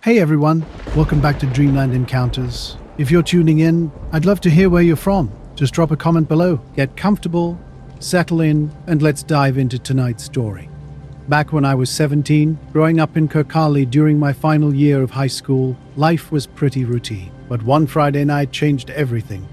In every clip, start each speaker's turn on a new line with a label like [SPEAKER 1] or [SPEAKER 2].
[SPEAKER 1] Hey everyone, welcome back to Dreamland Encounters. If you're tuning in, I'd love to hear where you're from. Just drop a comment below, get comfortable, settle in, and let's dive into tonight's story. Back when I was 17, growing up in Kirkcaldy during my final year of high school, life was pretty routine. But one Friday night changed everything.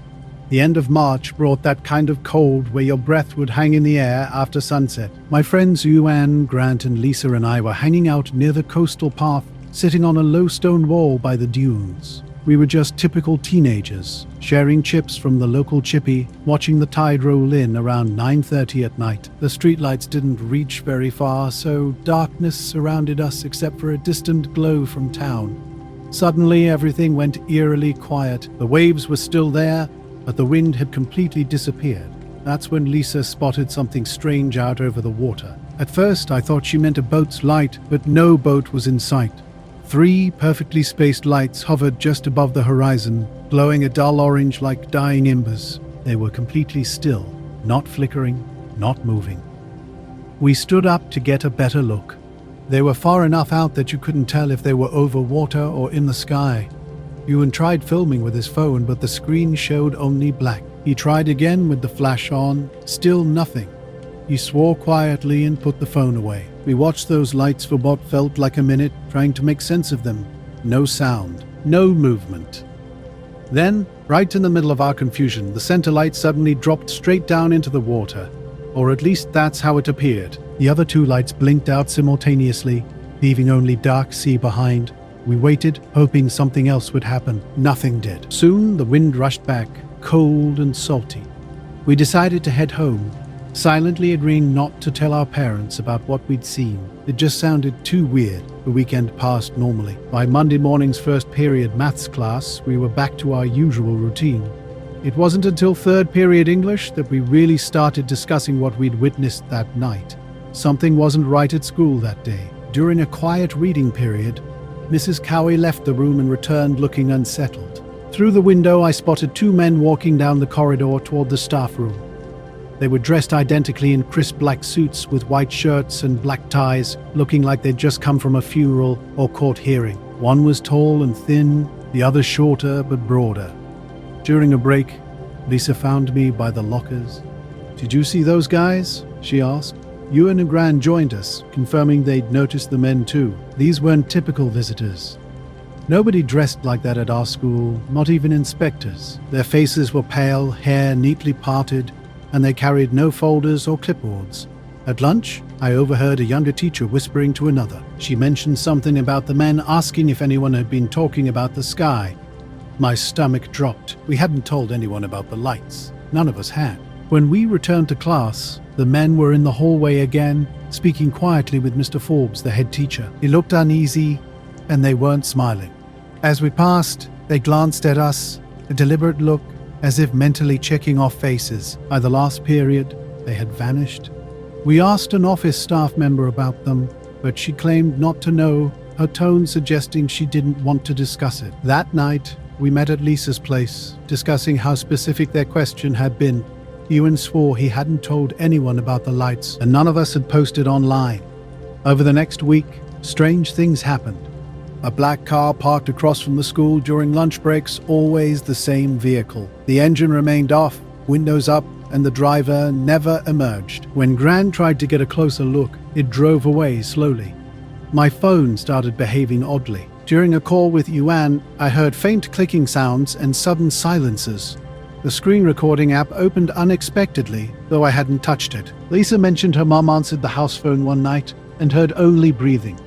[SPEAKER 1] The end of March brought that kind of cold where your breath would hang in the air after sunset. My friends Yuan, Grant, and Lisa and I were hanging out near the coastal path, sitting on a low stone wall by the dunes. We were just typical teenagers, sharing chips from the local chippy, watching the tide roll in around 9:30 at night. The streetlights didn't reach very far, so darkness surrounded us except for a distant glow from town. Suddenly, everything went eerily quiet. The waves were still there, but the wind had completely disappeared. That's when Lisa spotted something strange out over the water. At first, I thought she meant a boat's light, but no boat was in sight. 3 perfectly spaced lights hovered just above the horizon, glowing a dull orange like dying embers. They were completely still, not flickering, not moving. We stood up to get a better look. They were far enough out that you couldn't tell if they were over water or in the sky. Ewan tried filming with his phone, but the screen showed only black. He tried again with the flash on, still nothing. He swore quietly and put the phone away. We watched those lights for what felt like a minute, trying to make sense of them. No sound, no movement. Then, right in the middle of our confusion, the center light suddenly dropped straight down into the water. Or at least that's how it appeared. The other 2 lights blinked out simultaneously, leaving only dark sea behind. We waited, hoping something else would happen. Nothing did. Soon, the wind rushed back, cold and salty. We decided to head home, silently agreeing not to tell our parents about what we'd seen. It just sounded too weird. The weekend passed normally. By Monday morning's first period maths class, we were back to our usual routine. It wasn't until 3rd period English that we really started discussing what we'd witnessed that night. Something wasn't right at school that day. During a quiet reading period, Mrs. Cowie left the room and returned looking unsettled. Through the window, I spotted 2 men walking down the corridor toward the staff room. They were dressed identically in crisp black suits with white shirts and black ties, looking like they'd just come from a funeral or court hearing. One was tall and thin, the other shorter but broader. During a break, Lisa found me by the lockers. "Did you see those guys?" she asked. Ewan and Gran joined us, confirming they'd noticed the men too. These weren't typical visitors. Nobody dressed like that at our school, not even inspectors. Their faces were pale, hair neatly parted, and they carried no folders or clipboards. At lunch, I overheard a younger teacher whispering to another. She mentioned something about the men asking if anyone had been talking about the sky. My stomach dropped. We hadn't told anyone about the lights. None of us had. When we returned to class, the men were in the hallway again, speaking quietly with Mr. Forbes, the head teacher. He looked uneasy, and they weren't smiling. As we passed, they glanced at us, a deliberate look, as if mentally checking off faces. By the last period, they had vanished. We asked an office staff member about them, but she claimed not to know, her tone suggesting she didn't want to discuss it. That night, we met at Lisa's place, discussing how specific their question had been. Ewan swore he hadn't told anyone about the lights, and none of us had posted online. Over the next week, strange things happened. A black car parked across from the school during lunch breaks, always the same vehicle. The engine remained off, windows up, and the driver never emerged. When Gran tried to get a closer look, it drove away slowly. My phone started behaving oddly. During a call with Yuan, I heard faint clicking sounds and sudden silences. The screen recording app opened unexpectedly, though I hadn't touched it. Lisa mentioned her mom answered the house phone one night and heard only breathing.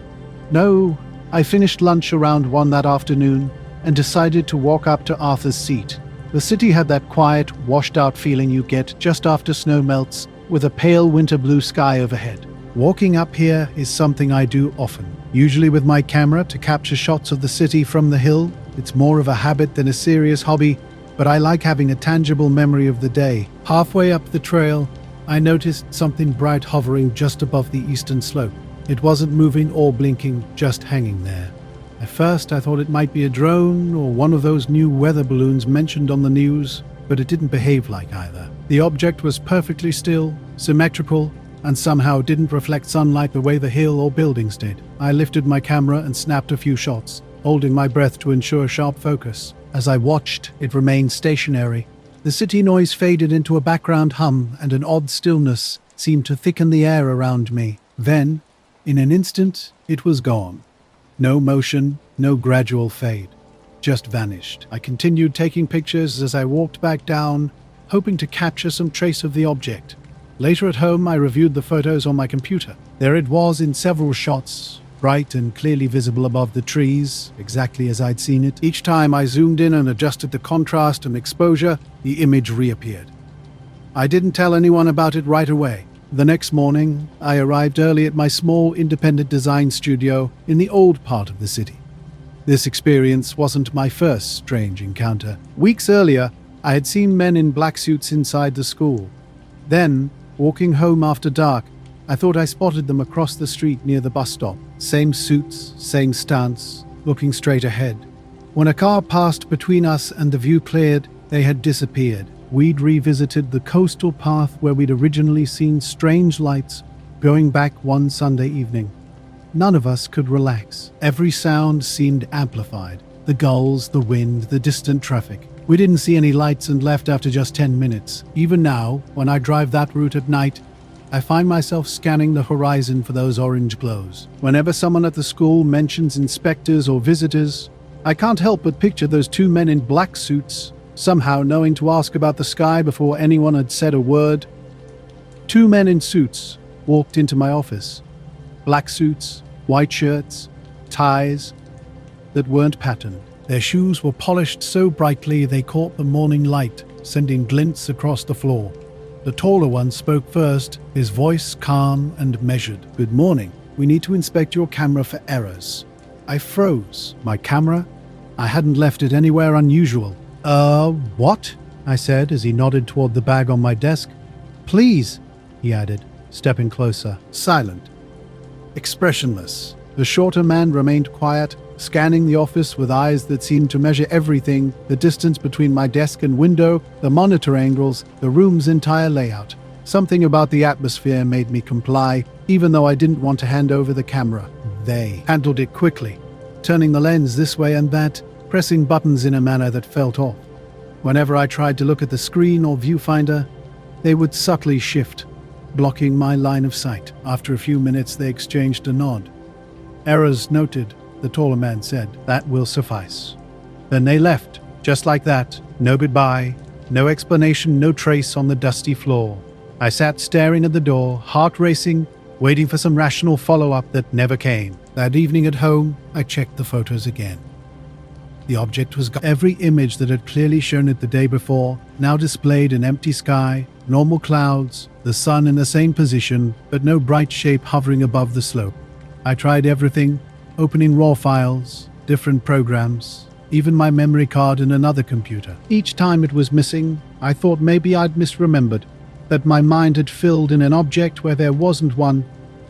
[SPEAKER 1] No, I finished lunch around 1 that afternoon and decided to walk up to Arthur's Seat. The city had that quiet, washed-out feeling you get just after snow melts, with a pale winter blue sky overhead. Walking up here is something I do often, usually with my camera to capture shots of the city from the hill. It's more of a habit than a serious hobby, but I like having a tangible memory of the day. Halfway up the trail, I noticed something bright hovering just above the eastern slope. It wasn't moving or blinking, just hanging there. At first I thought it might be a drone or one of those new weather balloons mentioned on the news, but it didn't behave like either. The object was perfectly still, symmetrical, and somehow didn't reflect sunlight the way the hill or buildings did. I lifted my camera and snapped a few shots. holding my breath to ensure sharp focus. As I watched, it remained stationary. The city noise faded into a background hum, and an odd stillness seemed to thicken the air around me. Then, in an instant, it was gone. No motion, no gradual fade. Just vanished. I continued taking pictures as I walked back down, hoping to capture some trace of the object. Later at home, I reviewed the photos on my computer. There it was in several shots, bright and clearly visible above the trees, exactly as I'd seen it. Each time I zoomed in and adjusted the contrast and exposure, the image reappeared. I didn't tell anyone about it right away. The next morning, I arrived early at my small independent design studio in the old part of the city. This experience wasn't my first strange encounter. Weeks earlier, I had seen men in black suits inside the school. Then, walking home after dark, I thought I spotted them across the street near the bus stop. Same suits, same stance, looking straight ahead. When a car passed between us and the view cleared, they had disappeared. We'd revisited the coastal path where we'd originally seen strange lights going back one Sunday evening. None of us could relax. Every sound seemed amplified. The gulls, the wind, the distant traffic. We didn't see any lights and left after just 10 minutes. Even now, when I drive that route at night, I find myself scanning the horizon for those orange glows. Whenever someone at the school mentions inspectors or visitors, I can't help but picture those two men in black suits, somehow knowing to ask about the sky before anyone had said a word. Two men in suits walked into my office. Black suits, white shirts, ties that weren't patterned. Their shoes were polished so brightly they caught the morning light, sending glints across the floor. The taller one spoke first, his voice calm and measured. "Good morning. We need to inspect your camera for errors." I froze. My camera? I hadn't left it anywhere unusual. What?" I said as he nodded toward the bag on my desk. "Please," he added, stepping closer. Silent. Expressionless. The shorter man remained quiet, scanning the office with eyes that seemed to measure everything: the distance between my desk and window, the monitor angles, the room's entire layout. Something about the atmosphere made me comply, even though I didn't want to hand over the camera. They handled it quickly, turning the lens this way and that, pressing buttons in a manner that felt off. Whenever I tried to look at the screen or viewfinder, they would subtly shift, blocking my line of sight. After a few minutes, they exchanged a nod. "Errors noted," the taller man said. "That will suffice." Then they left, just like that. No goodbye, no explanation, no trace on the dusty floor. I sat staring at the door, heart racing, waiting for some rational follow-up that never came. That evening at home, I checked the photos again. The object was gone. Every image that had clearly shown it the day before now displayed an empty sky, normal clouds, the sun in the same position, but no bright shape hovering above the slope. I tried everything, opening raw files, different programs, even my memory card in another computer. Each time it was missing, I thought maybe I'd misremembered, that my mind had filled in an object where there wasn't one,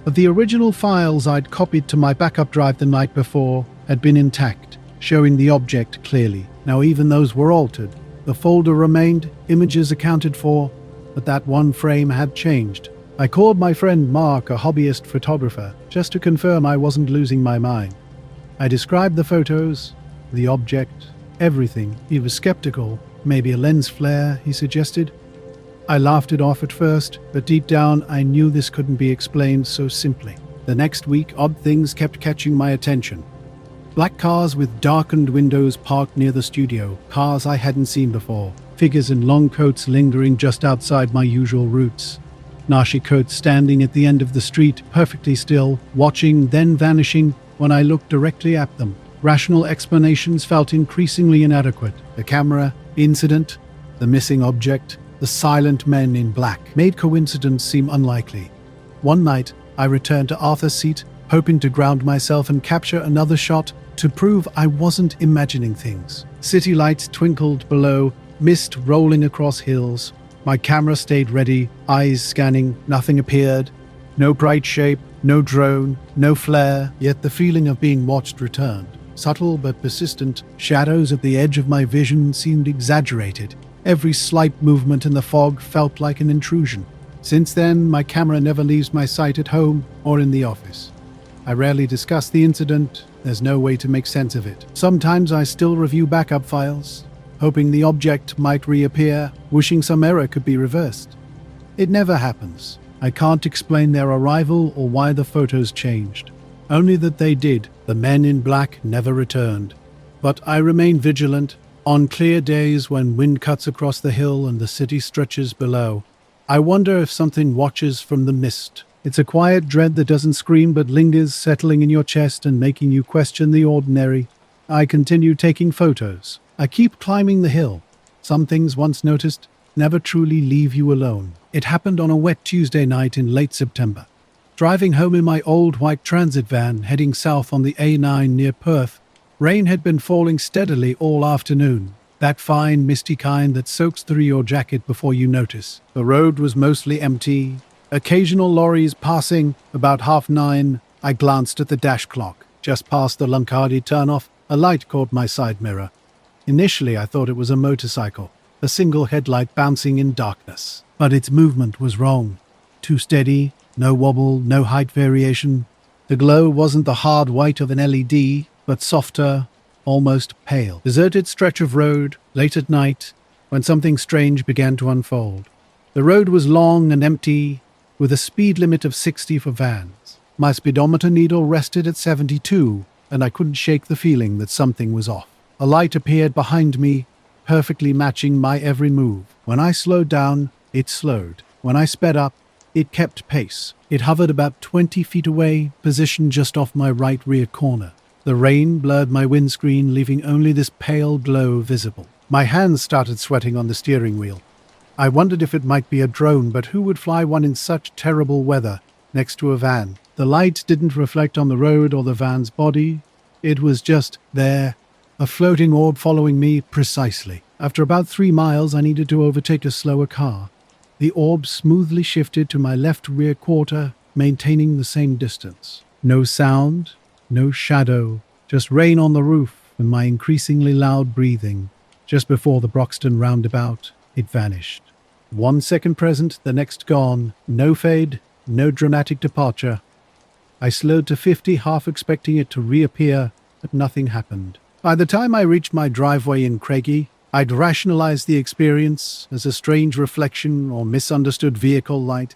[SPEAKER 1] but the original files I'd copied to my backup drive the night before had been intact, showing the object clearly. Now even those were altered. The folder remained, images accounted for, but that one frame had changed. I called my friend Mark, a hobbyist photographer, just to confirm I wasn't losing my mind. I described the photos, the object, everything. He was skeptical. Maybe a lens flare, he suggested. I laughed it off at first, but deep down I knew this couldn't be explained so simply. The next week, odd things kept catching my attention. Black cars with darkened windows parked near the studio, cars I hadn't seen before. Figures in long coats lingering just outside my usual routes. Nashi coats standing at the end of the street, perfectly still, watching, then vanishing when I looked directly at them. Rational explanations felt increasingly inadequate. The camera, incident, the missing object, the silent men in black made coincidence seem unlikely. One night, I returned to Arthur's seat, hoping to ground myself and capture another shot to prove I wasn't imagining things. City lights twinkled below, mist rolling across hills. My camera stayed ready, eyes scanning. Nothing appeared. No bright shape, no drone, no flare, yet the feeling of being watched returned. Subtle but persistent, shadows at the edge of my vision seemed exaggerated. Every slight movement in the fog felt like an intrusion. Since then, my camera never leaves my sight at home or in the office. I rarely discuss the incident, There's no way to make sense of it. Sometimes I still review backup files, hoping the object might reappear, wishing some error could be reversed. It never happens. I can't explain their arrival or why the photos changed. Only that they did. The men in black never returned. But I remain vigilant. On clear days when wind cuts across the hill and the city stretches below, I wonder if something watches from the mist. It's a quiet dread that doesn't scream but lingers, settling in your chest and making you question the ordinary. I continue taking photos. I keep climbing the hill. Some things once noticed never truly leave you alone. It happened on a wet Tuesday night in late September. Driving home in my old white transit van, heading south on the A9 near Perth, rain had been falling steadily all afternoon. That fine, misty kind that soaks through your jacket before you notice. The road was mostly empty. Occasional lorries passing. About 9:30, I glanced at the dash clock. Just past the Luncardi turnoff, a light caught my side mirror. Initially, I thought it was a motorcycle, a single headlight bouncing in darkness. But its movement was wrong. Too steady, no wobble, no height variation. The glow wasn't the hard white of an LED, but softer, almost pale. Deserted stretch of road, late at night, when something strange began to unfold. The road was long and empty, with a speed limit of 60 for vans. My speedometer needle rested at 72, and I couldn't shake the feeling that something was off. A light appeared behind me, perfectly matching my every move. When I slowed down, it slowed. When I sped up, it kept pace. It hovered about 20 feet away, positioned just off my right rear corner. The rain blurred my windscreen, leaving only this pale glow visible. My hands started sweating on the steering wheel. I wondered if it might be a drone, but who would fly one in such terrible weather next to a van? The light didn't reflect on the road or the van's body. It was just there, a floating orb following me precisely. After about 3 miles, I needed to overtake a slower car. The orb smoothly shifted to my left rear quarter, maintaining the same distance. No sound, no shadow, just rain on the roof and my increasingly loud breathing. Just before the Broxton roundabout, it vanished. 1 second present, the next gone. No fade, no dramatic departure. I slowed to 50, half expecting it to reappear, but nothing happened. By the time I reached my driveway in Craigie, I'd rationalized the experience as a strange reflection or misunderstood vehicle light.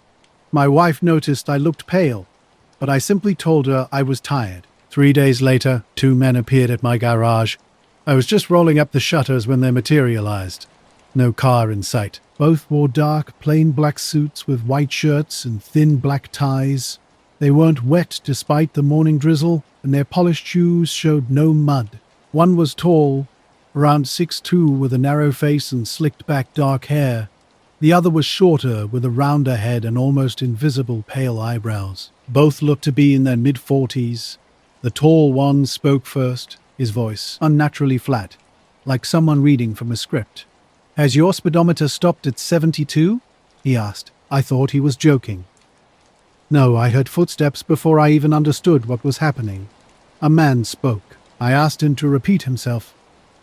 [SPEAKER 1] My wife noticed I looked pale, but I simply told her I was tired. 3 days later, 2 men appeared at my garage. I was just rolling up the shutters when they materialized. No car in sight. Both wore dark, plain black suits with white shirts and thin black ties. They weren't wet despite the morning drizzle, and their polished shoes showed no mud. One was tall, around 6'2", with a narrow face and slicked-back dark hair. The other was shorter, with a rounder head and almost invisible pale eyebrows. Both looked to be in their mid-40s. The tall one spoke first, his voice unnaturally flat, like someone reading from a script. "Has your speedometer stopped at 72? He asked. I thought he was joking. No, I heard footsteps before I even understood what was happening. A man spoke. I asked him to repeat himself.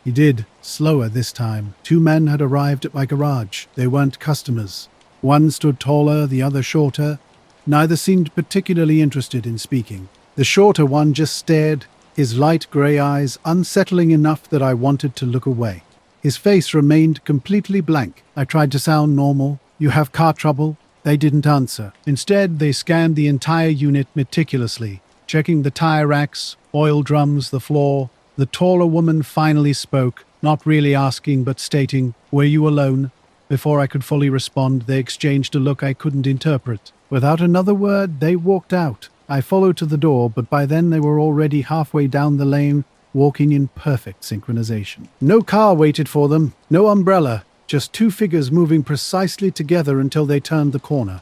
[SPEAKER 1] He did, slower this time. 2 men had arrived at my garage. They weren't customers. One stood taller, the other shorter. Neither seemed particularly interested in speaking. The shorter one just stared, his light grey eyes unsettling enough that I wanted to look away. His face remained completely blank. I tried to sound normal. "You have car trouble?" They didn't answer. Instead, they scanned the entire unit meticulously, checking the tire racks, oil drums, the floor. The taller woman finally spoke, not really asking but stating, "Were you alone?" Before I could fully respond, they exchanged a look I couldn't interpret. Without another word, they walked out. I followed to the door, but by then they were already halfway down the lane, walking in perfect synchronization. No car waited for them, no umbrella, just 2 figures moving precisely together until they turned the corner.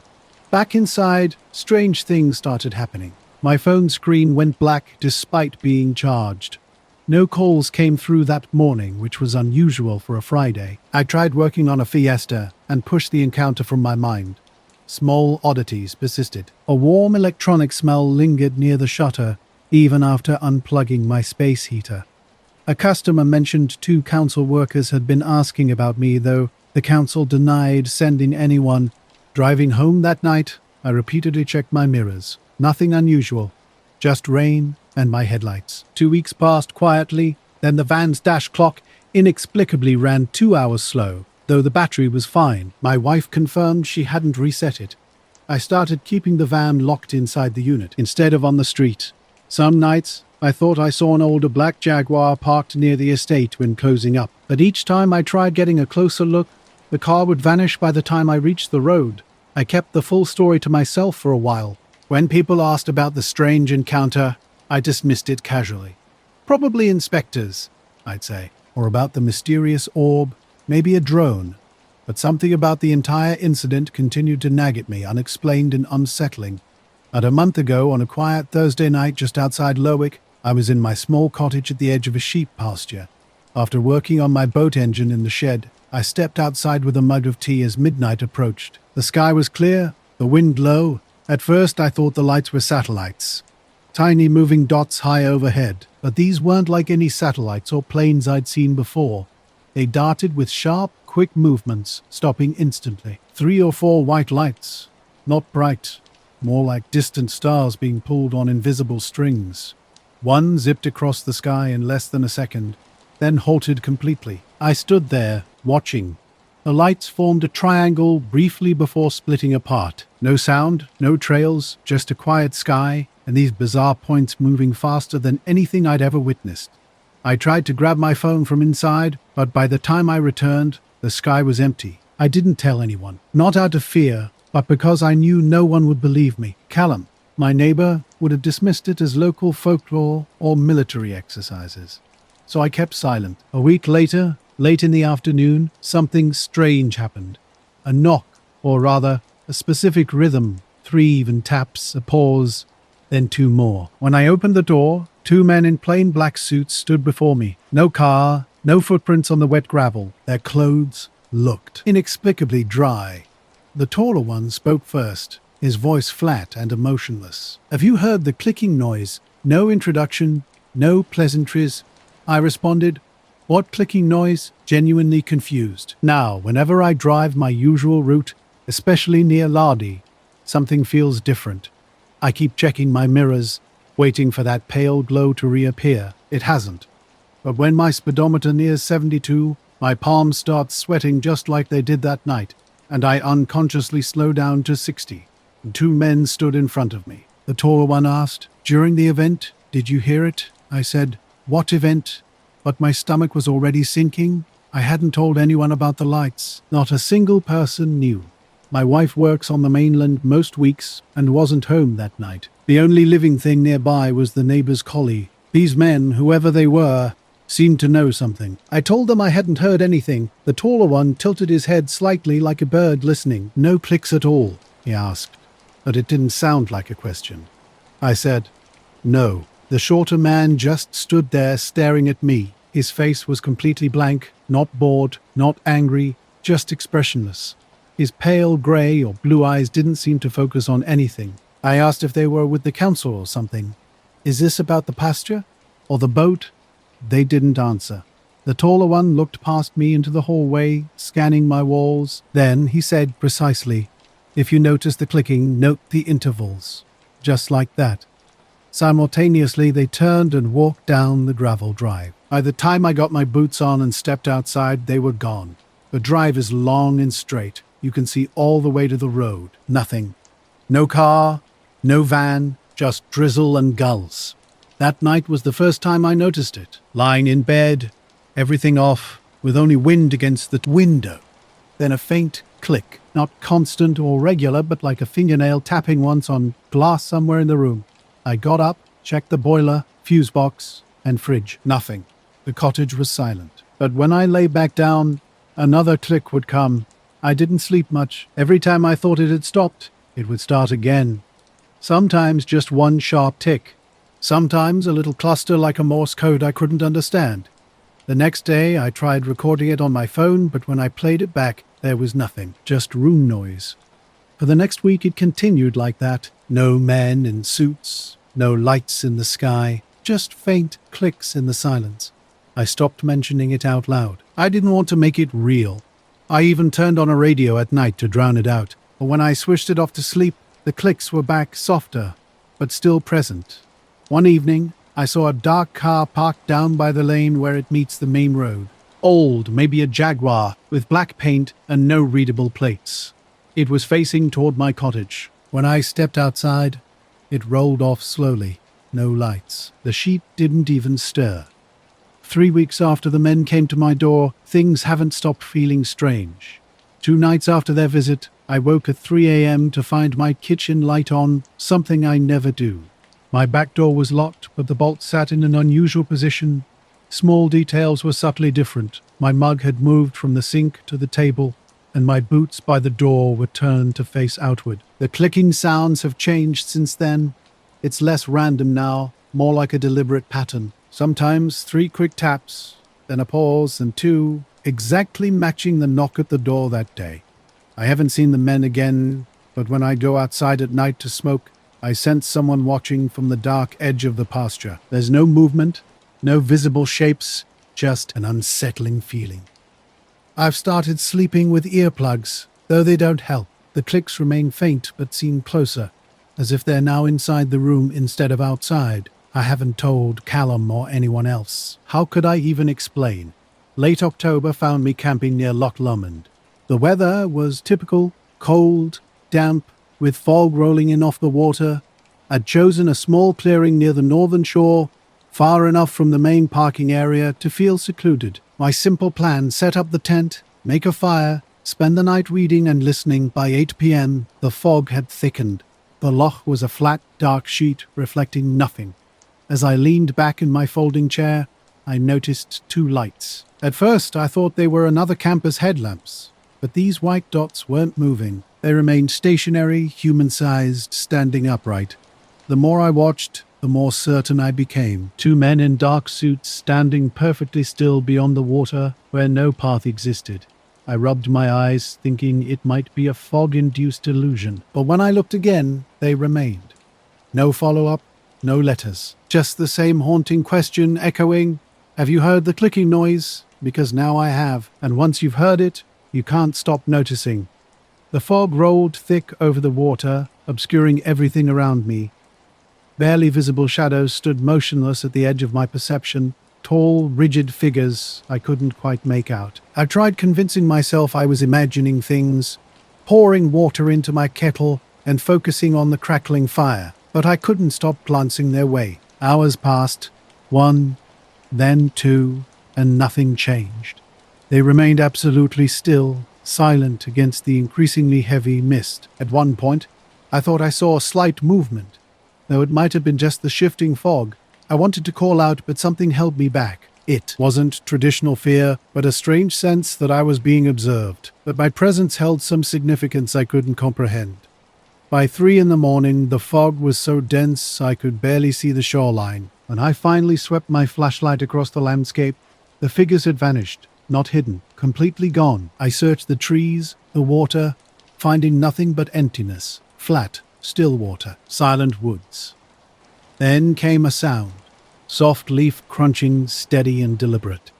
[SPEAKER 1] Back inside, strange things started happening. My phone screen went black despite being charged. No calls came through that morning, which was unusual for a Friday. I tried working on a Fiesta and pushed the encounter from my mind. Small oddities persisted. A warm electronic smell lingered near the shutter, even after unplugging my space heater. A customer mentioned 2 council workers had been asking about me, though the council denied sending anyone. Driving home that night, I repeatedly checked my mirrors. Nothing unusual. Just rain, and my headlights. 2 weeks passed quietly, then the van's dash clock inexplicably ran 2 hours slow, though the battery was fine. My wife confirmed she hadn't reset it. I started keeping the van locked inside the unit, instead of on the street. Some nights, I thought I saw an older black Jaguar parked near the estate when closing up, but each time I tried getting a closer look, the car would vanish by the time I reached the road. I kept the full story to myself for a while. When people asked about the strange encounter, I dismissed it casually. Probably inspectors, I'd say, or about the mysterious orb, maybe a drone. But something about the entire incident continued to nag at me, unexplained and unsettling. And a month ago, on a quiet Thursday night just outside Lerwick, I was in my small cottage at the edge of a sheep pasture. After working on my boat engine in the shed, I stepped outside with a mug of tea as midnight approached. The sky was clear, the wind low. At first I thought the lights were satellites. Tiny moving dots high overhead, but these weren't like any satellites or planes I'd seen before. They darted with sharp, quick movements, stopping instantly. 3 or 4 white lights. Not bright, more like distant stars being pulled on invisible strings. One zipped across the sky in less than a second, then halted completely. I stood there, watching. The lights formed a triangle briefly before splitting apart. No sound, no trails, just a quiet sky, and these bizarre points moving faster than anything I'd ever witnessed. I tried to grab my phone from inside, but by the time I returned, the sky was empty. I didn't tell anyone, not out of fear, but because I knew no one would believe me. Callum, my neighbor, would have dismissed it as local folklore or military exercises. So I kept silent. A week later, late in the afternoon, something strange happened. A knock, or rather, a specific rhythm, 3 even taps, a pause, then 2 more. When I opened the door, 2 men in plain black suits stood before me. No car, no footprints on the wet gravel. Their clothes looked inexplicably dry. The taller one spoke first, his voice flat and emotionless. "Have you heard the clicking noise? No introduction, no pleasantries." I responded, "What clicking noise?" Genuinely confused. Now, whenever I drive my usual route, especially near Lardy, something feels different. I keep checking my mirrors, waiting for that pale glow to reappear. It hasn't. But when my speedometer nears 72, my palms start sweating just like they did that night, and I unconsciously slow down to 60. 2 men stood in front of me. The taller one asked, "During the event, did you hear it?" I said, "What event?" But my stomach was already sinking. I hadn't told anyone about the lights. Not a single person knew. My wife works on the mainland most weeks and wasn't home that night. The only living thing nearby was the neighbor's collie. These men, whoever they were, seemed to know something. I told them I hadn't heard anything. The taller one tilted his head slightly like a bird listening. "No clicks at all?" he asked, but it didn't sound like a question. I said, "No." The shorter man just stood there staring at me. His face was completely blank, not bored, not angry, just expressionless. His pale grey or blue eyes didn't seem to focus on anything. I asked if they were with the council or something. "Is this about the pasture? Or the boat?" They didn't answer. The taller one looked past me into the hallway, scanning my walls. Then he said precisely, "If you notice the clicking, note the intervals." Just like that. Simultaneously, they turned and walked down the gravel drive. By the time I got my boots on and stepped outside, they were gone. The drive is long and straight. You can see all the way to the road. Nothing. No car, no van, just drizzle and gulls. That night was the first time I noticed it. Lying in bed, everything off, with only wind against the window. Then a faint click, not constant or regular, but like a fingernail tapping once on glass somewhere in the room. I got up, checked the boiler, fuse box, and fridge. Nothing. The cottage was silent. But when I lay back down, another click would come. I didn't sleep much. Every time I thought it had stopped, it would start again. Sometimes just one sharp tick. Sometimes a little cluster like a Morse code I couldn't understand. The next day I tried recording it on my phone, but when I played it back, there was nothing, just room noise. For the next week it continued like that. No men in suits, no lights in the sky, just faint clicks in the silence. I stopped mentioning it out loud. I didn't want to make it real. I even turned on a radio at night to drown it out. But when I switched it off to sleep, the clicks were back softer, but still present. One evening, I saw a dark car parked down by the lane where it meets the main road. Old, maybe a Jaguar, with black paint and no readable plates. It was facing toward my cottage. When I stepped outside, it rolled off slowly. No lights. The sheet didn't even stir. 3 weeks after the men came to my door, things haven't stopped feeling strange. 2 nights after their visit, I woke at 3 a.m. to find my kitchen light on, something I never do. My back door was locked, but the bolt sat in an unusual position. Small details were subtly different. My mug had moved from the sink to the table, and my boots by the door were turned to face outward. The clicking sounds have changed since then. It's less random now, more like a deliberate pattern. Sometimes 3 quick taps, then a pause, and 2, exactly matching the knock at the door that day. I haven't seen the men again, but when I go outside at night to smoke, I sense someone watching from the dark edge of the pasture. There's no movement, no visible shapes, just an unsettling feeling. I've started sleeping with earplugs, though they don't help. The clicks remain faint but seem closer, as if they're now inside the room instead of outside. I haven't told Callum or anyone else. How could I even explain? Late October found me camping near Loch Lomond. The weather was typical, cold, damp, with fog rolling in off the water. I'd chosen a small clearing near the northern shore, far enough from the main parking area to feel secluded. My simple plan: set up the tent, make a fire, spend the night reading and listening. By 8 p.m., the fog had thickened. The loch was a flat, dark sheet reflecting nothing. As I leaned back in my folding chair, I noticed 2 lights. At first, I thought they were another camper's headlamps, but these white dots weren't moving. They remained stationary, human-sized, standing upright. The more I watched, the more certain I became. 2 men in dark suits standing perfectly still beyond the water where no path existed. I rubbed my eyes, thinking it might be a fog-induced illusion. But when I looked again, they remained. No follow-up, no letters. Just the same haunting question echoing, "Have you heard the clicking noise?" Because now I have, and once you've heard it, you can't stop noticing. The fog rolled thick over the water, obscuring everything around me. Barely visible shadows stood motionless at the edge of my perception, tall, rigid figures I couldn't quite make out. I tried convincing myself I was imagining things, pouring water into my kettle and focusing on the crackling fire, but I couldn't stop glancing their way. Hours passed, 1, then 2, and nothing changed. They remained absolutely still, silent against the increasingly heavy mist. At one point, I thought I saw a slight movement, though it might have been just the shifting fog. I wanted to call out, but something held me back. It wasn't traditional fear, but a strange sense that I was being observed, that my presence held some significance I couldn't comprehend. By 3 in the morning, the fog was so dense I could barely see the shoreline. When I finally swept my flashlight across the landscape, the figures had vanished, not hidden, completely gone. I searched the trees, the water, finding nothing but emptiness, flat, still water, silent woods. Then came a sound, soft leaf crunching, steady and deliberate.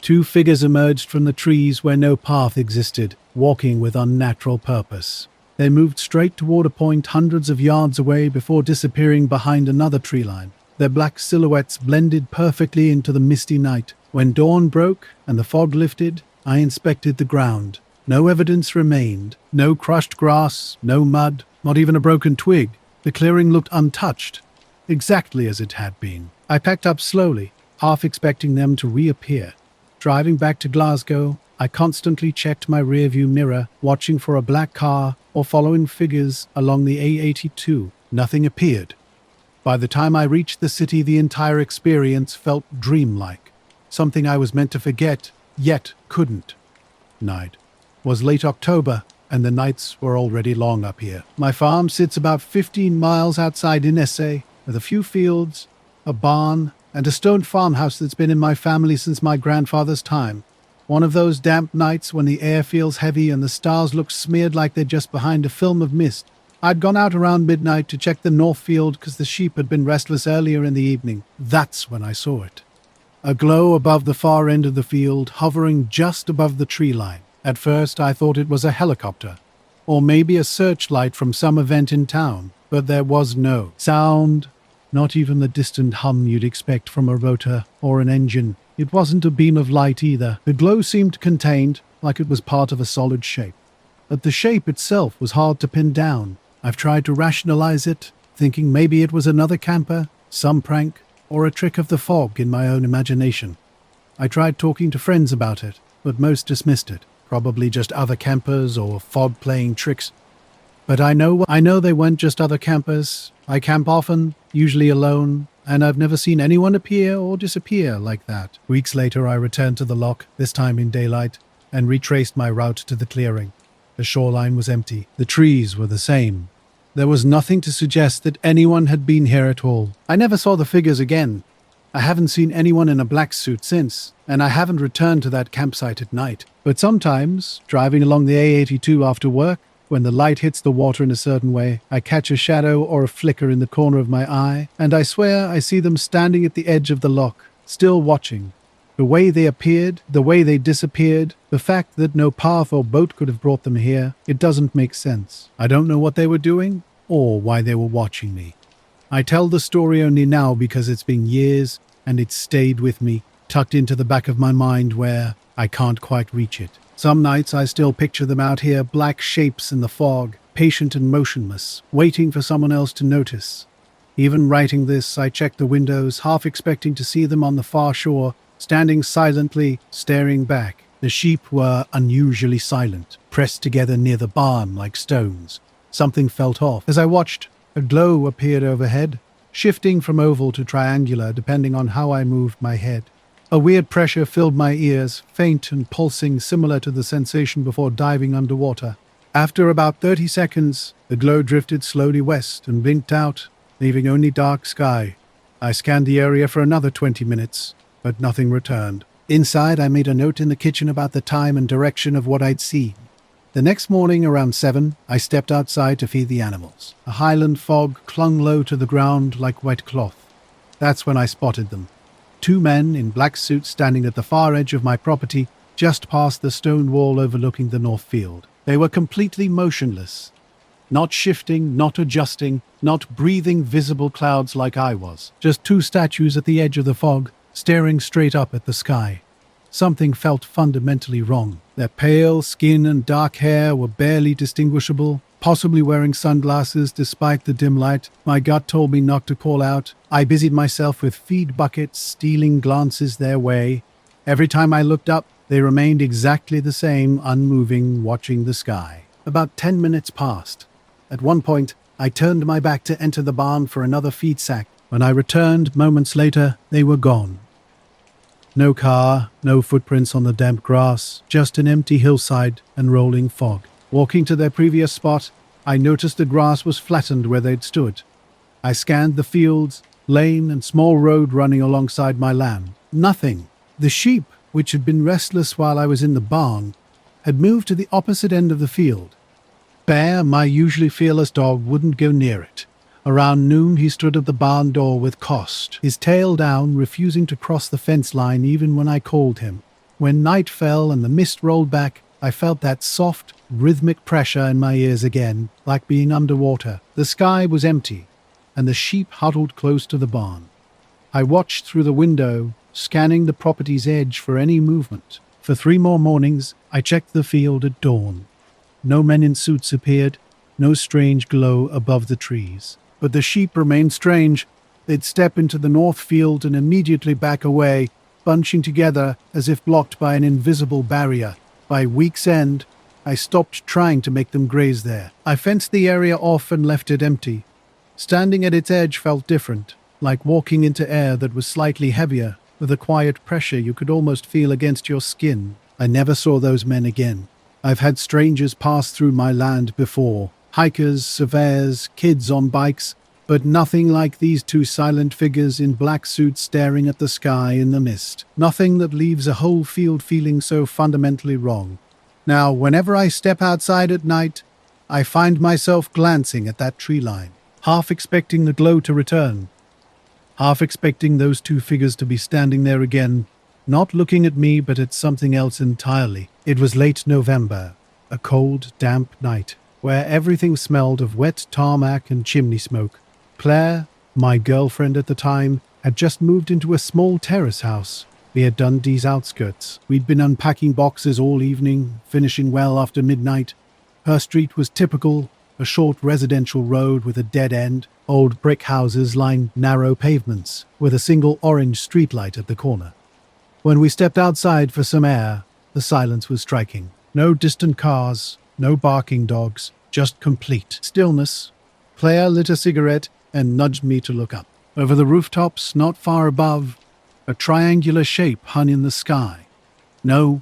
[SPEAKER 1] 2 figures emerged from the trees where no path existed, walking with unnatural purpose. They moved straight toward a point hundreds of yards away before disappearing behind another tree line. Their black silhouettes blended perfectly into the misty night. When dawn broke and the fog lifted, I inspected the ground. No evidence remained. No crushed grass, no mud, not even a broken twig. The clearing looked untouched, exactly as it had been. I packed up slowly, half expecting them to reappear. Driving back to Glasgow, I constantly checked my rearview mirror, watching for a black car or following figures along the A82. Nothing appeared. By the time I reached the city, the entire experience felt dreamlike. Something I was meant to forget, yet couldn't. Night was late October, and the nights were already long up here. My farm sits about 15 miles outside Inesse, with a few fields, a barn, and a stone farmhouse that's been in my family since my grandfather's time. One of those damp nights when the air feels heavy and the stars look smeared like they're just behind a film of mist. I'd gone out around midnight to check the north field because the sheep had been restless earlier in the evening. That's when I saw it. A glow above the far end of the field, hovering just above the tree line. At first I thought it was a helicopter, or maybe a searchlight from some event in town, but there was no sound, Not even the distant hum you'd expect from a rotor or an engine. It wasn't a beam of light either. The glow seemed contained, like it was part of a solid shape. But the shape itself was hard to pin down. I've tried to rationalize it, thinking maybe it was another camper, some prank, or a trick of the fog in my own imagination. I tried talking to friends about it, but most dismissed it. Probably just other campers or fog playing tricks. But I know they weren't just other campers. I camp often, usually alone, and I've never seen anyone appear or disappear like that. Weeks later, I returned to the loch, this time in daylight, and retraced my route to the clearing. The shoreline was empty. The trees were the same. There was nothing to suggest that anyone had been here at all. I never saw the figures again. I haven't seen anyone in a black suit since, and I haven't returned to that campsite at night. But sometimes, driving along the A82 after work, when the light hits the water in a certain way, I catch a shadow or a flicker in the corner of my eye, and I swear I see them standing at the edge of the loch, still watching. The way they appeared, the way they disappeared, the fact that no path or boat could have brought them here, it doesn't make sense. I don't know what they were doing, or why they were watching me. I tell the story only now because it's been years, and it's stayed with me, tucked into the back of my mind where I can't quite reach it. Some nights I still picture them out here, black shapes in the fog, patient and motionless, waiting for someone else to notice. Even writing this, I check the windows, half expecting to see them on the far shore, standing silently, staring back. The sheep were unusually silent, pressed together near the barn like stones. Something felt off. As I watched, a glow appeared overhead, shifting from oval to triangular depending on how I moved my head. A weird pressure filled my ears, faint and pulsing, similar to the sensation before diving underwater. After about 30 seconds, the glow drifted slowly west and blinked out, leaving only dark sky. I scanned the area for another 20 minutes, but nothing returned. Inside, I made a note in the kitchen about the time and direction of what I'd seen. The next morning, around 7, I stepped outside to feed the animals. A highland fog clung low to the ground like wet cloth. That's when I spotted them. 2 men in black suits standing at the far edge of my property, just past the stone wall overlooking the north field. They were completely motionless, not shifting, not adjusting, not breathing visible clouds like I was. Just 2 statues at the edge of the fog, staring straight up at the sky. Something felt fundamentally wrong. Their pale skin and dark hair were barely distinguishable, possibly wearing sunglasses despite the dim light. My gut told me not to call out. I busied myself with feed buckets, stealing glances their way. Every time I looked up, they remained exactly the same, unmoving, watching the sky. About 10 minutes passed. At one point, I turned my back to enter the barn for another feed sack. When I returned moments later, they were gone. No car, no footprints on the damp grass, just an empty hillside and rolling fog. Walking to their previous spot, I noticed the grass was flattened where they'd stood. I scanned the fields, lane and small road running alongside my land. Nothing. The sheep, which had been restless while I was in the barn, had moved to the opposite end of the field. Bear, my usually fearless dog, wouldn't go near it. Around noon, he stood at the barn door with Cost, his tail down, refusing to cross the fence line even when I called him. When night fell and the mist rolled back, I felt that soft, rhythmic pressure in my ears again, like being underwater. The sky was empty, and the sheep huddled close to the barn. I watched through the window, scanning the property's edge for any movement. For 3 more mornings, I checked the field at dawn. No men in suits appeared, no strange glow above the trees. But the sheep remained strange. They'd step into the north field and immediately back away, bunching together as if blocked by an invisible barrier. By week's end, I stopped trying to make them graze there. I fenced the area off and left it empty. Standing at its edge felt different, like walking into air that was slightly heavier, with a quiet pressure you could almost feel against your skin. I never saw those men again. I've had strangers pass through my land before. Hikers, surveyors, kids on bikes, but nothing like these 2 silent figures in black suits staring at the sky in the mist. Nothing that leaves a whole field feeling so fundamentally wrong. Now, whenever I step outside at night, I find myself glancing at that tree line, half expecting the glow to return, half expecting those 2 figures to be standing there again, not looking at me but at something else entirely. It was late November, a cold, damp night, where everything smelled of wet tarmac and chimney smoke. Claire, My girlfriend at the time had just moved into a small terrace house near Dundee's outskirts. We'd been unpacking boxes all evening, finishing well after midnight. Her street was typical, a short residential road with a dead end. Old brick houses lined narrow pavements, with a single orange streetlight at the corner. When we stepped outside for some air, the silence was striking. No distant cars, no barking dogs, just complete stillness. Claire lit a cigarette and nudged me to look up. Over the rooftops, not far above, a triangular shape hung in the sky. No,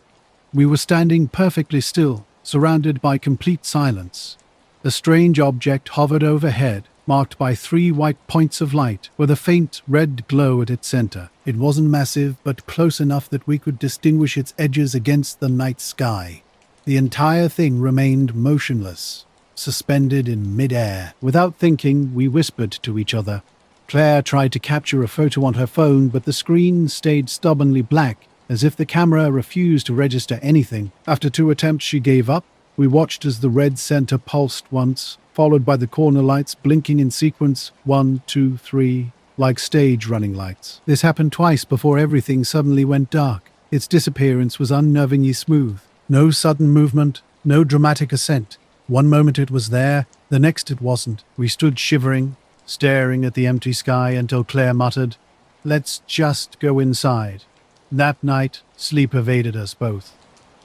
[SPEAKER 1] we were standing perfectly still, surrounded by complete silence. A strange object hovered overhead, marked by 3 white points of light, with a faint red glow at its center. It wasn't massive, but close enough that we could distinguish its edges against the night sky. The entire thing remained motionless, suspended in mid-air. Without thinking, we whispered to each other. Claire tried to capture a photo on her phone, but the screen stayed stubbornly black, as if the camera refused to register anything. After 2 attempts, she gave up. We watched as the red center pulsed once, followed by the corner lights blinking in sequence, 1, 2, 3, like stage running lights. This happened twice before everything suddenly went dark. Its disappearance was unnervingly smooth. No sudden movement, no dramatic ascent. One moment it was there, the next it wasn't. We stood shivering, staring at the empty sky until Claire muttered, "Let's just go inside." That night, sleep evaded us both.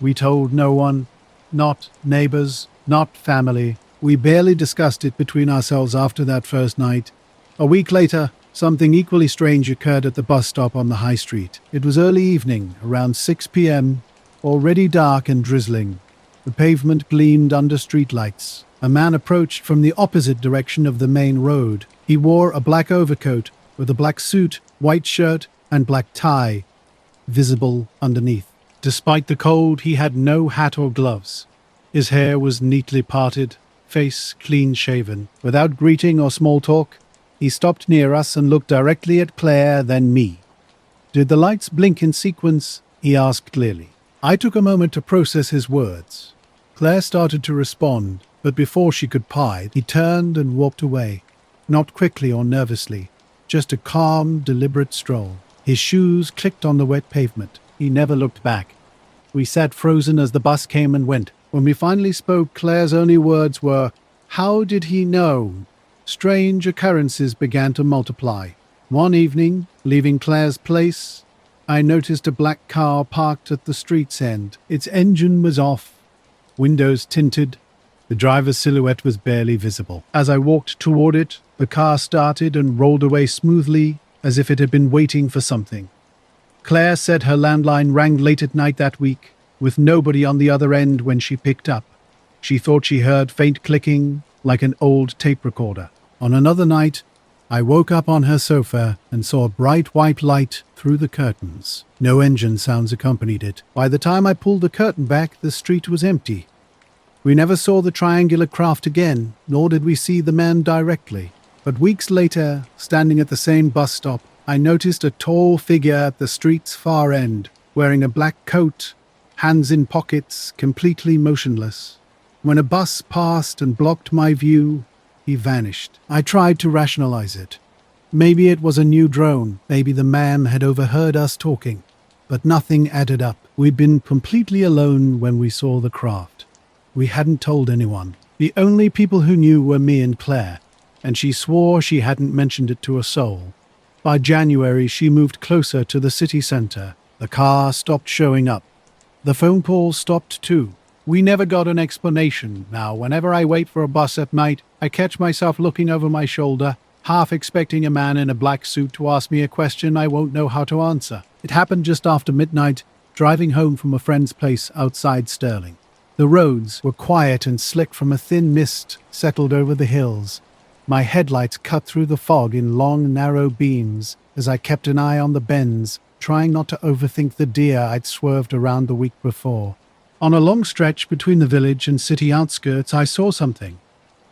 [SPEAKER 1] We told no one, not neighbors, not family. We barely discussed it between ourselves after that first night. A week later, something equally strange occurred at the bus stop on the high street. It was early evening, around 6 p.m., already dark and drizzling. The pavement gleamed under streetlights. A man approached from the opposite direction of the main road. He wore a black overcoat with a black suit, white shirt, and black tie, visible underneath. Despite the cold, he had no hat or gloves. His hair was neatly parted, face clean-shaven. Without greeting or small talk, he stopped near us and looked directly at Claire, then me. "Did the lights blink in sequence?" he asked clearly. I took a moment to process his words. Claire started to respond, but before she could pie, he turned and walked away. Not quickly or nervously, just a calm, deliberate stroll. His shoes clicked on the wet pavement. He never looked back. We sat frozen as the bus came and went. When we finally spoke, Claire's only words were, "How did he know?" Strange occurrences began to multiply. One evening, leaving Claire's place, I noticed a black car parked at the street's end. Its engine was off, windows tinted. The driver's silhouette was barely visible. As I walked toward it, the car started and rolled away smoothly, as if it had been waiting for something. Claire said her landline rang late at night that week, with nobody on the other end when she picked up. She thought she heard faint clicking, like an old tape recorder. On another night, I woke up on her sofa and saw a bright white light through the curtains. No engine sounds accompanied it. By the time I pulled the curtain back, the street was empty. We never saw the triangular craft again, nor did we see the man directly. But weeks later, standing at the same bus stop, I noticed a tall figure at the street's far end, wearing a black coat, hands in pockets, completely motionless. When a bus passed and blocked my view, he vanished. I tried to rationalize it. Maybe it was a new drone. Maybe the man had overheard us talking. But nothing added up. We'd been completely alone when we saw the craft. We hadn't told anyone. The only people who knew were me and Claire, and she swore she hadn't mentioned it to a soul. By January, she moved closer to the city center. The car stopped showing up. The phone calls stopped too. We never got an explanation. Now, whenever I wait for a bus at night, I catch myself looking over my shoulder, half expecting a man in a black suit to ask me a question I won't know how to answer. It happened just after midnight, driving home from a friend's place outside Stirling. The roads were quiet and slick from a thin mist settled over the hills. My headlights cut through the fog in long, narrow beams as I kept an eye on the bends, trying not to overthink the deer I'd swerved around the week before. On a long stretch between the village and city outskirts, I saw something.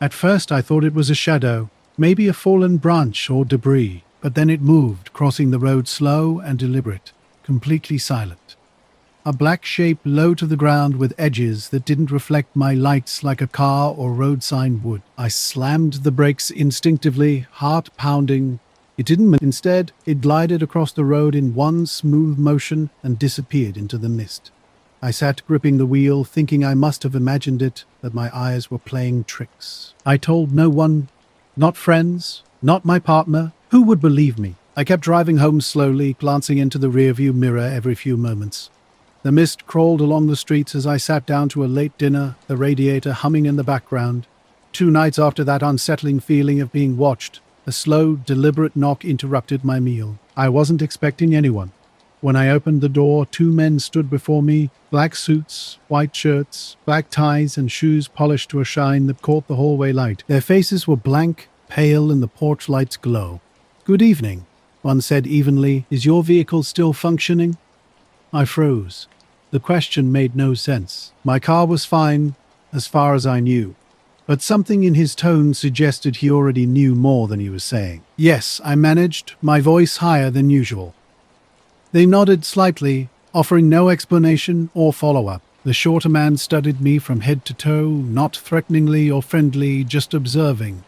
[SPEAKER 1] At first I thought it was a shadow, maybe a fallen branch or debris, but then it moved, crossing the road slow and deliberate, completely silent. A black shape low to the ground with edges that didn't reflect my lights like a car or road sign would. I slammed the brakes instinctively, heart pounding, It didn't. Instead, it glided across the road in one smooth motion and disappeared into the mist. I sat gripping the wheel, thinking I must have imagined it, that my eyes were playing tricks. I told no one, not friends, not my partner. Who would believe me? I kept driving home slowly, glancing into the rearview mirror every few moments. The mist crawled along the streets as I sat down to a late dinner, the radiator humming in the background. 2 nights after that unsettling feeling of being watched, a slow, deliberate knock interrupted my meal. I wasn't expecting anyone. When I opened the door, 2 men stood before me, black suits, white shirts, black ties, and shoes polished to a shine that caught the hallway light. Their faces were blank, pale in the porch light's glow. "Good evening," one said evenly. "Is your vehicle still functioning?" I froze. The question made no sense. My car was fine, as far as I knew. But something in his tone suggested he already knew more than he was saying. "Yes," I managed, my voice higher than usual. They nodded slightly, offering no explanation or follow-up. The shorter man studied me from head to toe, not threateningly or friendly, just observing.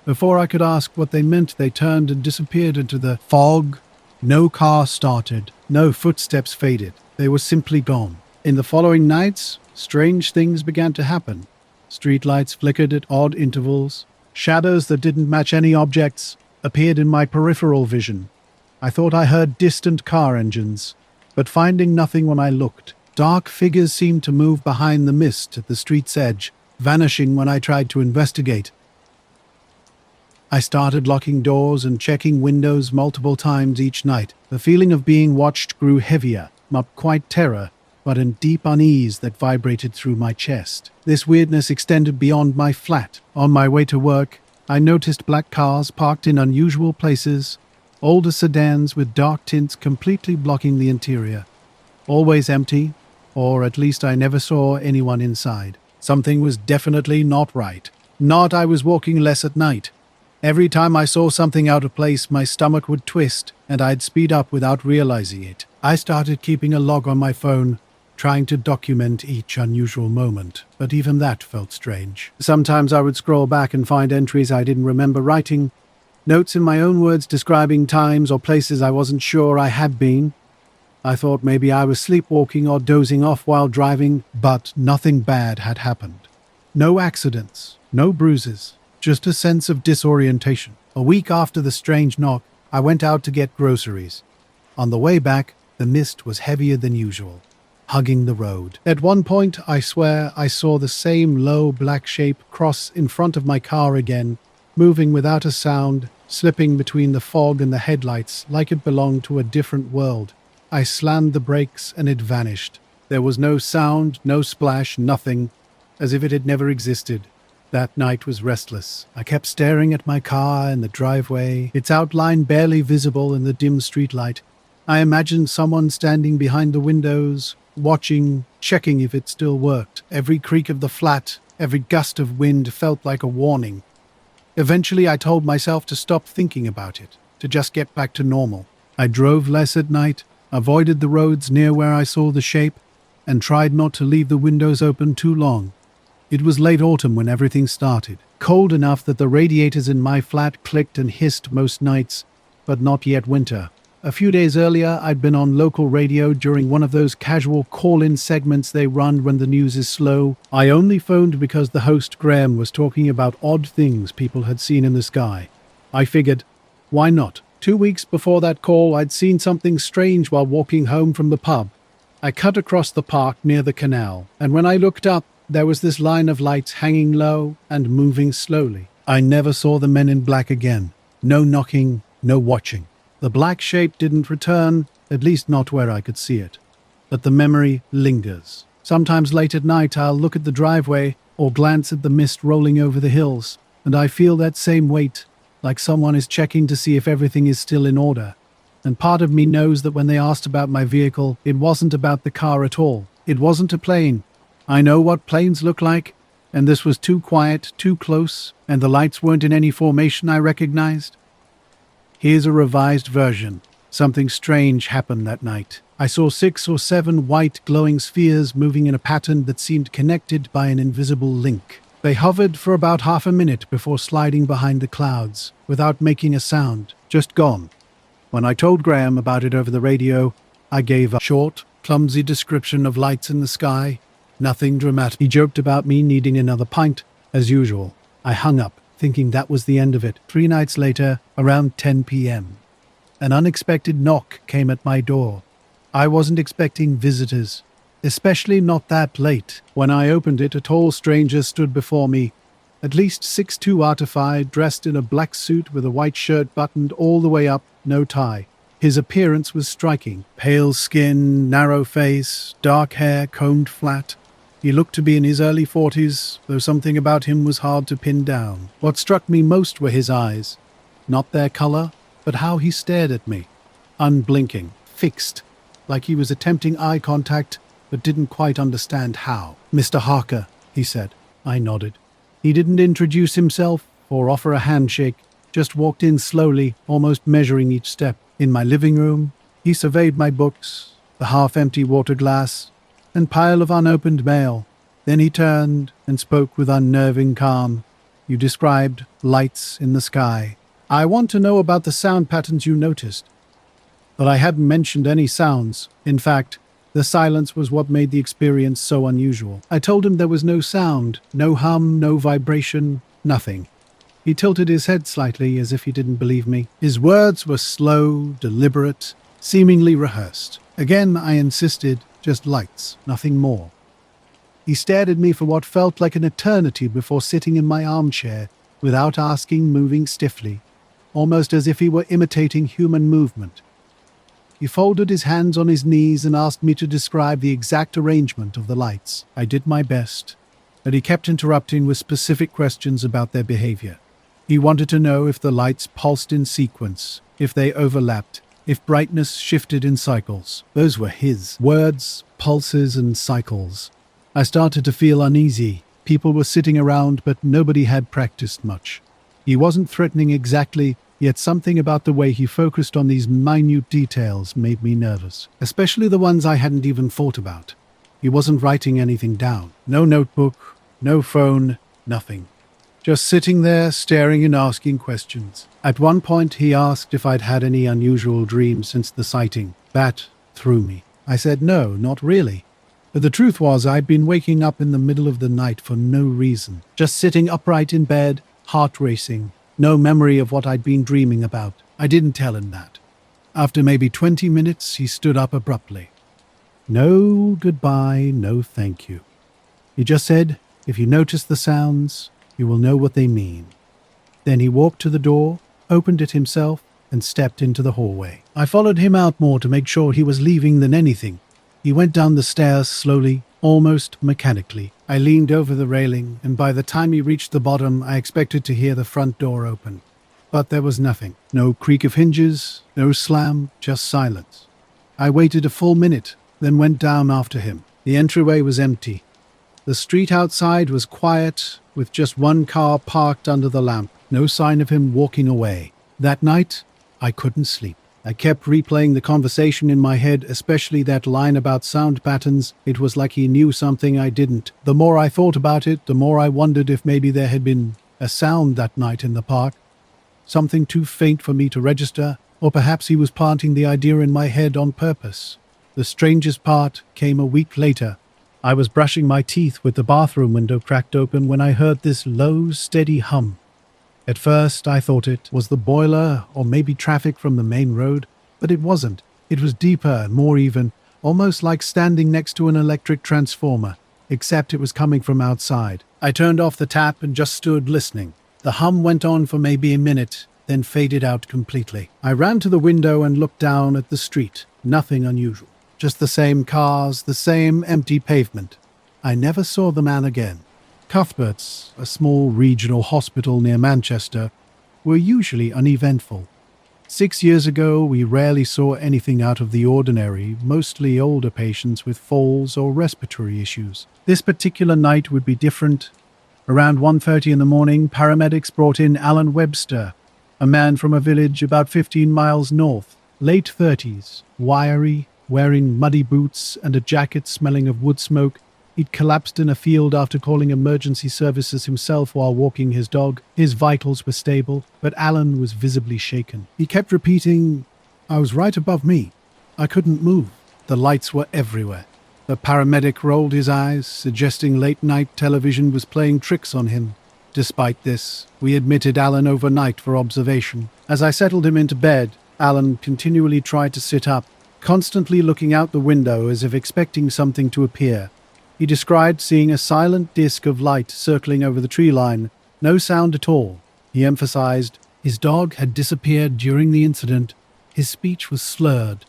[SPEAKER 1] Before I could ask what they meant, they turned and disappeared into the fog. No car started, no footsteps faded. They were simply gone. In the following nights, strange things began to happen. Streetlights flickered at odd intervals. Shadows that didn't match any objects appeared in my peripheral vision. I thought I heard distant car engines, but finding nothing when I looked. Dark figures seemed to move behind the mist at the street's edge, vanishing when I tried to investigate. I started locking doors and checking windows multiple times each night. The feeling of being watched grew heavier, not quite terror, but a deep unease that vibrated through my chest. This weirdness extended beyond my flat. On my way to work, I noticed black cars parked in unusual places, older sedans with dark tints completely blocking the interior. Always empty, or at least I never saw anyone inside. Something was definitely not right. Not I was walking less at night. Every time I saw something out of place, my stomach would twist, and I'd speed up without realizing it. I started keeping a log on my phone, trying to document each unusual moment, but even that felt strange. Sometimes I would scroll back and find entries I didn't remember writing, notes in my own words describing times or places I wasn't sure I had been. I thought maybe I was sleepwalking or dozing off while driving, but nothing bad had happened. No accidents, no bruises. Just a sense of disorientation. A week after the strange knock, I went out to get groceries. On the way back, the mist was heavier than usual, hugging the road. At one point, I swear, I saw the same low black shape cross in front of my car again, moving without a sound, slipping between the fog and the headlights like it belonged to a different world. I slammed the brakes and it vanished. There was no sound, no splash, nothing, as if it had never existed. That night was restless. I kept staring at my car in the driveway, its outline barely visible in the dim streetlight. I imagined someone standing behind the windows, watching, checking if it still worked. Every creak of the flat, every gust of wind felt like a warning. Eventually, I told myself to stop thinking about it, to just get back to normal. I drove less at night, avoided the roads near where I saw the shape, and tried not to leave the windows open too long. It was late autumn when everything started, cold enough that the radiators in my flat clicked and hissed most nights, but not yet winter. A few days earlier, I'd been on local radio during one of those casual call-in segments they run when the news is slow. I only phoned because the host, Graham, was talking about odd things people had seen in the sky. I figured, why not? 2 weeks before that call, I'd seen something strange while walking home from the pub. I cut across the park near the canal, and when I looked up, there was this line of lights hanging low and moving slowly. I never saw the men in black again. No knocking, no watching. The black shape didn't return, at least not where I could see it. But the memory lingers. Sometimes late at night I'll look at the driveway or glance at the mist rolling over the hills, and I feel that same weight, like someone is checking to see if everything is still in order. And part of me knows that when they asked about my vehicle, it wasn't about the car at all. It wasn't a plane. I know what planes look like, and this was too quiet, too close, and the lights weren't in any formation I recognized. Here's a revised version. Something strange happened that night. I saw 6 or 7 white glowing spheres moving in a pattern that seemed connected by an invisible link. They hovered for about half a minute before sliding behind the clouds, without making a sound, just gone. When I told Graham about it over the radio, I gave a short, clumsy description of lights in the sky. Nothing dramatic. He joked about me needing another pint, as usual. I hung up, thinking that was the end of it. 3 nights later, around 10 p.m., an unexpected knock came at my door. I wasn't expecting visitors, especially not that late. When I opened it, a tall stranger stood before me, at least 6'2" artified, dressed in a black suit with a white shirt buttoned all the way up, no tie. His appearance was striking. Pale skin, narrow face, dark hair combed flat. He looked to be in his early 40s, though something about him was hard to pin down. What struck me most were his eyes. Not their color, but how he stared at me. Unblinking, fixed, like he was attempting eye contact, but didn't quite understand how. "Mr. Harker," he said. I nodded. He didn't introduce himself or offer a handshake, just walked in slowly, almost measuring each step. In my living room, he surveyed my books, the half-empty water glass, and pile of unopened mail. Then he turned and spoke with unnerving calm. "You described lights in the sky. I want to know about the sound patterns you noticed." But I hadn't mentioned any sounds. In fact, the silence was what made the experience so unusual. I told him there was no sound, no hum, no vibration, nothing. He tilted his head slightly as if he didn't believe me. His words were slow, deliberate, seemingly rehearsed. Again, I insisted, just lights, nothing more. He stared at me for what felt like an eternity before sitting in my armchair, without asking, moving stiffly, almost as if he were imitating human movement. He folded his hands on his knees and asked me to describe the exact arrangement of the lights. I did my best, but he kept interrupting with specific questions about their behavior. He wanted to know if the lights pulsed in sequence, if they overlapped, if brightness shifted in cycles. Those were his words, pulses and cycles. I started to feel uneasy. People were sitting around, but nobody had practiced much. He wasn't threatening exactly, yet something about the way he focused on these minute details made me nervous, especially the ones I hadn't even thought about. He wasn't writing anything down. No notebook, no phone, nothing. Just sitting there, staring and asking questions. At one point, he asked if I'd had any unusual dreams since the sighting. That threw me. I said no, not really. But the truth was, I'd been waking up in the middle of the night for no reason. Just sitting upright in bed, heart racing. No memory of what I'd been dreaming about. I didn't tell him that. After maybe 20 minutes, he stood up abruptly. No goodbye, no thank you. He just said, if you notice the sounds, you will know what they mean. Then he walked to the door, opened it himself, and stepped into the hallway. I followed him out more to make sure he was leaving than anything. He went down the stairs slowly, almost mechanically. I leaned over the railing, and by the time he reached the bottom, I expected to hear the front door open. But there was nothing. No creak of hinges, no slam, just silence. I waited a full minute, then went down after him. The entryway was empty. The street outside was quiet, with just one car parked under the lamp. No sign of him walking away. That night, I couldn't sleep. I kept replaying the conversation in my head, especially that line about sound patterns. It was like he knew something I didn't. The more I thought about it, the more I wondered if maybe there had been a sound that night in the park. Something too faint for me to register, or perhaps he was planting the idea in my head on purpose. The strangest part came a week later. I was brushing my teeth with the bathroom window cracked open when I heard this low, steady hum. At first, I thought it was the boiler or maybe traffic from the main road, but it wasn't. It was deeper and more even, almost like standing next to an electric transformer, except it was coming from outside. I turned off the tap and just stood listening. The hum went on for maybe a minute, then faded out completely. I ran to the window and looked down at the street. Nothing unusual. Just the same cars, the same empty pavement. I never saw the man again. Cuthbert's, a small regional hospital near Manchester, were usually uneventful. 6 years ago, we rarely saw anything out of the ordinary, mostly older patients with falls or respiratory issues. This particular night would be different. Around 1:30 in the morning, paramedics brought in Alan Webster, a man from a village about 15 miles north, late 30s, wiry, wearing muddy boots and a jacket smelling of wood smoke. He'd collapsed in a field after calling emergency services himself while walking his dog. His vitals were stable, but Alan was visibly shaken. He kept repeating, "I was right above me. I couldn't move." The lights were everywhere. The paramedic rolled his eyes, suggesting late-night television was playing tricks on him. Despite this, we admitted Alan overnight for observation. As I settled him into bed, Alan continually tried to sit up, constantly looking out the window as if expecting something to appear. He described seeing a silent disk of light circling over the tree line, no sound at all. He emphasized his dog had disappeared during the incident. His speech was slurred,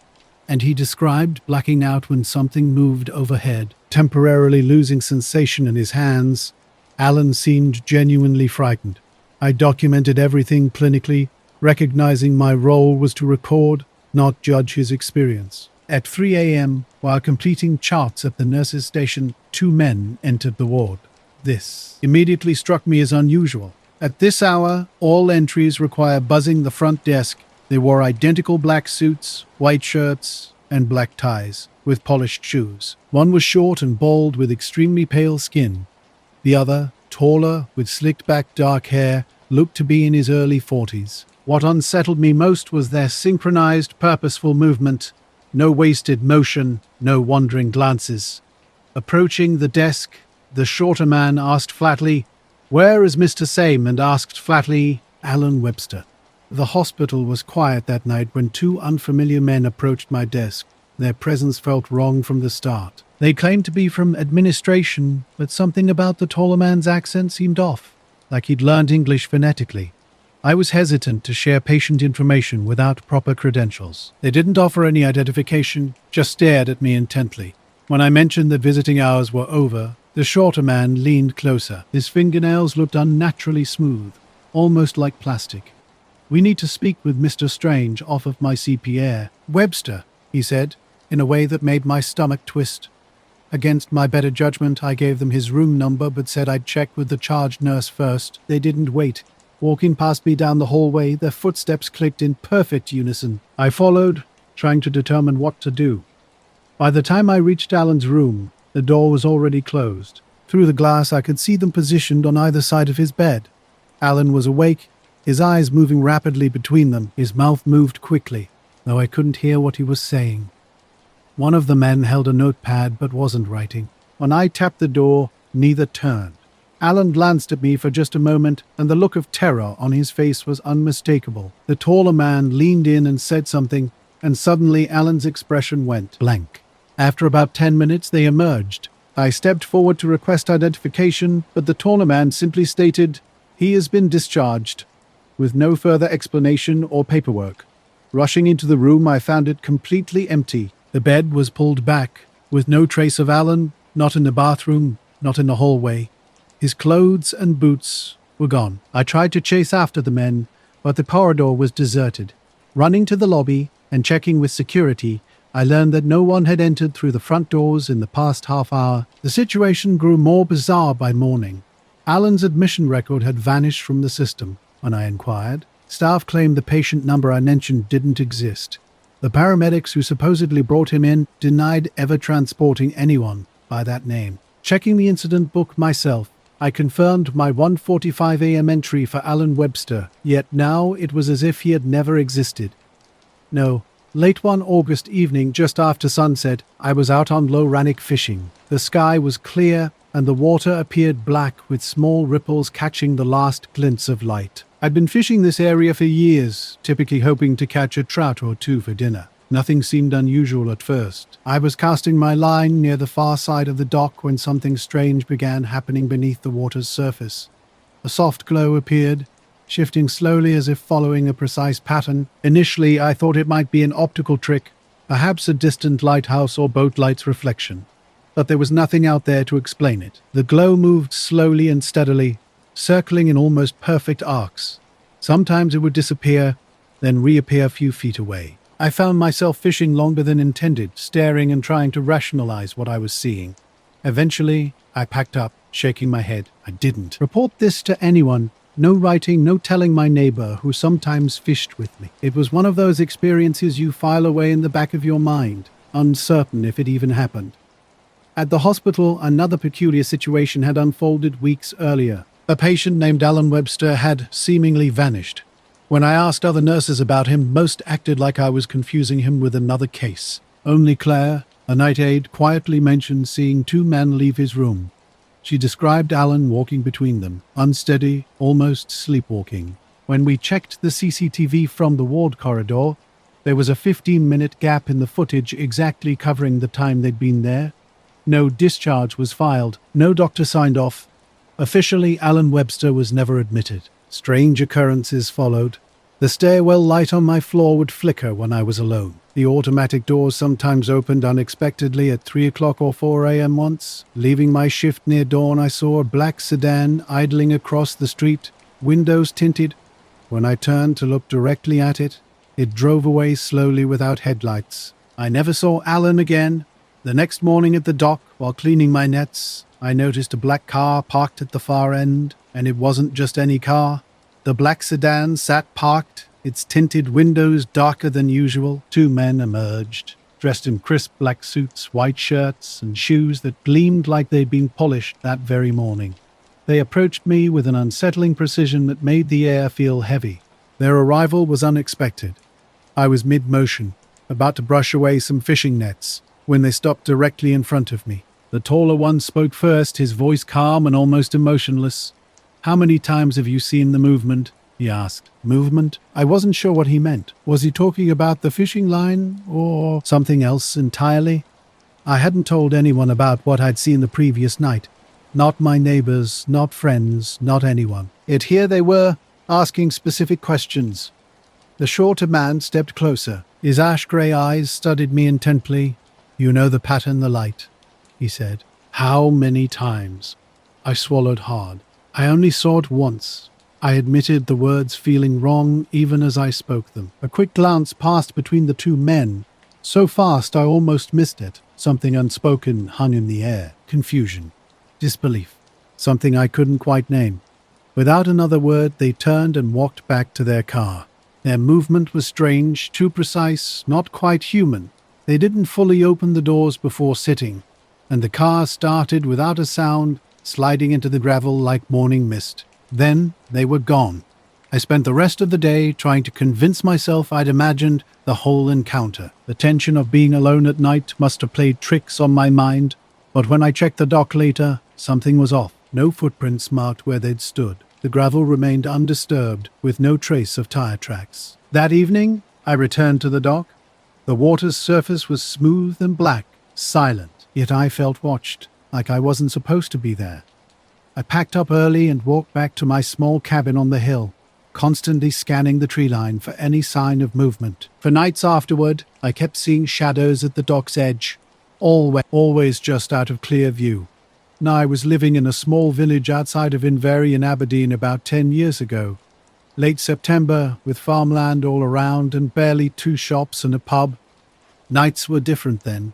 [SPEAKER 1] and he described blacking out when something moved overhead, temporarily losing sensation in his hands. Alan seemed genuinely frightened. I documented everything clinically, recognizing my role was to record, not judge his experience. At 3 a.m., while completing charts at the nurse's station, 2 men entered the ward. This immediately struck me as unusual. At this hour, all entries require buzzing the front desk. They wore identical black suits, white shirts, and black ties, with polished shoes. One was short and bald with extremely pale skin. The other, taller, with slicked-back dark hair, looked to be in his early 40s. What unsettled me most was their synchronized, purposeful movement. No wasted motion, no wandering glances. Approaching the desk, the shorter man asked flatly, "Where is Mr. Same?" and asked flatly, "Alan Webster." The hospital was quiet that night when 2 unfamiliar men approached my desk. Their presence felt wrong from the start. They claimed to be from administration, but something about the taller man's accent seemed off, like he'd learned English phonetically. I was hesitant to share patient information without proper credentials. They didn't offer any identification, just stared at me intently. When I mentioned that visiting hours were over, the shorter man leaned closer. His fingernails looked unnaturally smooth, almost like plastic. "We need to speak with Mr. Strange off of my CPR. Webster," he said, in a way that made my stomach twist. Against my better judgment, I gave them his room number but said I'd check with the charge nurse first. They didn't wait. Walking past me down the hallway, their footsteps clicked in perfect unison. I followed, trying to determine what to do. By the time I reached Alan's room, the door was already closed. Through the glass, I could see them positioned on either side of his bed. Alan was awake, his eyes moving rapidly between them. His mouth moved quickly, though I couldn't hear what he was saying. One of the men held a notepad but wasn't writing. When I tapped the door, neither turned. Alan glanced at me for just a moment, and the look of terror on his face was unmistakable. The taller man leaned in and said something, and suddenly Alan's expression went blank. After about 10 minutes, they emerged. I stepped forward to request identification, but the taller man simply stated, "He has been discharged," with no further explanation or paperwork. Rushing into the room, I found it completely empty. The bed was pulled back, with no trace of Alan, not in the bathroom, not in the hallway. His clothes and boots were gone. I tried to chase after the men, but the corridor was deserted. Running to the lobby and checking with security, I learned that no one had entered through the front doors in the past half hour. The situation grew more bizarre by morning. Alan's admission record had vanished from the system. When I inquired, staff claimed the patient number I mentioned didn't exist. The paramedics who supposedly brought him in denied ever transporting anyone by that name. Checking the incident book myself, I confirmed my 1:45 a.m. entry for Alan Webster, yet now it was as if he had never existed. No, late one August evening just after sunset, I was out on low rannoch fishing. The sky was clear and the water appeared black with small ripples catching the last glints of light. I'd been fishing this area for years, typically hoping to catch a trout or 2 for dinner. Nothing seemed unusual at first. I was casting my line near the far side of the dock when something strange began happening beneath the water's surface. A soft glow appeared, shifting slowly as if following a precise pattern. Initially, I thought it might be an optical trick, perhaps a distant lighthouse or boat light's reflection. But there was nothing out there to explain it. The glow moved slowly and steadily, circling in almost perfect arcs. Sometimes it would disappear, then reappear a few feet away. I found myself fishing longer than intended, staring and trying to rationalize what I was seeing. Eventually, I packed up, shaking my head. I didn't report this to anyone. No writing, no telling my neighbor who sometimes fished with me. It was one of those experiences you file away in the back of your mind, uncertain if it even happened. At the hospital, another peculiar situation had unfolded weeks earlier. A patient named Alan Webster had seemingly vanished. When I asked other nurses about him, most acted like I was confusing him with another case. Only Claire, a night aide, quietly mentioned seeing two men leave his room. She described Alan walking between them, unsteady, almost sleepwalking. When we checked the CCTV from the ward corridor, there was a 15-minute gap in the footage exactly covering the time they'd been there. No discharge was filed, no doctor signed off. Officially, Alan Webster was never admitted. Strange occurrences followed. The stairwell light on my floor would flicker when I was alone. The automatic doors sometimes opened unexpectedly at 3 o'clock or 4 a.m. once. Leaving my shift near dawn, I saw a black sedan idling across the street, windows tinted. When I turned to look directly at it, it drove away slowly without headlights. I never saw Alan again. The next morning at the dock, while cleaning my nets, I noticed a black car parked at the far end, and it wasn't just any car. The black sedan sat parked, its tinted windows darker than usual. Two men emerged, dressed in crisp black suits, white shirts, and shoes that gleamed like they'd been polished that very morning. They approached me with an unsettling precision that made the air feel heavy. Their arrival was unexpected. I was mid-motion, about to brush away some fishing nets, when they stopped directly in front of me. The taller one spoke first, his voice calm and almost emotionless. "How many times have you seen the movement?" he asked. Movement? I wasn't sure what he meant. Was he talking about the fishing line or something else entirely? I hadn't told anyone about what I'd seen the previous night. Not my neighbors, not friends, not anyone. Yet here they were, asking specific questions. The shorter man stepped closer. His ash-grey eyes studied me intently. "You know the pattern, the light," he said. "How many times?" I swallowed hard. "I only saw it once." I admitted the words feeling wrong even as I spoke them. A quick glance passed between the two men. So fast I almost missed it. Something unspoken hung in the air. Confusion. Disbelief. Something I couldn't quite name. Without another word, they turned and walked back to their car. Their movement was strange, too precise, not quite human. They didn't fully open the doors before sitting, and the car started without a sound, sliding into the gravel like morning mist. Then they were gone. I spent the rest of the day trying to convince myself I'd imagined the whole encounter. The tension of being alone at night must have played tricks on my mind, but when I checked the dock later, something was off. No footprints marked where they'd stood. The gravel remained undisturbed, with no trace of tire tracks. That evening, I returned to the dock. The water's surface was smooth and black, silent, yet I felt watched, like I wasn't supposed to be there. I packed up early and walked back to my small cabin on the hill, constantly scanning the tree line for any sign of movement. For nights afterward, I kept seeing shadows at the dock's edge, always just out of clear view. Now I was living in a small village outside of Inverry in Aberdeen about 10 years ago. Late September, with farmland all around and barely 2 shops and a pub. Nights were different then.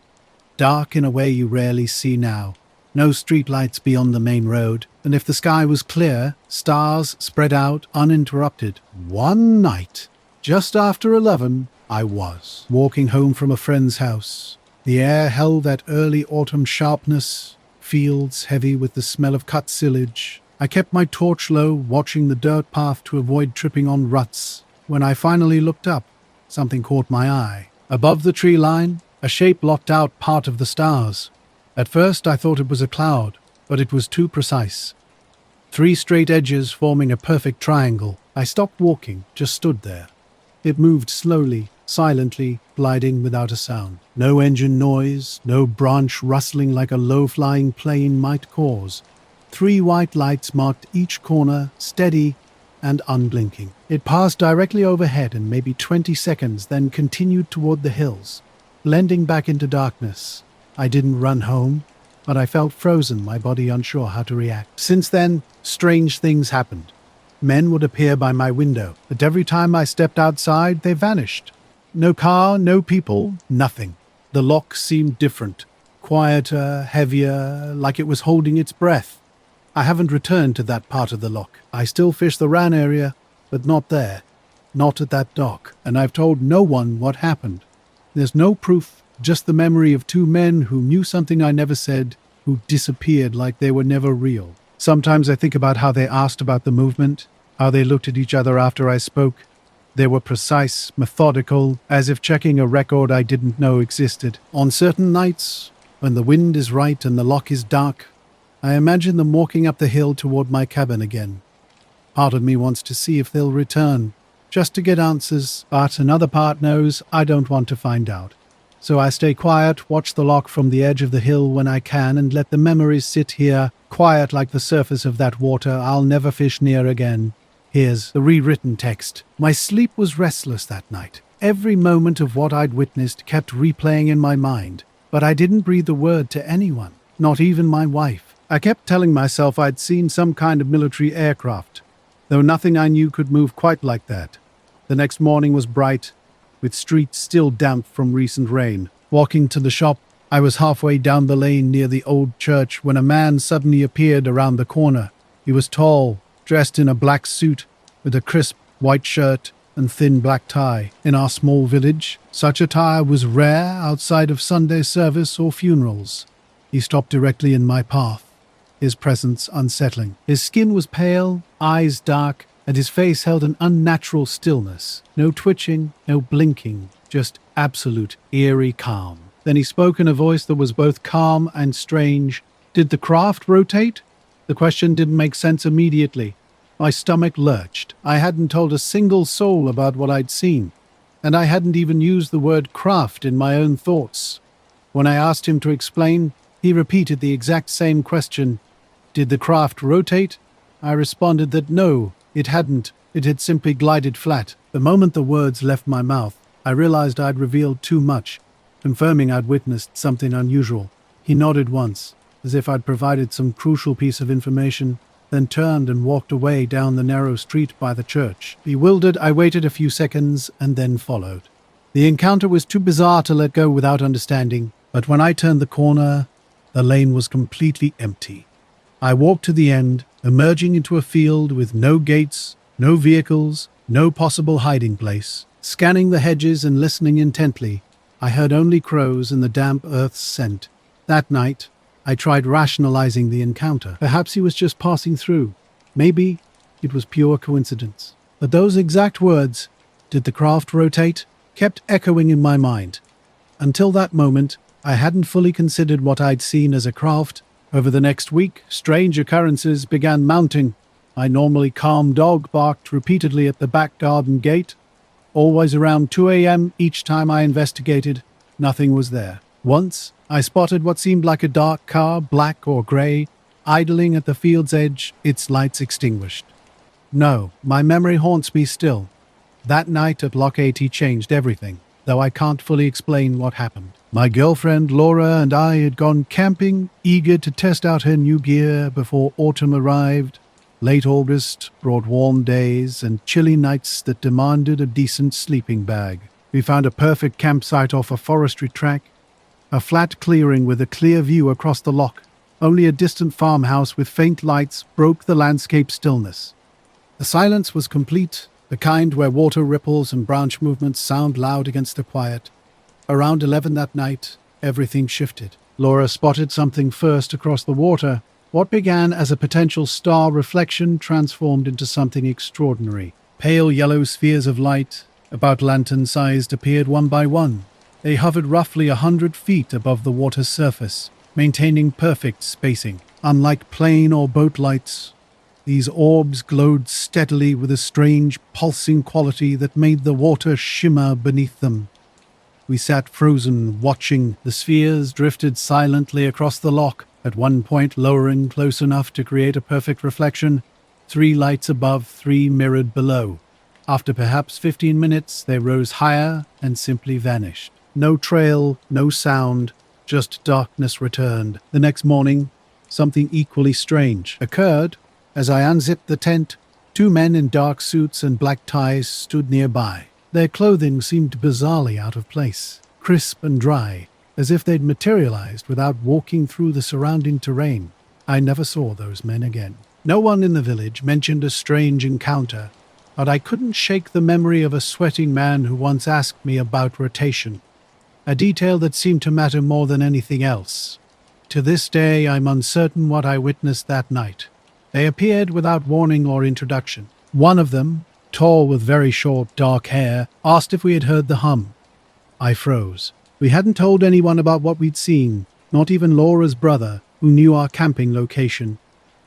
[SPEAKER 1] Dark in a way you rarely see now. No streetlights beyond the main road, and if the sky was clear, stars spread out uninterrupted. One night, just after 11, I was walking home from a friend's house. The air held that early autumn sharpness, fields heavy with the smell of cut silage. I kept my torch low, watching the dirt path to avoid tripping on ruts. When I finally looked up, something caught my eye. Above the tree line, a shape blocked out part of the stars. At first I thought it was a cloud, but it was too precise. 3 straight edges forming a perfect triangle. I stopped walking, just stood there. It moved slowly, silently, gliding without a sound. No engine noise, no branch rustling like a low-flying plane might cause. 3 white lights marked each corner, steady and unblinking. It passed directly overhead in maybe 20 seconds, then continued toward the hills, blending back into darkness. I didn't run home, but I felt frozen, my body unsure how to react. Since then, strange things happened. Men would appear by my window, but every time I stepped outside, they vanished. No car, no people, nothing. The lock seemed different, quieter, heavier, like it was holding its breath. I haven't returned to that part of the lock. I still fish the Ran area, but not there, not at that dock, and I've told no one what happened. There's no proof, Just the memory of two men who knew something I never said, who disappeared like they were never real. Sometimes I think about how they asked about the movement, how they looked at each other after I spoke. They were precise, methodical, as if checking a record I didn't know existed. On certain nights, when the wind is right and the loch is dark, I imagine them walking up the hill toward my cabin again. Part of me wants to see if they'll return, just to get answers, but another part knows I don't want to find out. So I stay quiet, watch the loch from the edge of the hill when I can, and let the memories sit here, quiet like the surface of that water I'll never fish near again. Here's the rewritten text. My sleep was restless that night. Every moment of what I'd witnessed kept replaying in my mind, but I didn't breathe a word to anyone, not even my wife. I kept telling myself I'd seen some kind of military aircraft, though nothing I knew could move quite like that. The next morning was bright, with streets still damp from recent rain. Walking to the shop, I was halfway down the lane near the old church when a man suddenly appeared around the corner. He was tall, dressed in a black suit, with a crisp white shirt and thin black tie. In our small village, such attire was rare outside of Sunday service or funerals. He stopped directly in my path, his presence unsettling. His skin was pale, eyes dark, and his face held an unnatural stillness. No twitching, no blinking, just absolute eerie calm. Then he spoke in a voice that was both calm and strange. Did the craft rotate? The question didn't make sense immediately. My stomach lurched. I hadn't told a single soul about what I'd seen, and I hadn't even used the word craft in my own thoughts. When I asked him to explain, he repeated the exact same question. Did the craft rotate? I responded that no, it hadn't. It had simply glided flat. The moment the words left my mouth, I realized I'd revealed too much, confirming I'd witnessed something unusual. He nodded once, as if I'd provided some crucial piece of information, then turned and walked away down the narrow street by the church. Bewildered, I waited a few seconds and then followed. The encounter was too bizarre to let go without understanding, but when I turned the corner, the lane was completely empty. I walked to the end, emerging into a field with no gates, no vehicles, no possible hiding place. Scanning the hedges and listening intently, I heard only crows and the damp earth's scent. That night, I tried rationalizing the encounter. Perhaps he was just passing through. Maybe it was pure coincidence. But those exact words, "Did the craft rotate?" kept echoing in my mind. Until that moment, I hadn't fully considered what I'd seen as a craft. Over the next week, strange occurrences began mounting. My normally calm dog barked repeatedly at the back garden gate. Always around 2 a.m. each time I investigated, nothing was there. Once, I spotted what seemed like a dark car, black or grey, idling at the field's edge, its lights extinguished. No, my memory haunts me still. That night at Loch 80 changed everything, though I can't fully explain what happened. My girlfriend Laura and I had gone camping, eager to test out her new gear before autumn arrived. Late August brought warm days and chilly nights that demanded a decent sleeping bag. We found a perfect campsite off a forestry track, a flat clearing with a clear view across the loch. Only a distant farmhouse with faint lights broke the landscape stillness. The silence was complete, the kind where water ripples and branch movements sound loud against the quiet. Around 11 that night, everything shifted. Laura spotted something first across the water. What began as a potential star reflection transformed into something extraordinary. Pale yellow spheres of light, about lantern-sized, appeared one by one. They hovered roughly 100 feet above the water's surface, maintaining perfect spacing. Unlike plane or boat lights, these orbs glowed steadily with a strange, pulsing quality that made the water shimmer beneath them. We sat frozen, watching. The spheres drifted silently across the loch, at one point lowering close enough to create a perfect reflection, 3 lights above, 3 mirrored below. After perhaps 15 minutes, they rose higher and simply vanished. No trail, no sound, just darkness returned. The next morning, something equally strange occurred. As I unzipped the tent, 2 men in dark suits and black ties stood nearby. Their clothing seemed bizarrely out of place, crisp and dry, as if they'd materialized without walking through the surrounding terrain. I never saw those men again. No one in the village mentioned a strange encounter, but I couldn't shake the memory of a sweating man who once asked me about rotation. a detail that seemed to matter more than anything else. To this day, I'm uncertain what I witnessed that night. They appeared without warning or introduction. One of them, tall with very short, dark hair, asked if we had heard the hum. I froze. We hadn't told anyone about what we'd seen, not even Laura's brother, who knew our camping location.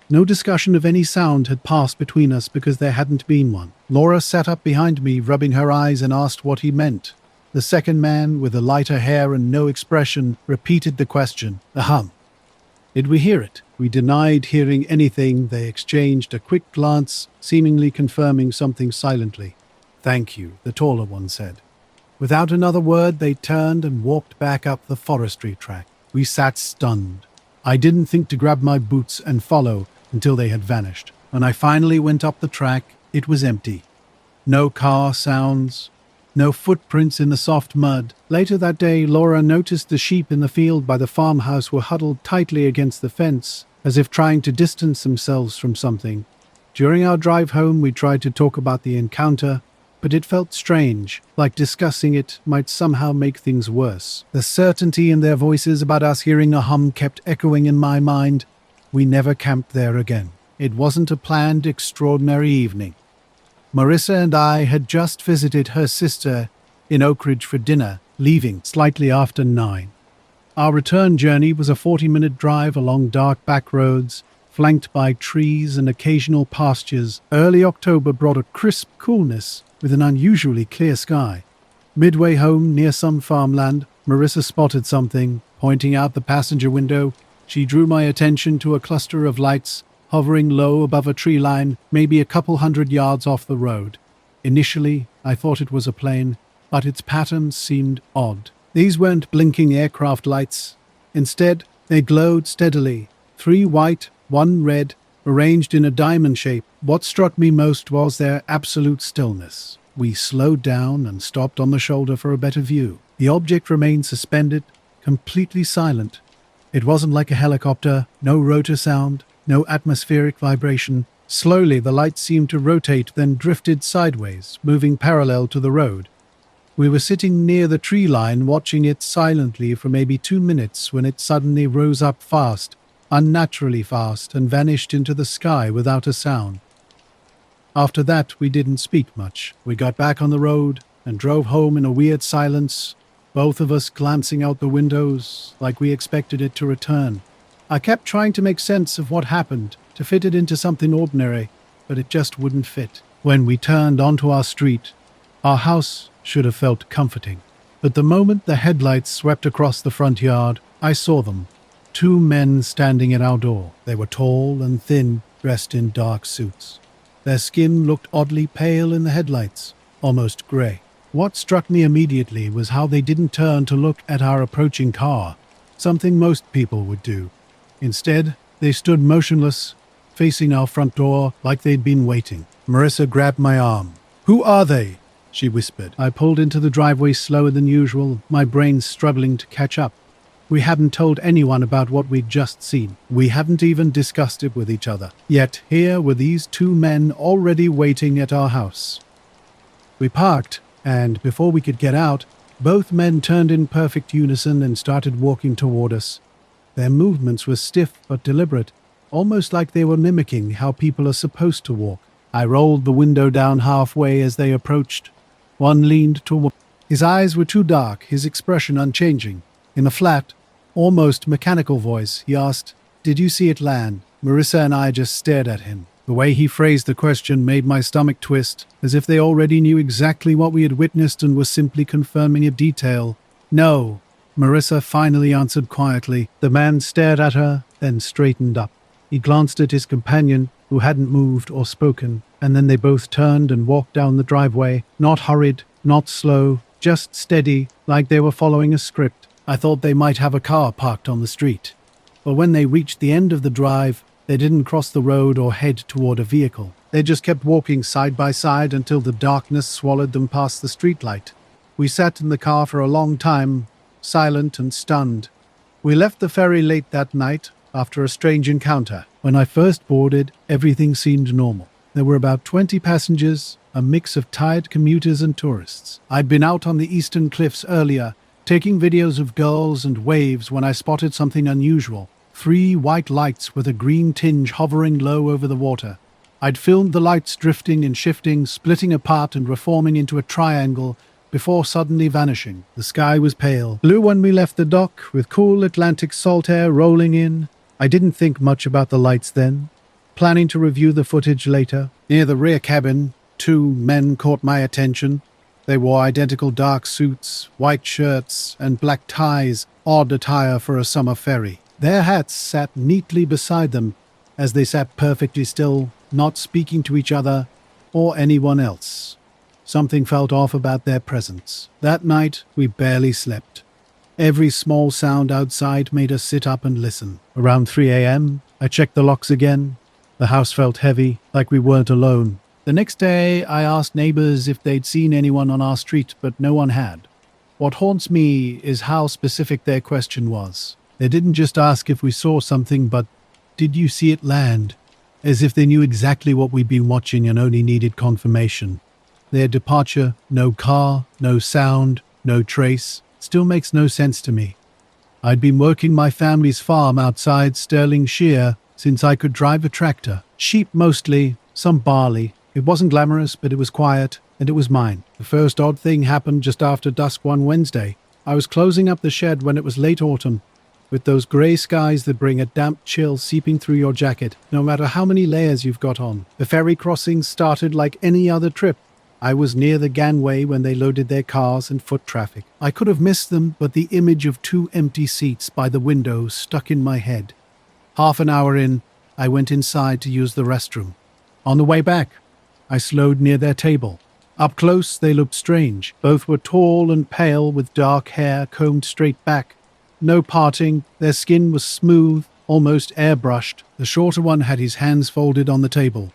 [SPEAKER 1] No discussion of any sound had passed between us because there hadn't been one. Laura sat up behind me, rubbing her eyes, and asked what he meant. The second man, with the lighter hair and no expression, repeated the question, the hum. Did we hear it? We denied hearing anything. They exchanged a quick glance, seemingly confirming something silently. "Thank you," the taller one said. Without another word, they turned and walked back up the forestry track. We sat stunned. I didn't think to grab my boots and follow until they had vanished. When I finally went up the track, it was empty. No car sounds, no footprints in the soft mud. Later that day, Laura noticed the sheep in the field by the farmhouse were huddled tightly against the fence, as if trying to distance themselves from something. During our drive home, we tried to talk about the encounter, but it felt strange, like discussing it might somehow make things worse. The certainty in their voices about us hearing a hum kept echoing in my mind. We never camped there again. It wasn't a planned, extraordinary evening. Marissa and I had just visited her sister in Oak Ridge for dinner, leaving slightly after 9. Our return journey was a 40-minute drive along dark back roads, flanked by trees and occasional pastures. Early October brought a crisp coolness with an unusually clear sky. Midway home, near some farmland, Marissa spotted something. Pointing out the passenger window, she drew my attention to a cluster of lights hovering low above a tree line, maybe a couple hundred yards off the road. Initially, I thought it was a plane, but its pattern seemed odd. These weren't blinking aircraft lights. Instead, they glowed steadily, 3 white, 1 red, arranged in a diamond shape. What struck me most was their absolute stillness. We slowed down and stopped on the shoulder for a better view. The object remained suspended, completely silent. It wasn't like a helicopter, no rotor sound, no atmospheric vibration. Slowly, the light seemed to rotate, then drifted sideways, moving parallel to the road. We were sitting near the tree line, watching it silently for maybe 2 minutes when it suddenly rose up fast, unnaturally fast, and vanished into the sky without a sound. After that, we didn't speak much. We got back on the road and drove home in a weird silence, both of us glancing out the windows like we expected it to return. I kept trying to make sense of what happened, to fit it into something ordinary, but it just wouldn't fit. When we turned onto our street, our house should have felt comforting. But the moment the headlights swept across the front yard, I saw them. 2 men standing at our door. They were tall and thin, dressed in dark suits. Their skin looked oddly pale in the headlights, almost grey. What struck me immediately was how they didn't turn to look at our approaching car, something most people would do. Instead, they stood motionless, facing our front door like they'd been waiting. Marissa grabbed my arm. "Who are they?" she whispered. I pulled into the driveway slower than usual, my brain struggling to catch up. We hadn't told anyone about what we'd just seen. We hadn't even discussed it with each other. Yet here were these 2 men already waiting at our house. We parked, and before we could get out, both men turned in perfect unison and started walking toward us. Their movements were stiff but deliberate, almost like they were mimicking how people are supposed to walk. I rolled the window down halfway as they approached. One leaned toward. His eyes were too dark, his expression unchanging. In a flat, almost mechanical voice, he asked, "Did you see it land?" Marissa and I just stared at him. The way he phrased the question made my stomach twist, as if they already knew exactly what we had witnessed and were simply confirming a detail. "No," Marissa finally answered quietly. The man stared at her, then straightened up. He glanced at his companion, who hadn't moved or spoken, and then they both turned and walked down the driveway, not hurried, not slow, just steady, like they were following a script. I thought they might have a car parked on the street. But when they reached the end of the drive, they didn't cross the road or head toward a vehicle. They just kept walking side by side until the darkness swallowed them past the streetlight. We sat in the car for a long time, silent and stunned. We left the ferry late that night after a strange encounter. When I first boarded, everything seemed normal. There were about 20 passengers, a mix of tired commuters and tourists. I'd been out on the eastern cliffs earlier, taking videos of gulls and waves when I spotted something unusual. 3 white lights with a green tinge hovering low over the water. I'd filmed the lights drifting and shifting, splitting apart and reforming into a triangle before suddenly vanishing. The sky was pale blue when we left the dock, with cool Atlantic salt air rolling in. I didn't think much about the lights then, planning to review the footage later. Near the rear cabin, 2 men caught my attention. They wore identical dark suits, white shirts, and black ties, odd attire for a summer ferry. Their hats sat neatly beside them as they sat perfectly still, not speaking to each other or anyone else. Something felt off about their presence. That night, we barely slept. Every small sound outside made us sit up and listen. Around 3 a.m., I checked the locks again. The house felt heavy, like we weren't alone. The next day, I asked neighbors if they'd seen anyone on our street, but no one had. What haunts me is how specific their question was. They didn't just ask if we saw something, but, "Did you see it land?" As if they knew exactly what we'd been watching and only needed confirmation. Their departure, no car, no sound, no trace, still makes no sense to me. I'd been working my family's farm outside Stirlingshire since I could drive a tractor. Sheep mostly, some barley. It wasn't glamorous, but it was quiet, and it was mine. The first odd thing happened just after dusk one Wednesday. I was closing up the shed when it was late autumn, with those grey skies that bring a damp chill seeping through your jacket, no matter how many layers you've got on. The ferry crossing started like any other trip. I was near the gangway when they loaded their cars and foot traffic. I could have missed them, but the image of 2 empty seats by the window stuck in my head. Half an hour in, I went inside to use the restroom. On the way back, I slowed near their table. Up close, they looked strange. Both were tall and pale, with dark hair combed straight back. No parting, their skin was smooth, almost airbrushed. The shorter one had his hands folded on the table.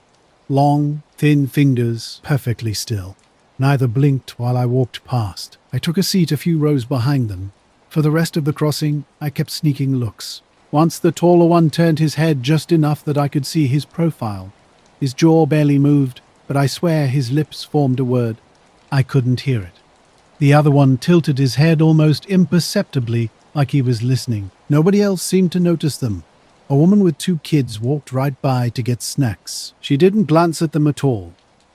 [SPEAKER 1] Long, thin fingers, perfectly still. Neither blinked while I walked past. I took a seat a few rows behind them. For the rest of the crossing, I kept sneaking looks. Once the taller one turned his head just enough that I could see his profile. His jaw barely moved, but I swear his lips formed a word. I couldn't hear it. The other one tilted his head almost imperceptibly, like he was listening. Nobody else seemed to notice them. A woman with 2 kids walked right by to get snacks. She didn't glance at them at all.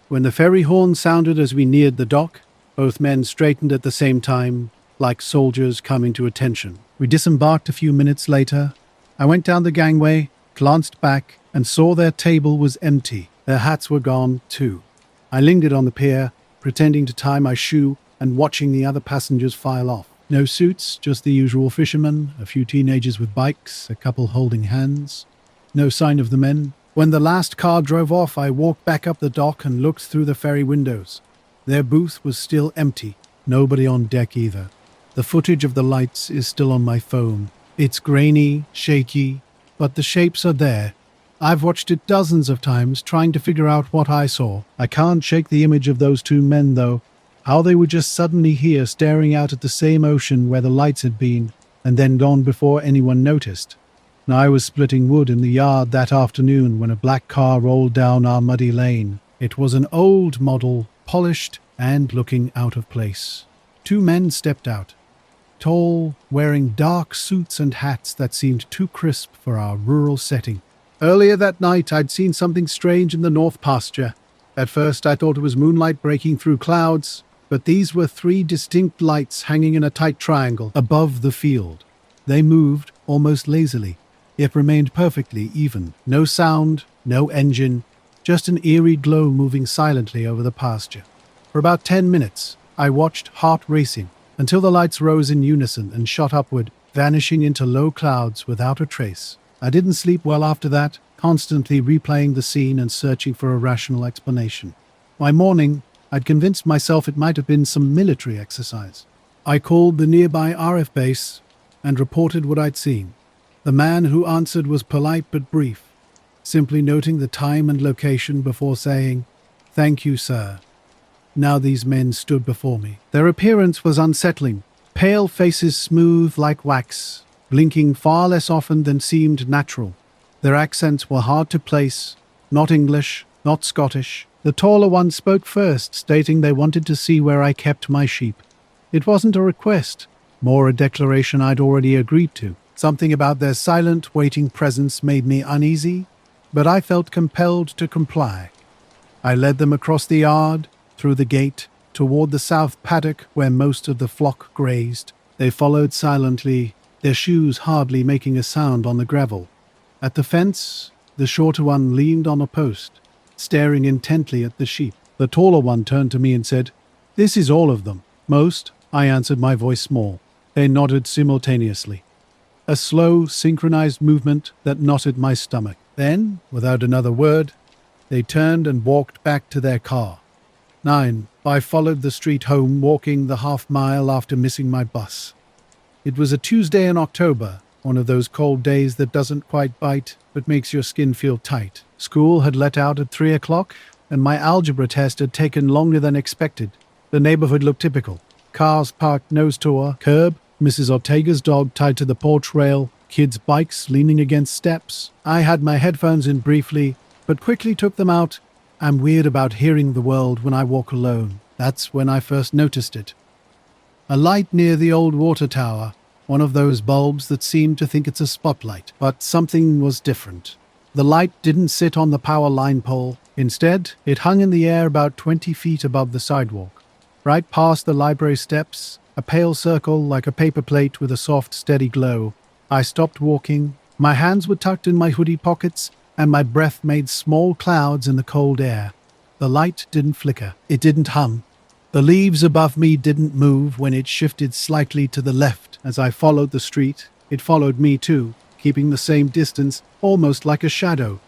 [SPEAKER 1] When the ferry horn sounded as we neared the dock, both men straightened at the same time, like soldiers coming to attention. We disembarked a few minutes later. I went down the gangway, glanced back, and saw their table was empty. Their hats were gone, too. I lingered on the pier, pretending to tie my shoe and watching the other passengers file off. No suits, just the usual fishermen, a few teenagers with bikes, a couple holding hands. No sign of the men. When the last car drove off, I walked back up the dock and looked through the ferry windows. Their booth was still empty, nobody on deck either. The footage of the lights is still on my phone. It's grainy, shaky, but the shapes are there. I've watched it dozens of times, trying to figure out what I saw. I can't shake the image of those 2 men, though. How they were just suddenly here, staring out at the same ocean where the lights had been, and then gone before anyone noticed. And I was splitting wood in the yard that afternoon when a black car rolled down our muddy lane. It was an old model, polished and looking out of place. 2 men stepped out. Tall, wearing dark suits and hats that seemed too crisp for our rural setting. Earlier that night, I'd seen something strange in the north pasture. At first, I thought it was moonlight breaking through clouds, but these were 3 distinct lights hanging in a tight triangle above the field. They moved almost lazily, yet remained perfectly even. No sound, no engine, just an eerie glow moving silently over the pasture. For about 10 minutes, I watched, heart racing, until the lights rose in unison and shot upward, vanishing into low clouds without a trace. I didn't sleep well after that, constantly replaying the scene and searching for a rational explanation. By morning, I'd convinced myself it might have been some military exercise. I called the nearby RF base and reported what I'd seen. The man who answered was polite but brief, simply noting the time and location before saying, "Thank you, sir." Now these men stood before me. Their appearance was unsettling. Pale faces smooth like wax, blinking far less often than seemed natural. Their accents were hard to place, not English, not Scottish. The taller one spoke first, stating they wanted to see where I kept my sheep. It wasn't a request, more a declaration I'd already agreed to. Something about their silent, waiting presence made me uneasy, but I felt compelled to comply. I led them across the yard, through the gate, toward the south paddock where most of the flock grazed. They followed silently, their shoes hardly making a sound on the gravel. At the fence, the shorter one leaned on a post, staring intently at the sheep. The taller one turned to me and said, "This is all of them." "Most," I answered, my voice small. They nodded simultaneously. A slow, synchronized movement that knotted my stomach. Then, without another word, they turned and walked back to their car. 9. I followed the street home, walking the half-mile after missing my bus. It was a Tuesday in October, one of those cold days that doesn't quite bite, but makes your skin feel tight. School had let out at 3 o'clock, and my algebra test had taken longer than expected. The neighborhood looked typical. Cars parked nose to a curb, Mrs. Ortega's dog tied to the porch rail, kids' bikes leaning against steps. I had my headphones in briefly, but quickly took them out. I'm weird about hearing the world when I walk alone. That's when I first noticed it. A light near the old water tower, one of those bulbs that seem to think it's a spotlight, but something was different. The light didn't sit on the power line pole. Instead, it hung in the air about 20 feet above the sidewalk. Right past the library steps, a pale circle like a paper plate with a soft, steady glow. I stopped walking. My hands were tucked in my hoodie pockets, and my breath made small clouds in the cold air. The light didn't flicker. It didn't hum. The leaves above me didn't move when it shifted slightly to the left. As I followed the street, it followed me too, keeping the same distance, almost like a shadow.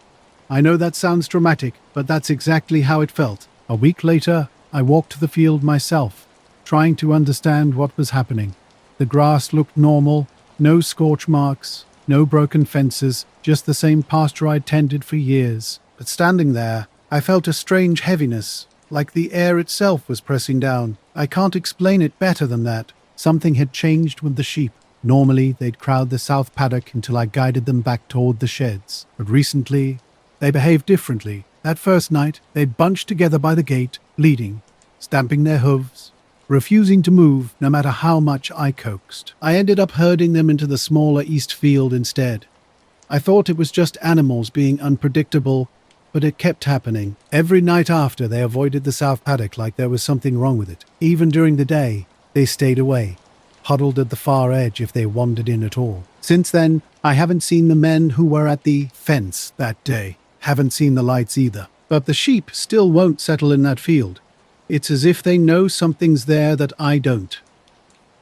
[SPEAKER 1] I know that sounds dramatic, but that's exactly how it felt. A week later, I walked the field myself, trying to understand what was happening. The grass looked normal, no scorch marks, no broken fences, just the same pasture I'd tended for years. But standing there, I felt a strange heaviness, like the air itself was pressing down. I can't explain it better than that. Something had changed with the sheep. Normally, they'd crowd the south paddock until I guided them back toward the sheds. But recently, they behaved differently. That first night, they'd bunched together by the gate, bleeding, stamping their hooves, refusing to move no matter how much I coaxed. I ended up herding them into the smaller east field instead. I thought it was just animals being unpredictable, but it kept happening. Every night after, they avoided the south paddock like there was something wrong with it. Even during the day, they stayed away, huddled at the far edge if they wandered in at all. Since then, I haven't seen the men who were at the fence that day. Haven't seen the lights either. But the sheep still won't settle in that field. It's as if they know something's there that I don't.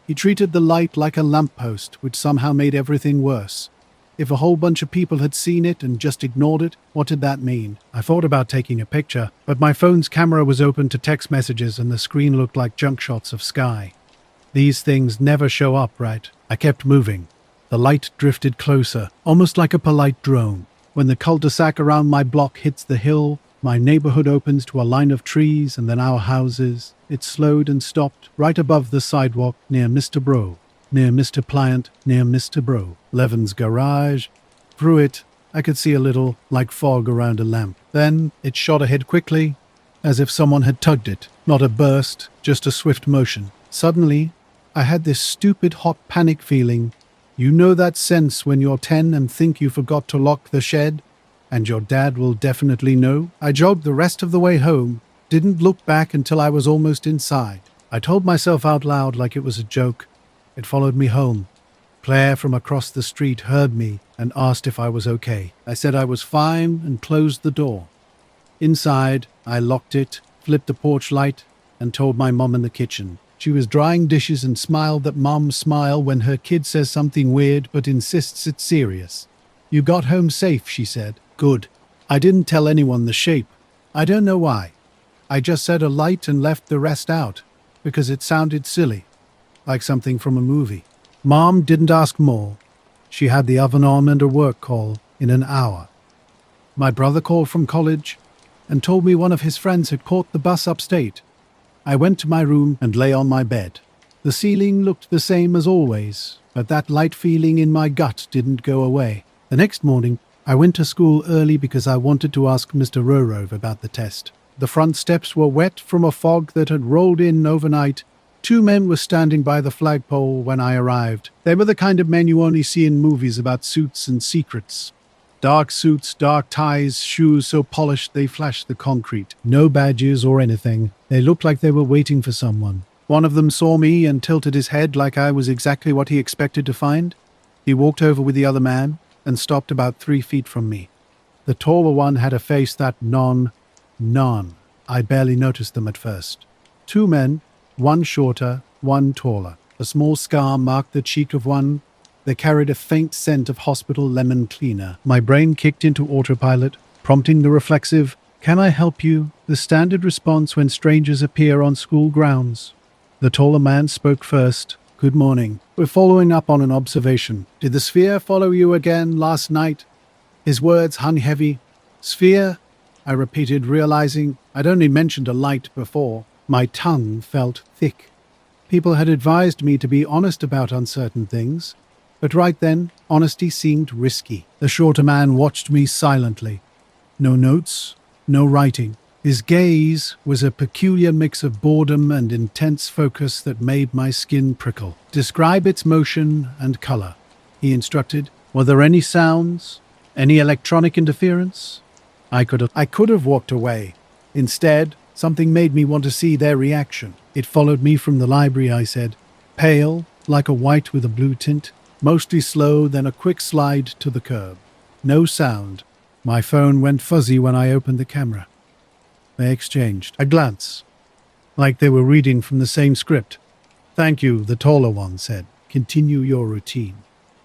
[SPEAKER 1] He treated the light like a lamppost, which somehow made everything worse. If a whole bunch of people had seen it and just ignored it, what did that mean? I thought about taking a picture, but my phone's camera was open to text messages and the screen looked like junk shots of sky. These things never show up, right? I kept moving. The light drifted closer, almost like a polite drone. When the cul-de-sac around my block hits the hill, my neighborhood opens to a line of trees and then our houses. It slowed and stopped right above the sidewalk near Mr. Bro, near Mr. Pliant, near Mr. Bro. Levin's garage. Through it, I could see a little, like fog around a lamp. Then it shot ahead quickly, as if someone had tugged it. Not a burst, just a swift motion. Suddenly, I had this stupid hot panic feeling. You know that sense when you're 10 and think you forgot to lock the shed, and your dad will definitely know? I jogged the rest of the way home, didn't look back until I was almost inside. I told myself out loud like it was a joke. It followed me home. Claire from across the street heard me and asked if I was okay. I said I was fine and closed the door. Inside, I locked it, flipped the porch light, and told my mom in the kitchen. She was drying dishes and smiled that moms smile when her kid says something weird but insists it's serious. "You got home safe," she said. "Good." I didn't tell anyone the shape. I don't know why. I just said a light and left the rest out, because it sounded silly, like something from a movie. Mom didn't ask more. She had the oven on and a work call in an hour. My brother called from college and told me one of his friends had caught the bus upstate. I went to my room and lay on my bed. The ceiling looked the same as always, but that light feeling in my gut didn't go away. The next morning, I went to school early because I wanted to ask Mr. Rorove about the test. The front steps were wet from a fog that had rolled in overnight, Two men were standing by the flagpole when I arrived. They were the kind of men you only see in movies about suits and secrets. Dark suits, dark ties, shoes so polished they flashed the concrete. No badges or anything. They looked like they were waiting for someone. One of them saw me and tilted his head like I was exactly what he expected to find. He walked over with the other man and stopped about 3 feet from me. The taller one had a face that none. I barely noticed them at first. Two men, one shorter, one taller. A small scar marked the cheek of one. They carried a faint scent of hospital lemon cleaner. My brain kicked into autopilot, prompting the reflexive, "Can I help you?" the standard response when strangers appear on school grounds. The taller man spoke first. "Good morning. We're following up on an observation. Did the sphere follow you again last night?" His words hung heavy. "Sphere?" I repeated, realizing I'd only mentioned a light before. My tongue felt thick. People had advised me to be honest about uncertain things, but right then, honesty seemed risky. The shorter man watched me silently. No notes, no writing. His gaze was a peculiar mix of boredom and intense focus that made my skin prickle. "Describe its motion and color," he instructed. "Were there any sounds? Any electronic interference?" I could have walked away. Instead, something made me want to see their reaction. "It followed me from the library," I said. "Pale, like a white with a blue tint. Mostly slow, then a quick slide to the curb. No sound. My phone went fuzzy when I opened the camera." They exchanged a glance, like they were reading from the same script. "Thank you," the taller one said. "Continue your routine.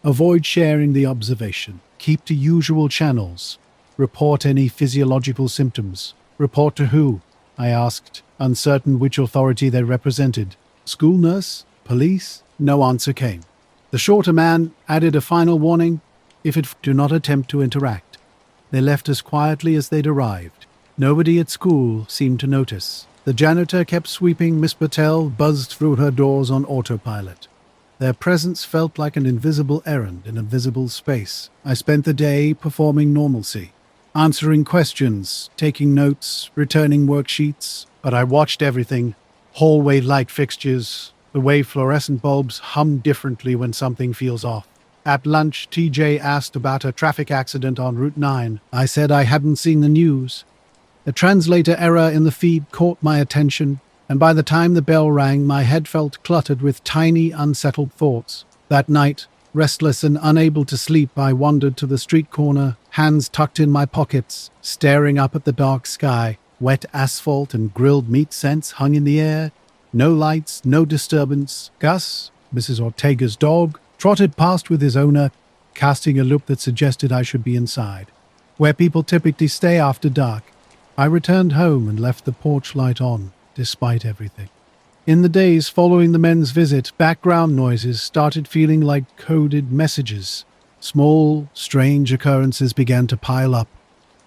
[SPEAKER 1] Avoid sharing the observation. Keep to usual channels. Report any physiological symptoms." "Report to who?" I asked, uncertain which authority they represented. "School nurse? Police?" No answer came. The shorter man added a final warning: do not attempt to interact." They left as quietly as they'd arrived. Nobody at school seemed to notice. The janitor kept sweeping. Miss Patel buzzed through her doors on autopilot. Their presence felt like an invisible errand in a visible space. I spent the day performing normalcy, answering questions, taking notes, returning worksheets, but I watched everything. Hallway light fixtures, the way fluorescent bulbs hum differently when something feels off. At lunch, TJ asked about a traffic accident on Route 9. I said I hadn't seen the news. A translator error in the feed caught my attention, and by the time the bell rang, my head felt cluttered with tiny, unsettled thoughts. That night, restless and unable to sleep, I wandered to the street corner, hands tucked in my pockets, staring up at the dark sky. Wet asphalt and grilled meat scents hung in the air. No lights, no disturbance. Gus, Mrs. Ortega's dog, trotted past with his owner, casting a look that suggested I should be inside, where people typically stay after dark. I returned home and left the porch light on, despite everything. In the days following the men's visit, background noises started feeling like coded messages. Small, strange occurrences began to pile up.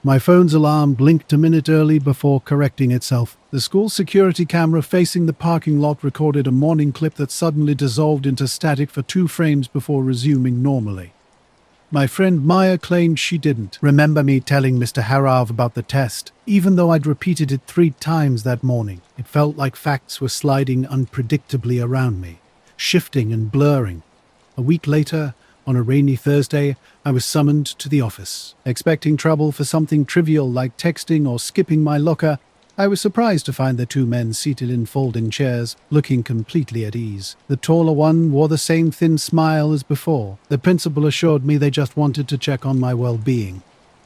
[SPEAKER 1] My phone's alarm blinked a minute early before correcting itself. The school security camera facing the parking lot recorded a morning clip that suddenly dissolved into static for 2 frames before resuming normally. My friend Maya claimed she didn't remember me telling Mr. Harav about the test, even though I'd repeated it 3 times that morning. It felt like facts were sliding unpredictably around me, shifting and blurring. A week later, on a rainy Thursday, I was summoned to the office. Expecting trouble for something trivial like texting or skipping my locker, I was surprised to find the 2 men seated in folding chairs, looking completely at ease. The taller one wore the same thin smile as before. The principal assured me they just wanted to check on my well-being.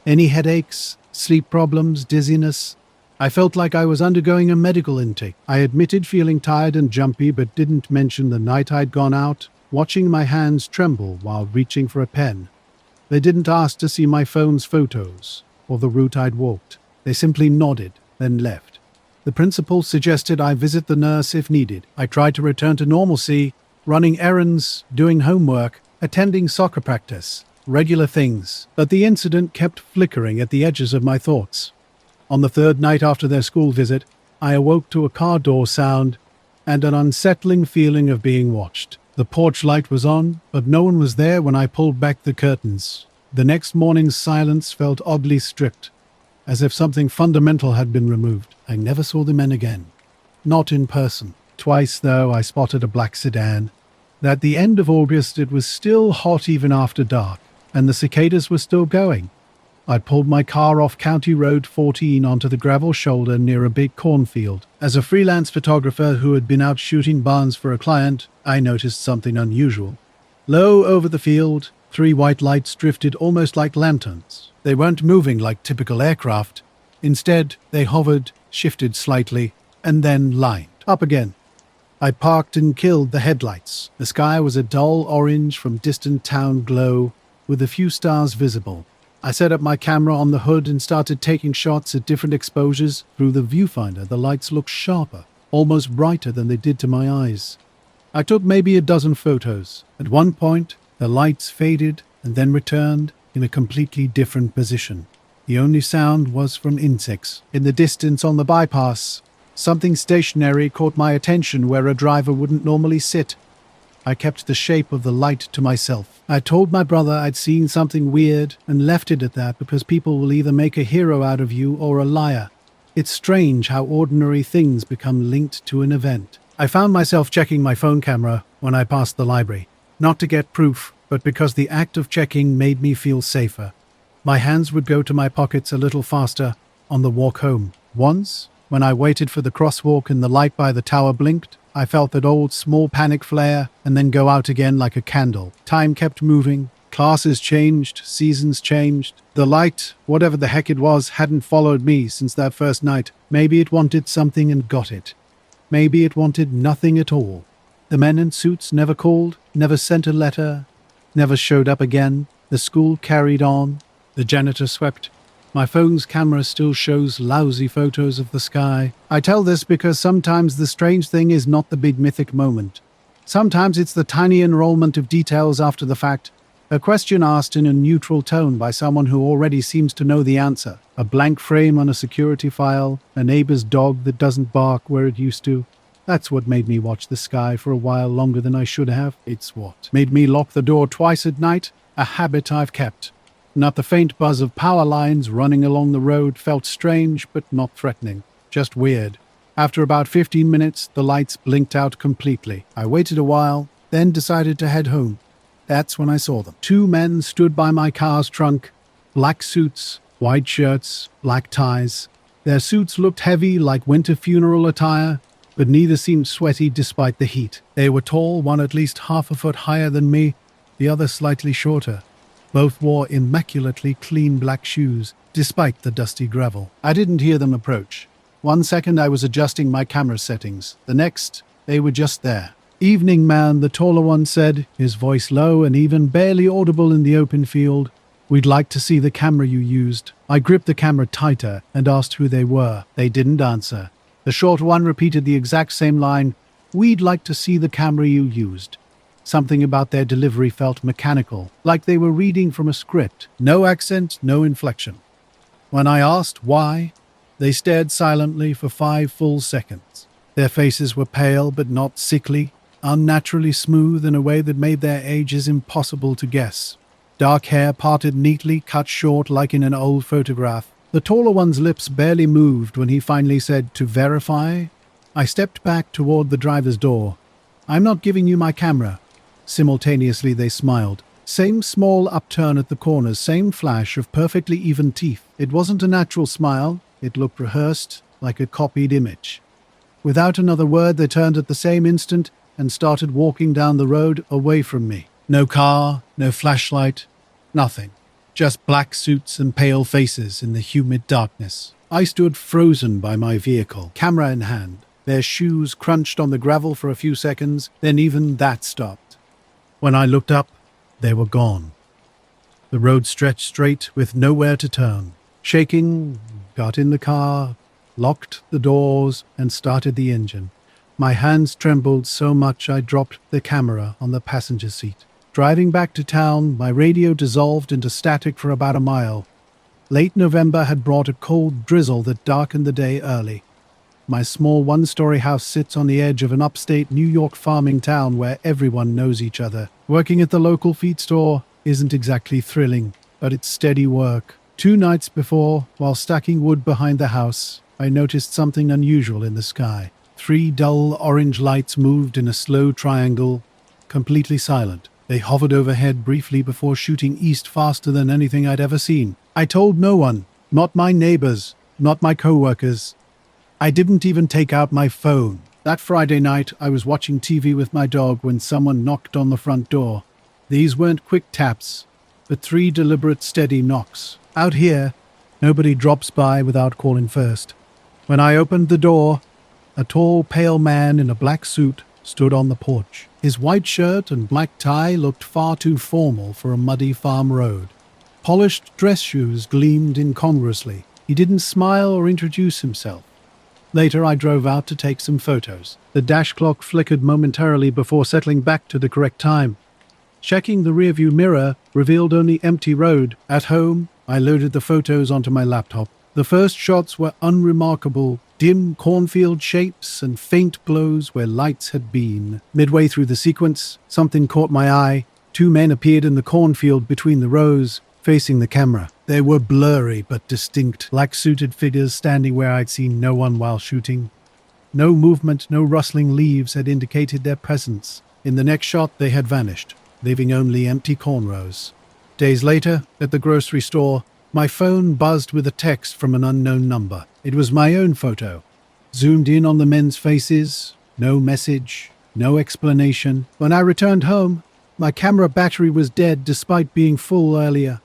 [SPEAKER 1] Any headaches, sleep problems, dizziness? I felt like I was undergoing a medical intake. I admitted feeling tired and jumpy, but didn't mention the night I'd gone out, watching my hands tremble while reaching for a pen. They didn't ask to see my phone's photos or the route I'd walked. They simply nodded, then left. The principal suggested I visit the nurse if needed. I tried to return to normalcy, running errands, doing homework, attending soccer practice, regular things. But the incident kept flickering at the edges of my thoughts. On the 3rd night after their school visit, I awoke to a car door sound and an unsettling feeling of being watched. The porch light was on, but no one was there when I pulled back the curtains. The next morning's silence felt oddly stripped, as if something fundamental had been removed. I never saw the men again. Not in person. Twice, though, I spotted a black sedan. At the end of August, it was still hot even after dark, and the cicadas were still going. I'd pulled my car off County Road 14 onto the gravel shoulder near a big cornfield. As a freelance photographer who had been out shooting barns for a client, I noticed something unusual. Low over the field, 3 white lights drifted almost like lanterns. They weren't moving like typical aircraft. Instead, they hovered, shifted slightly, and then lined up again. I parked and killed the headlights. The sky was a dull orange from distant town glow, with a few stars visible. I set up my camera on the hood and started taking shots at different exposures. Through the viewfinder, the lights looked sharper, almost brighter than they did to my eyes. I took maybe a dozen photos. At one point, the lights faded and then returned in a completely different position. The only sound was from insects. In the distance on the bypass, something stationary caught my attention where a driver wouldn't normally sit. I kept the shape of the light to myself. I told my brother I'd seen something weird and left it at that because people will either make a hero out of you or a liar. It's strange how ordinary things become linked to an event. I found myself checking my phone camera when I passed the library, not to get proof, but because the act of checking made me feel safer. My hands would go to my pockets a little faster on the walk home. Once, when I waited for the crosswalk and the light by the tower blinked, I felt that old small panic flare and then go out again like a candle. Time kept moving. Classes changed. Seasons changed. The light, whatever the heck it was, hadn't followed me since that first night. Maybe it wanted something and got it. Maybe it wanted nothing at all. The men in suits never called, never sent a letter, never showed up again. The school carried on. The janitor swept. My phone's camera still shows lousy photos of the sky. I tell this because sometimes the strange thing is not the big mythic moment. Sometimes it's the tiny enrollment of details after the fact. A question asked in a neutral tone by someone who already seems to know the answer. A blank frame on a security file. A neighbor's dog that doesn't bark where it used to. That's what made me watch the sky for a while longer than I should have. It's what made me lock the door twice at night. A habit I've kept. Not the faint buzz of power lines running along the road felt strange but not threatening, just weird. After about 15 minutes, the lights blinked out completely. I waited a while, then decided to head home. That's when I saw them. 2 men stood by my car's trunk, black suits, white shirts, black ties. Their suits looked heavy like winter funeral attire, but neither seemed sweaty despite the heat. They were tall, one at least half a foot higher than me, the other slightly shorter. Both wore immaculately clean black shoes, despite the dusty gravel. I didn't hear them approach. 1 second I was adjusting my camera settings. The next, they were just there. "Evening, man," the taller one said, his voice low and even barely audible in the open field. "We'd like to see the camera you used." I gripped the camera tighter and asked who they were. They didn't answer. The short one repeated the exact same line. "We'd like to see the camera you used." Something about their delivery felt mechanical, like they were reading from a script. No accent, no inflection. When I asked why, they stared silently for 5 full seconds. Their faces were pale but not sickly, unnaturally smooth in a way that made their ages impossible to guess. Dark hair parted neatly, cut short like in an old photograph. The taller one's lips barely moved when he finally said, "To verify?" I stepped back toward the driver's door. "I'm not giving you my camera." Simultaneously they smiled. Same small upturn at the corners, same flash of perfectly even teeth. It wasn't a natural smile. It looked rehearsed, like a copied image. Without another word, they turned at the same instant and started walking down the road away from me. No car, no flashlight, nothing. Just black suits and pale faces in the humid darkness. I stood frozen by my vehicle, camera in hand. Their shoes crunched on the gravel for a few seconds, then even that stopped. When I looked up, they were gone. The road stretched straight with nowhere to turn. Shaking, got in the car, locked the doors, and started the engine. My hands trembled so much I dropped the camera on the passenger seat. Driving back to town, my radio dissolved into static for about a mile. Late November had brought a cold drizzle that darkened the day early. My small one-story house sits on the edge of an upstate New York farming town where everyone knows each other. Working at the local feed store isn't exactly thrilling, but it's steady work. 2 nights before, while stacking wood behind the house, I noticed something unusual in the sky. 3 dull orange lights moved in a slow triangle, completely silent. They hovered overhead briefly before shooting east faster than anything I'd ever seen. I told no one, not my neighbors, not my co-workers. I didn't even take out my phone. That Friday night, I was watching TV with my dog when someone knocked on the front door. These weren't quick taps, but 3 deliberate, steady knocks. Out here, nobody drops by without calling first. When I opened the door, a tall, pale man in a black suit stood on the porch. His white shirt and black tie looked far too formal for a muddy farm road. Polished dress shoes gleamed incongruously. He didn't smile or introduce himself. Later, I drove out to take some photos. The dash clock flickered momentarily before settling back to the correct time. Checking the rearview mirror revealed only empty road. At home, I loaded the photos onto my laptop. The first shots were unremarkable, dim cornfield shapes and faint glows where lights had been. Midway through the sequence, something caught my eye. 2 men appeared in the cornfield between the rows, facing the camera. They were blurry but distinct, black-suited figures standing where I'd seen no one while shooting. No movement, no rustling leaves had indicated their presence. In the next shot, they had vanished, leaving only empty corn rows. Days later, at the grocery store, my phone buzzed with a text from an unknown number. It was my own photo. Zoomed in on the men's faces, no message, no explanation. When I returned home, my camera battery was dead despite being full earlier.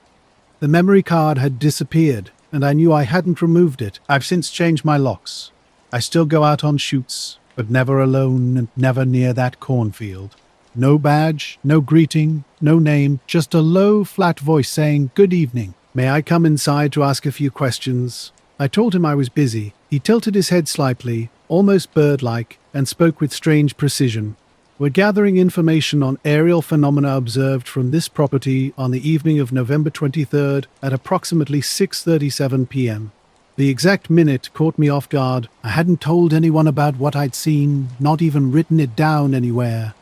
[SPEAKER 1] The memory card had disappeared, and I knew I hadn't removed it. I've since changed my locks. I still go out on shoots, but never alone and never near that cornfield. No badge, no greeting, no name, just a low, flat voice saying, "Good evening. May I come inside to ask a few questions?" I told him I was busy. He tilted his head slightly, almost bird-like, and spoke with strange precision. "We're gathering information on aerial phenomena observed from this property on the evening of November 23rd at approximately 6:37 p.m. The exact minute caught me off guard. I hadn't told anyone about what I'd seen, not even written it down anywhere.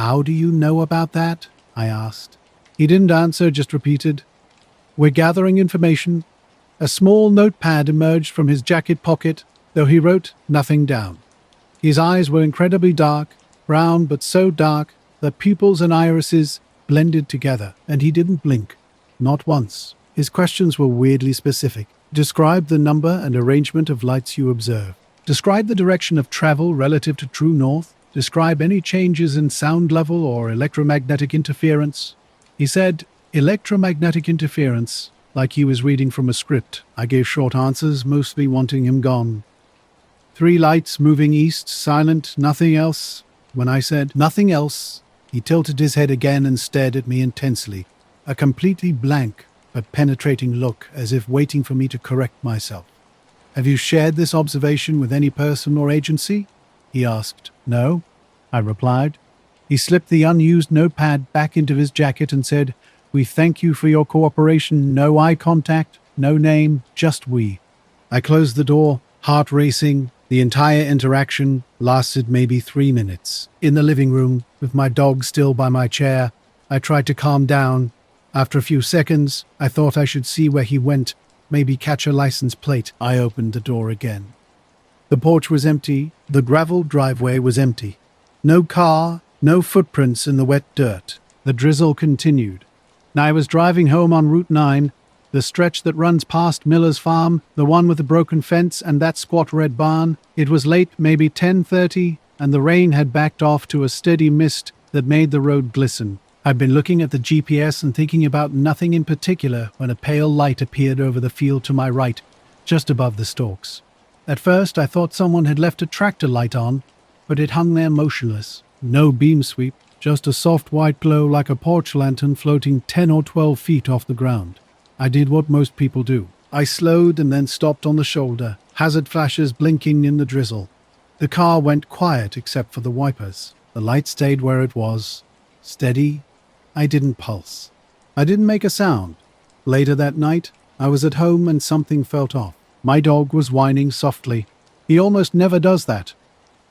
[SPEAKER 1] "How do you know about that?" I asked. He didn't answer, just repeated, "We're gathering information." A small notepad emerged from his jacket pocket, though he wrote nothing down. His eyes were incredibly dark, brown but so dark that pupils and irises blended together, and he didn't blink. Not once. His questions were weirdly specific. Describe the number and arrangement of lights you observe. Describe the direction of travel relative to true north. Describe any changes in sound level or electromagnetic interference. He said, "Electromagnetic interference," like he was reading from a script. I gave short answers, mostly wanting him gone. 3 lights moving east, silent, nothing else. When I said, "Nothing else," he tilted his head again and stared at me intensely. A completely blank but penetrating look, as if waiting for me to correct myself. "Have you shared this observation with any person or agency?" he asked. "No," I replied. He slipped the unused notepad back into his jacket and said, "We thank you for your cooperation. No eye contact, no name, just we." I closed the door, heart racing. The entire interaction lasted maybe 3 minutes. In the living room, with my dog still by my chair, I tried to calm down. After a few seconds, I thought I should see where he went, maybe catch a license plate. I opened the door again. The porch was empty. The gravel driveway was empty. No car, no footprints in the wet dirt. The drizzle continued. I was driving home on Route 9, the stretch that runs past Miller's farm, the one with the broken fence and that squat red barn. It was late, maybe 10:30, and the rain had backed off to a steady mist that made the road glisten. I'd been looking at the GPS and thinking about nothing in particular when a pale light appeared over the field to my right, just above the stalks. At first, I thought someone had left a tractor light on, but it hung there motionless. No beam sweep, just a soft white glow like a porch lantern floating 10 or 12 feet off the ground. I did what most people do. I slowed and then stopped on the shoulder, hazard flashes blinking in the drizzle. The car went quiet except for the wipers. The light stayed where it was, steady. I didn't pulse. I didn't make a sound. Later that night, I was at home and something felt off. My dog was whining softly. He almost never does that.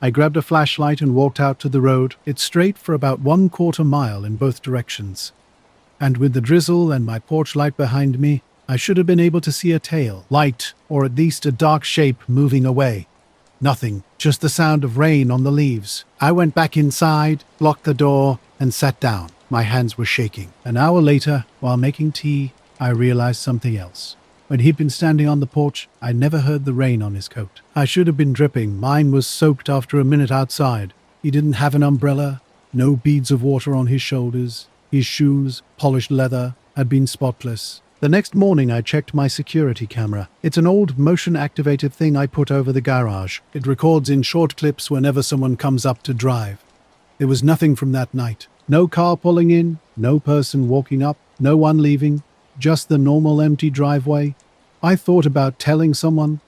[SPEAKER 1] I grabbed a flashlight and walked out to the road. It's straight for about 1/4 mile in both directions. And with the drizzle and my porch light behind me, I should have been able to see a tail, light, or at least a dark shape moving away. Nothing, just the sound of rain on the leaves. I went back inside, locked the door, and sat down. My hands were shaking. An hour later, while making tea, I realized something else. When he'd been standing on the porch, I never heard the rain on his coat. I should have been dripping. Mine was soaked after a minute outside. He didn't have an umbrella, no beads of water on his shoulders. His shoes, polished leather, had been spotless. The next morning I checked my security camera. It's an old motion-activated thing I put over the garage. It records in short clips whenever someone comes up to drive. There was nothing from that night. No car pulling in, no person walking up, no one leaving, just the normal empty driveway. I thought about telling someone,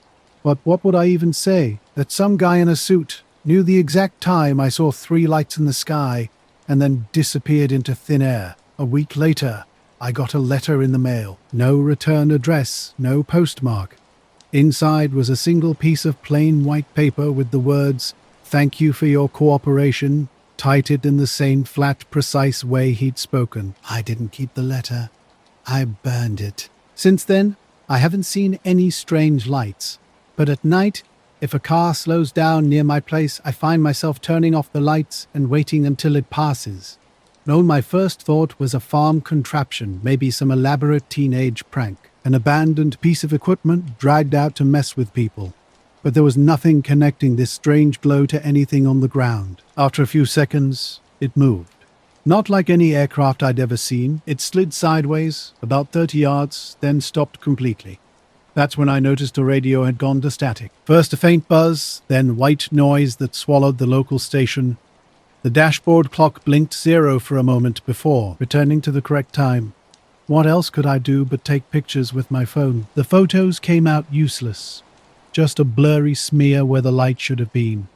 [SPEAKER 1] but what would I even say? That some guy in a suit knew the exact time I saw 3 lights in the sky and then disappeared into thin air. A week later, I got a letter in the mail. No return address, no postmark. Inside was a single piece of plain white paper with the words, "Thank you for your cooperation," typed in the same flat, precise way he'd spoken. I didn't keep the letter. I burned it. Since then, I haven't seen any strange lights. But at night, if a car slows down near my place, I find myself turning off the lights and waiting until it passes. No, my first thought was a farm contraption, maybe some elaborate teenage prank, an abandoned piece of equipment dragged out to mess with people. But there was nothing connecting this strange glow to anything on the ground. After a few seconds, it moved. Not like any aircraft I'd ever seen. It slid sideways, about 30 yards, then stopped completely. That's when I noticed the radio had gone to static. First a faint buzz, then white noise that swallowed the local station. The dashboard clock blinked 0 for a moment before returning to the correct time. What else could I do but take pictures with my phone? The photos came out useless. Just a blurry smear where the light should have been.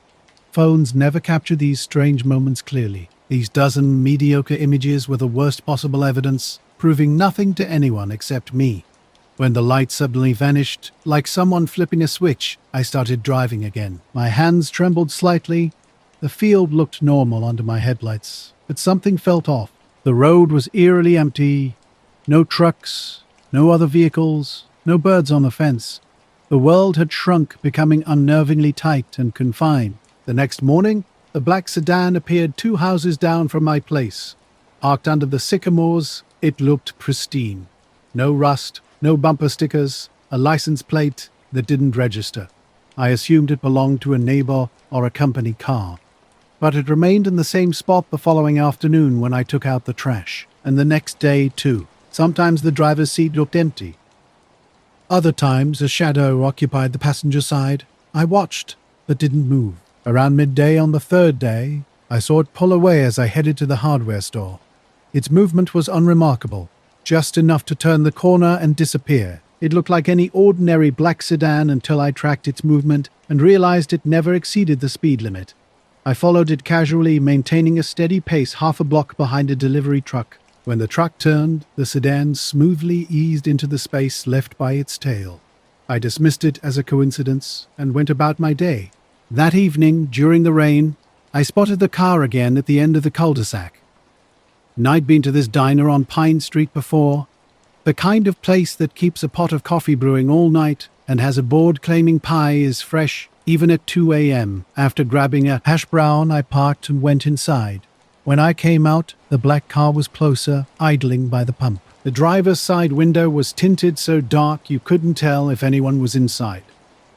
[SPEAKER 1] Phones never capture these strange moments clearly. These dozen mediocre images were the worst possible evidence, proving nothing to anyone except me. When the light suddenly vanished, like someone flipping a switch, I started driving again. My hands trembled slightly. The field looked normal under my headlights, but something felt off. The road was eerily empty. No trucks, no other vehicles, no birds on the fence. The world had shrunk, becoming unnervingly tight and confined. The next morning, the black sedan appeared 2 houses down from my place. Parked under the sycamores, it looked pristine. No rust, no bumper stickers, a license plate that didn't register. I assumed it belonged to a neighbor or a company car. But it remained in the same spot the following afternoon when I took out the trash. And the next day, too. Sometimes the driver's seat looked empty. Other times, a shadow occupied the passenger side. I watched, but didn't move. Around midday on the 3rd day, I saw it pull away as I headed to the hardware store. Its movement was unremarkable, just enough to turn the corner and disappear. It looked like any ordinary black sedan until I tracked its movement and realized it never exceeded the speed limit. I followed it casually, maintaining a steady pace half a block behind a delivery truck. When the truck turned, the sedan smoothly eased into the space left by its tail. I dismissed it as a coincidence and went about my day. That evening, during the rain, I spotted the car again at the end of the cul-de-sac. I'd been to this diner on Pine Street before, the kind of place that keeps a pot of coffee brewing all night and has a board claiming pie is fresh even at 2 a.m. After grabbing a hash brown, I parked and went inside. When I came out, the black car was closer, idling by the pump. The driver's side window was tinted so dark you couldn't tell if anyone was inside.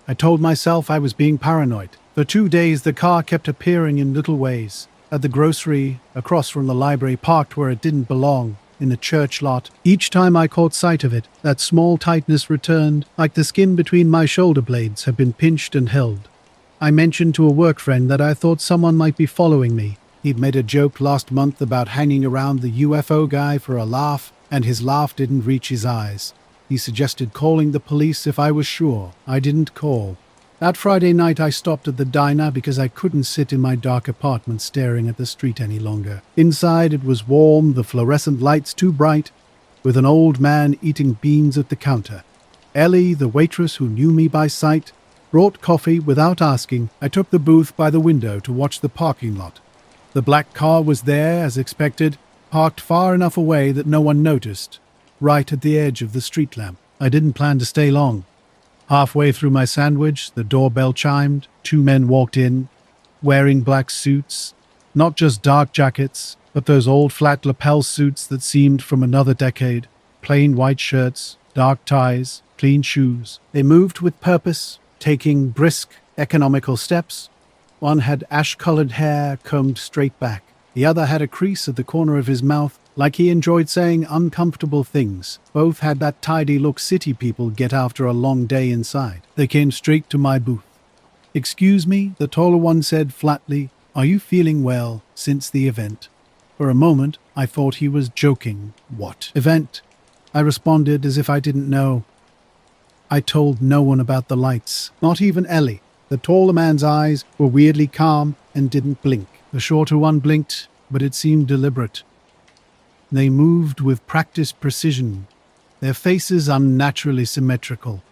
[SPEAKER 1] I told myself I was being paranoid. For 2 days, the car kept appearing in little ways. At the grocery, across from the library, parked where it didn't belong, in the church lot. Each time I caught sight of it, that small tightness returned, like the skin between my shoulder blades had been pinched and held. I mentioned to a work friend that I thought someone might be following me. He'd made a joke last month about hanging around the UFO guy for a laugh, and his laugh didn't reach his eyes. He suggested calling the police if I was sure. I didn't call. That Friday night I stopped at the diner because I couldn't sit in my dark apartment staring at the street any longer. Inside it was warm, the fluorescent lights too bright, with an old man eating beans at the counter. Ellie, the waitress who knew me by sight, brought coffee without asking. I took the booth by the window to watch the parking lot. The black car was there, as expected, parked far enough away that no one noticed, right at the edge of the street lamp. I didn't plan to stay long. Halfway through my sandwich, the doorbell chimed. 2 men walked in, wearing black suits, not just dark jackets, but those old flat lapel suits that seemed from another decade. Plain white shirts, dark ties, clean shoes. They moved with purpose, taking brisk, economical steps. One had ash-colored hair combed straight back. The other had a crease at the corner of his mouth, like he enjoyed saying uncomfortable things. Both had that tidy look city people get after a long day inside. They came straight to my booth. "Excuse me," the taller one said flatly. "Are you feeling well since the event?" For a moment, I thought he was joking. "What event?" I responded as if I didn't know. I told no one about the lights, not even Ellie. The taller man's eyes were weirdly calm and didn't blink. The shorter one blinked, but it seemed deliberate. They moved with practiced precision, their faces unnaturally symmetrical.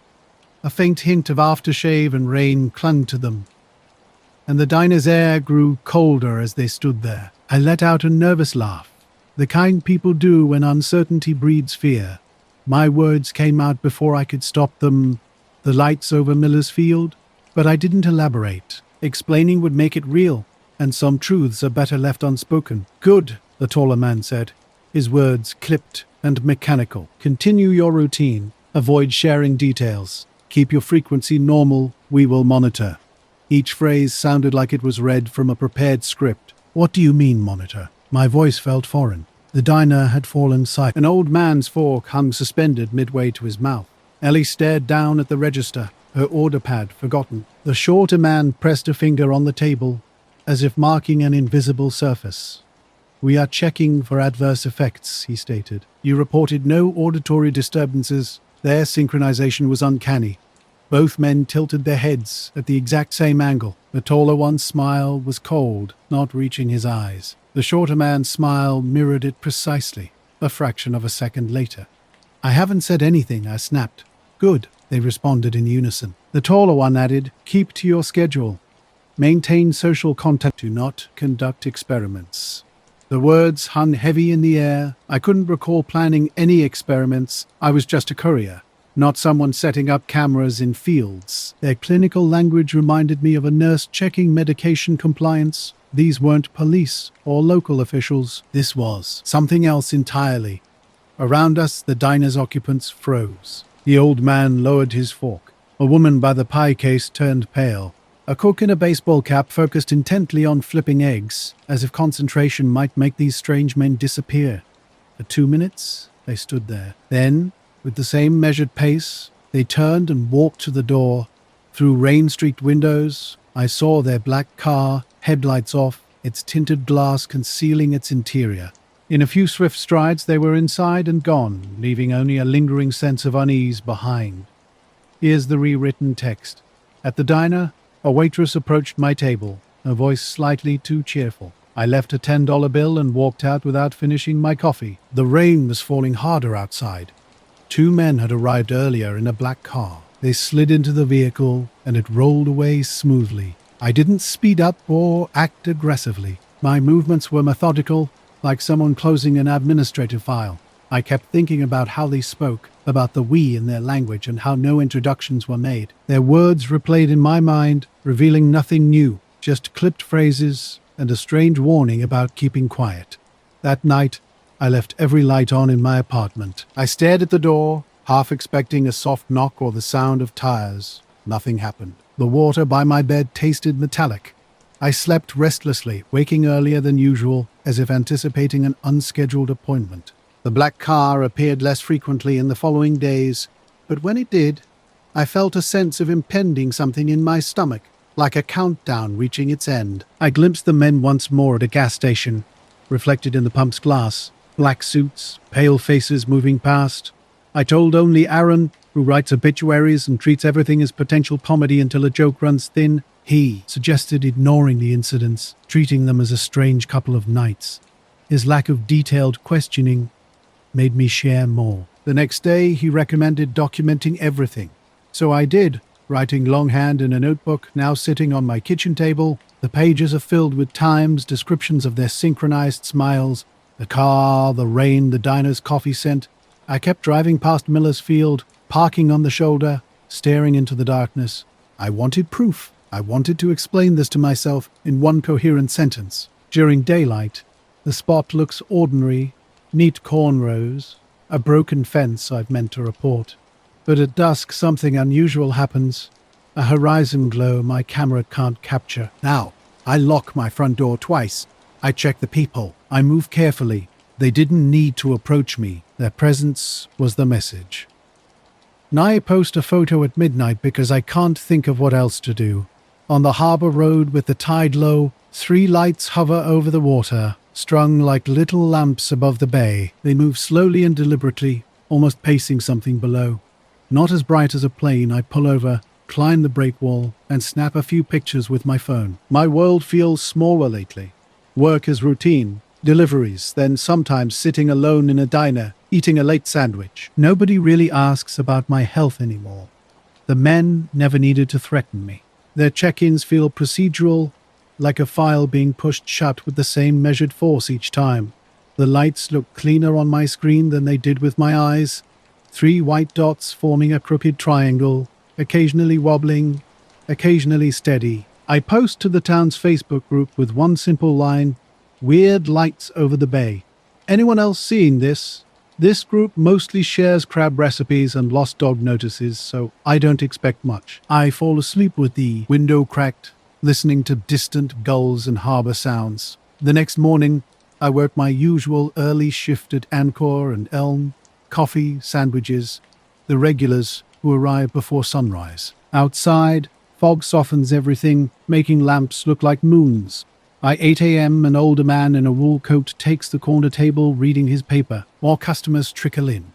[SPEAKER 1] A faint hint of aftershave and rain clung to them, and the diner's air grew colder as they stood there. I let out a nervous laugh, the kind people do when uncertainty breeds fear. My words came out before I could stop them. "The lights over Miller's Field?" But I didn't elaborate. Explaining would make it real, and some truths are better left unspoken. "Good," the taller man said, his words clipped and mechanical. "Continue your routine. Avoid sharing details. Keep your frequency normal. We will monitor." Each phrase sounded like it was read from a prepared script. "What do you mean, monitor?" My voice felt foreign. The diner had fallen silent. An old man's fork hung suspended midway to his mouth. Ellie stared down at the register, her order pad forgotten. The shorter man pressed a finger on the table, as if marking an invisible surface. "We are checking for adverse effects," he stated. "You reported no auditory disturbances." Their synchronization was uncanny. Both men tilted their heads at the exact same angle. The taller one's smile was cold, not reaching his eyes. The shorter man's smile mirrored it precisely, a fraction of a second later. "I haven't said anything," I snapped. "Good," they responded in unison. The taller one added, "Keep to your schedule. Maintain social contact. Do not conduct experiments." The words hung heavy in the air. I couldn't recall planning any experiments. I was just a courier, not someone setting up cameras in fields. Their clinical language reminded me of a nurse checking medication compliance. These weren't police or local officials. This was something else entirely. Around us, the diner's occupants froze. The old man lowered his fork. A woman by the pie case turned pale. A cook in a baseball cap focused intently on flipping eggs, as if concentration might make these strange men disappear. For 2 minutes, they stood there. Then, with the same measured pace, they turned and walked to the door. Through rain-streaked windows, I saw their black car, headlights off, its tinted glass concealing its interior. In a few swift strides, they were inside and gone, leaving only a lingering sense of unease behind. Here's the rewritten text. At the diner, a waitress approached my table, her voice slightly too cheerful. I left a $10 bill and walked out without finishing my coffee. The rain was falling harder outside. 2 men had arrived earlier in a black car. They slid into the vehicle, and it rolled away smoothly. I didn't speed up or act aggressively. My movements were methodical, like someone closing an administrative file. I kept thinking about how they spoke, about the we in their language and how no introductions were made. Their words replayed in my mind, revealing nothing new, just clipped phrases and a strange warning about keeping quiet. That night, I left every light on in my apartment. I stared at the door, half expecting a soft knock or the sound of tires. Nothing happened. The water by my bed tasted metallic. I slept restlessly, waking earlier than usual, as if anticipating an unscheduled appointment. The black car appeared less frequently in the following days, but when it did, I felt a sense of impending something in my stomach, like a countdown reaching its end. I glimpsed the men once more at a gas station, reflected in the pump's glass. Black suits, pale faces moving past. I told only Aaron, who writes obituaries and treats everything as potential comedy until a joke runs thin. He suggested ignoring the incidents, treating them as a strange couple of nights. His lack of detailed questioning made me share more. The next day, he recommended documenting everything. So I did, writing longhand in a notebook now sitting on my kitchen table. The pages are filled with times, descriptions of their synchronized smiles, the car, the rain, the diner's coffee scent. I kept driving past Miller's Field, parking on the shoulder, staring into the darkness. I wanted proof. I wanted to explain this to myself in one coherent sentence. During daylight, the spot looks ordinary, neat cornrows, a broken fence I've meant to report. But at dusk, something unusual happens. A horizon glow my camera can't capture. Now, I lock my front door twice. I check the people. I move carefully. They didn't need to approach me. Their presence was the message. Now I post a photo at midnight because I can't think of what else to do. On the harbour road with the tide low, 3 lights hover over the water, strung like little lamps above the bay. They move slowly and deliberately, almost pacing something below. Not as bright as a plane, I pull over, climb the breakwall, and snap a few pictures with my phone. My world feels smaller lately. Work is routine, deliveries, then sometimes sitting alone in a diner, eating a late sandwich. Nobody really asks about my health anymore. The men never needed to threaten me. Their check-ins feel procedural, like a file being pushed shut with the same measured force each time. The lights look cleaner on my screen than they did with my eyes. 3 white dots forming a crooked triangle, occasionally wobbling, occasionally steady. I post to the town's Facebook group with one simple line, "Weird lights over the bay." Anyone else seeing this? This group mostly shares crab recipes and lost dog notices, so I don't expect much. I fall asleep with the window cracked, listening to distant gulls and harbour sounds. The next morning, I work my usual early shift at Anchor and Elm, coffee, sandwiches, the regulars who arrive before sunrise. Outside, fog softens everything, making lamps look like moons. By 8 a.m., an older man in a wool coat takes the corner table reading his paper, while customers trickle in.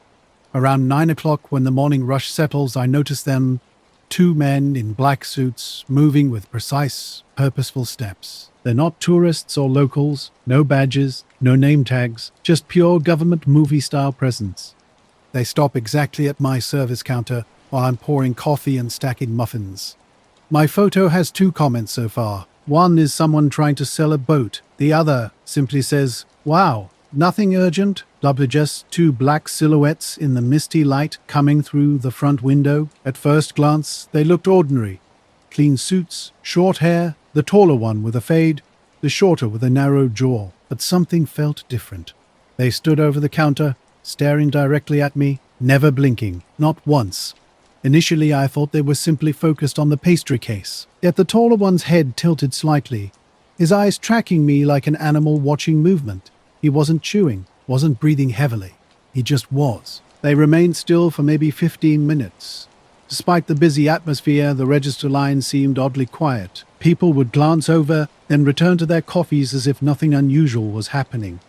[SPEAKER 1] Around 9 o'clock, when the morning rush settles, I notice them, 2 men in black suits, moving with precise, purposeful steps. They're not tourists or locals, no badges, no name tags, just pure government movie-style presence. They stop exactly at my service counter while I'm pouring coffee and stacking muffins. My photo has 2 comments so far. One is someone trying to sell a boat. The other simply says, "Wow, nothing urgent, just 2 black silhouettes in the misty light coming through the front window. At first glance, they looked ordinary. Clean suits, short hair, the taller one with a fade, the shorter with a narrow jaw. But something felt different. They stood over the counter, staring directly at me, never blinking, not once. Initially, I thought they were simply focused on the pastry case. Yet the taller one's head tilted slightly, his eyes tracking me like an animal watching movement. He wasn't chewing, wasn't breathing heavily. He just was. They remained still for maybe 15 minutes. Despite the busy atmosphere, the register line seemed oddly quiet. People would glance over, then return to their coffees as if nothing unusual was happening.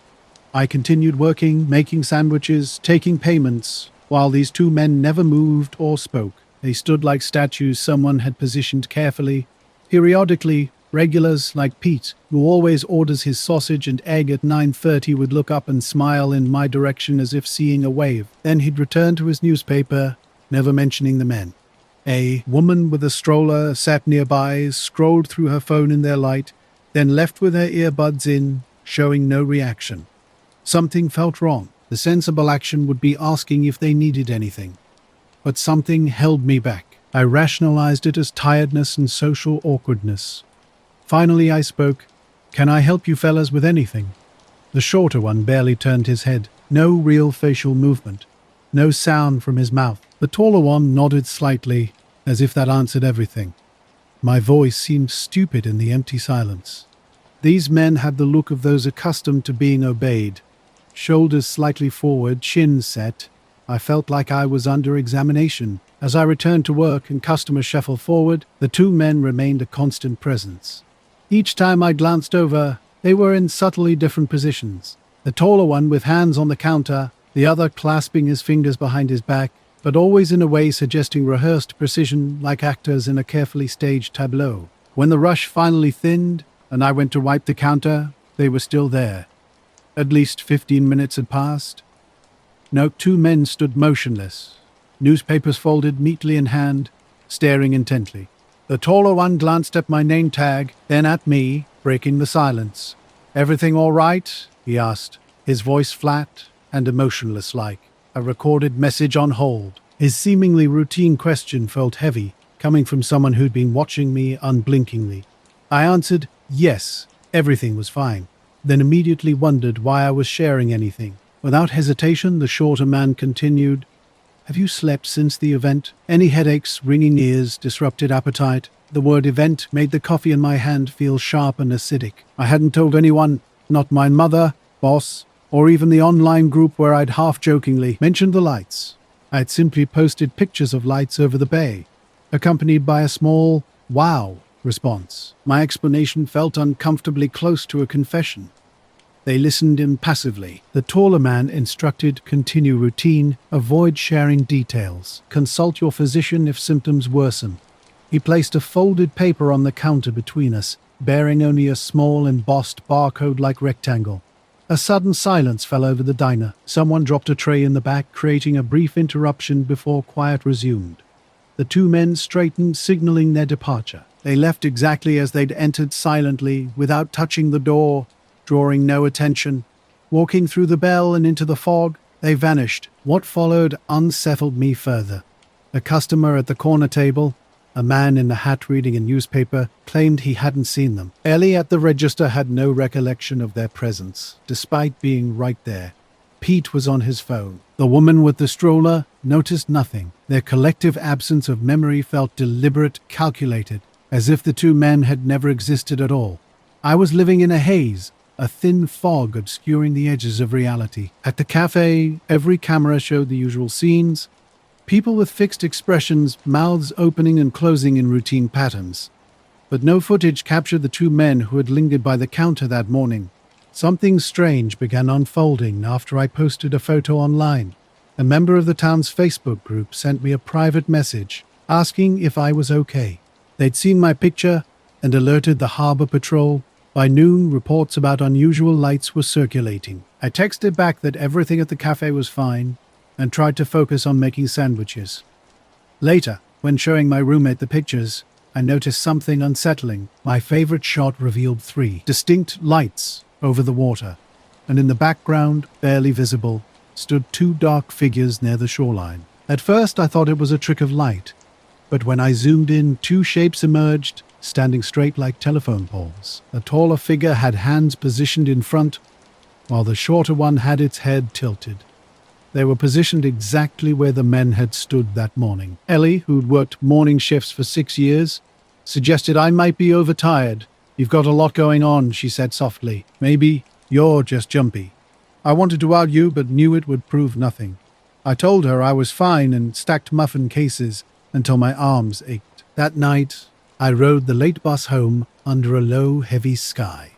[SPEAKER 1] I continued working, making sandwiches, taking payments, while these 2 men never moved or spoke. They stood like statues someone had positioned carefully. Periodically, regulars like Pete, who always orders his sausage and egg at 9:30, would look up and smile in my direction as if seeing a wave. Then he'd return to his newspaper, never mentioning the men. A woman with a stroller sat nearby, scrolled through her phone in their light, then left with her earbuds in, showing no reaction. Something felt wrong. The sensible action would be asking if they needed anything. But something held me back. I rationalized it as tiredness and social awkwardness. Finally I spoke. "Can I help you fellas with anything?" The shorter one barely turned his head. No real facial movement. No sound from his mouth. The taller one nodded slightly, as if that answered everything. My voice seemed stupid in the empty silence. These men had the look of those accustomed to being obeyed. Shoulders slightly forward, chin set. I felt like I was under examination. As I returned to work and customers shuffled forward, the 2 men remained a constant presence. Each time I glanced over, they were in subtly different positions. The taller one with hands on the counter, the other clasping his fingers behind his back, but always in a way suggesting rehearsed precision like actors in a carefully staged tableau. When the rush finally thinned, and I went to wipe the counter, they were still there. At least 15 minutes had passed. No, 2 men stood motionless, newspapers folded neatly in hand, staring intently. The taller one glanced at my name tag, then at me, breaking the silence. "Everything all right?" he asked, his voice flat and emotionless like a recorded message on hold. His seemingly routine question felt heavy, coming from someone who'd been watching me unblinkingly. I answered, yes, everything was fine, then immediately wondered why I was sharing anything. Without hesitation, the shorter man continued, have you slept since the event? Any headaches, ringing ears, disrupted appetite? The word event made the coffee in my hand feel sharp and acidic. I hadn't told anyone, not my mother, boss, or even the online group where I'd half-jokingly mentioned the lights. I had simply posted pictures of lights over the bay, accompanied by a small, wow, response. My explanation felt uncomfortably close to a confession. They listened impassively. The taller man instructed, continue routine, avoid sharing details, consult your physician if symptoms worsen. He placed a folded paper on the counter between us, bearing only a small embossed barcode-like rectangle. A sudden silence fell over the diner. Someone dropped a tray in the back, creating a brief interruption before quiet resumed. The two men straightened, signaling their departure. They left exactly as they'd entered, silently, without touching the door, drawing no attention. Walking through the bell and into the fog, they vanished. What followed unsettled me further. A customer at the corner table, a man in a hat reading a newspaper, claimed he hadn't seen them. Ellie at the register had no recollection of their presence, despite being right there. Pete was on his phone. The woman with the stroller noticed nothing. Their collective absence of memory felt deliberate, calculated, as if the two men had never existed at all. I was living in a haze, a thin fog obscuring the edges of reality. At the cafe, every camera showed the usual scenes. People with fixed expressions, mouths opening and closing in routine patterns. But no footage captured the two men who had lingered by the counter that morning. Something strange began unfolding after I posted a photo online. A member of the town's Facebook group sent me a private message asking if I was okay. They'd seen my picture and alerted the harbor patrol. By noon, reports about unusual lights were circulating. I texted back that everything at the cafe was fine and tried to focus on making sandwiches. Later, when showing my roommate the pictures, I noticed something unsettling. My favorite shot revealed 3 distinct lights over the water, and in the background, barely visible, stood 2 dark figures near the shoreline. At first, I thought it was a trick of light, but when I zoomed in, 2 shapes emerged, standing straight like telephone poles. The taller figure had hands positioned in front, while the shorter one had its head tilted. They were positioned exactly where the men had stood that morning. Ellie, who'd worked morning shifts for 6 years, suggested I might be overtired. You've got a lot going on, she said softly. Maybe you're just jumpy. I wanted to argue, but knew it would prove nothing. I told her I was fine and stacked muffin cases until my arms ached. That night, I rode the late bus home under a low, heavy sky.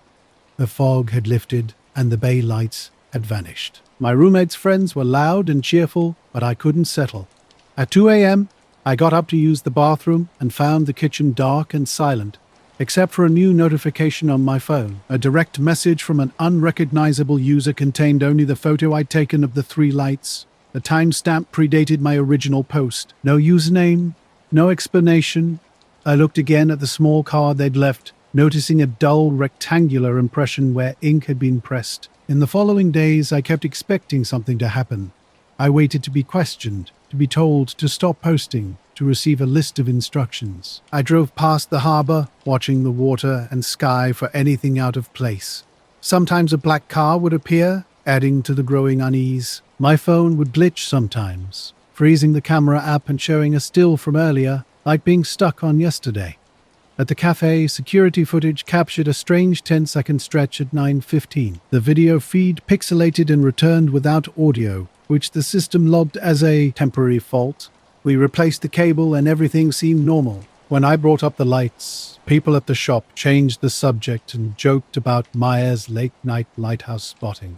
[SPEAKER 1] The fog had lifted and the bay lights had vanished. My roommate's friends were loud and cheerful, but I couldn't settle. At 2 a.m., I got up to use the bathroom and found the kitchen dark and silent, except for a new notification on my phone. A direct message from an unrecognizable user contained only the photo I'd taken of the 3 lights. The timestamp predated my original post. No username, no explanation. I looked again at the small card they'd left, noticing a dull rectangular impression where ink had been pressed. In the following days, I kept expecting something to happen. I waited to be questioned, to be told to stop posting, to receive a list of instructions. I drove past the harbor, watching the water and sky for anything out of place. Sometimes a black car would appear, adding to the growing unease. My phone would glitch sometimes, freezing the camera app and showing a still from earlier, like being stuck on yesterday. At the cafe, security footage captured a strange 10-second stretch at 9:15. The video feed pixelated and returned without audio, which the system logged as a temporary fault. We replaced the cable and everything seemed normal. When I brought up the lights, people at the shop changed the subject and joked about Maya's late-night lighthouse spotting.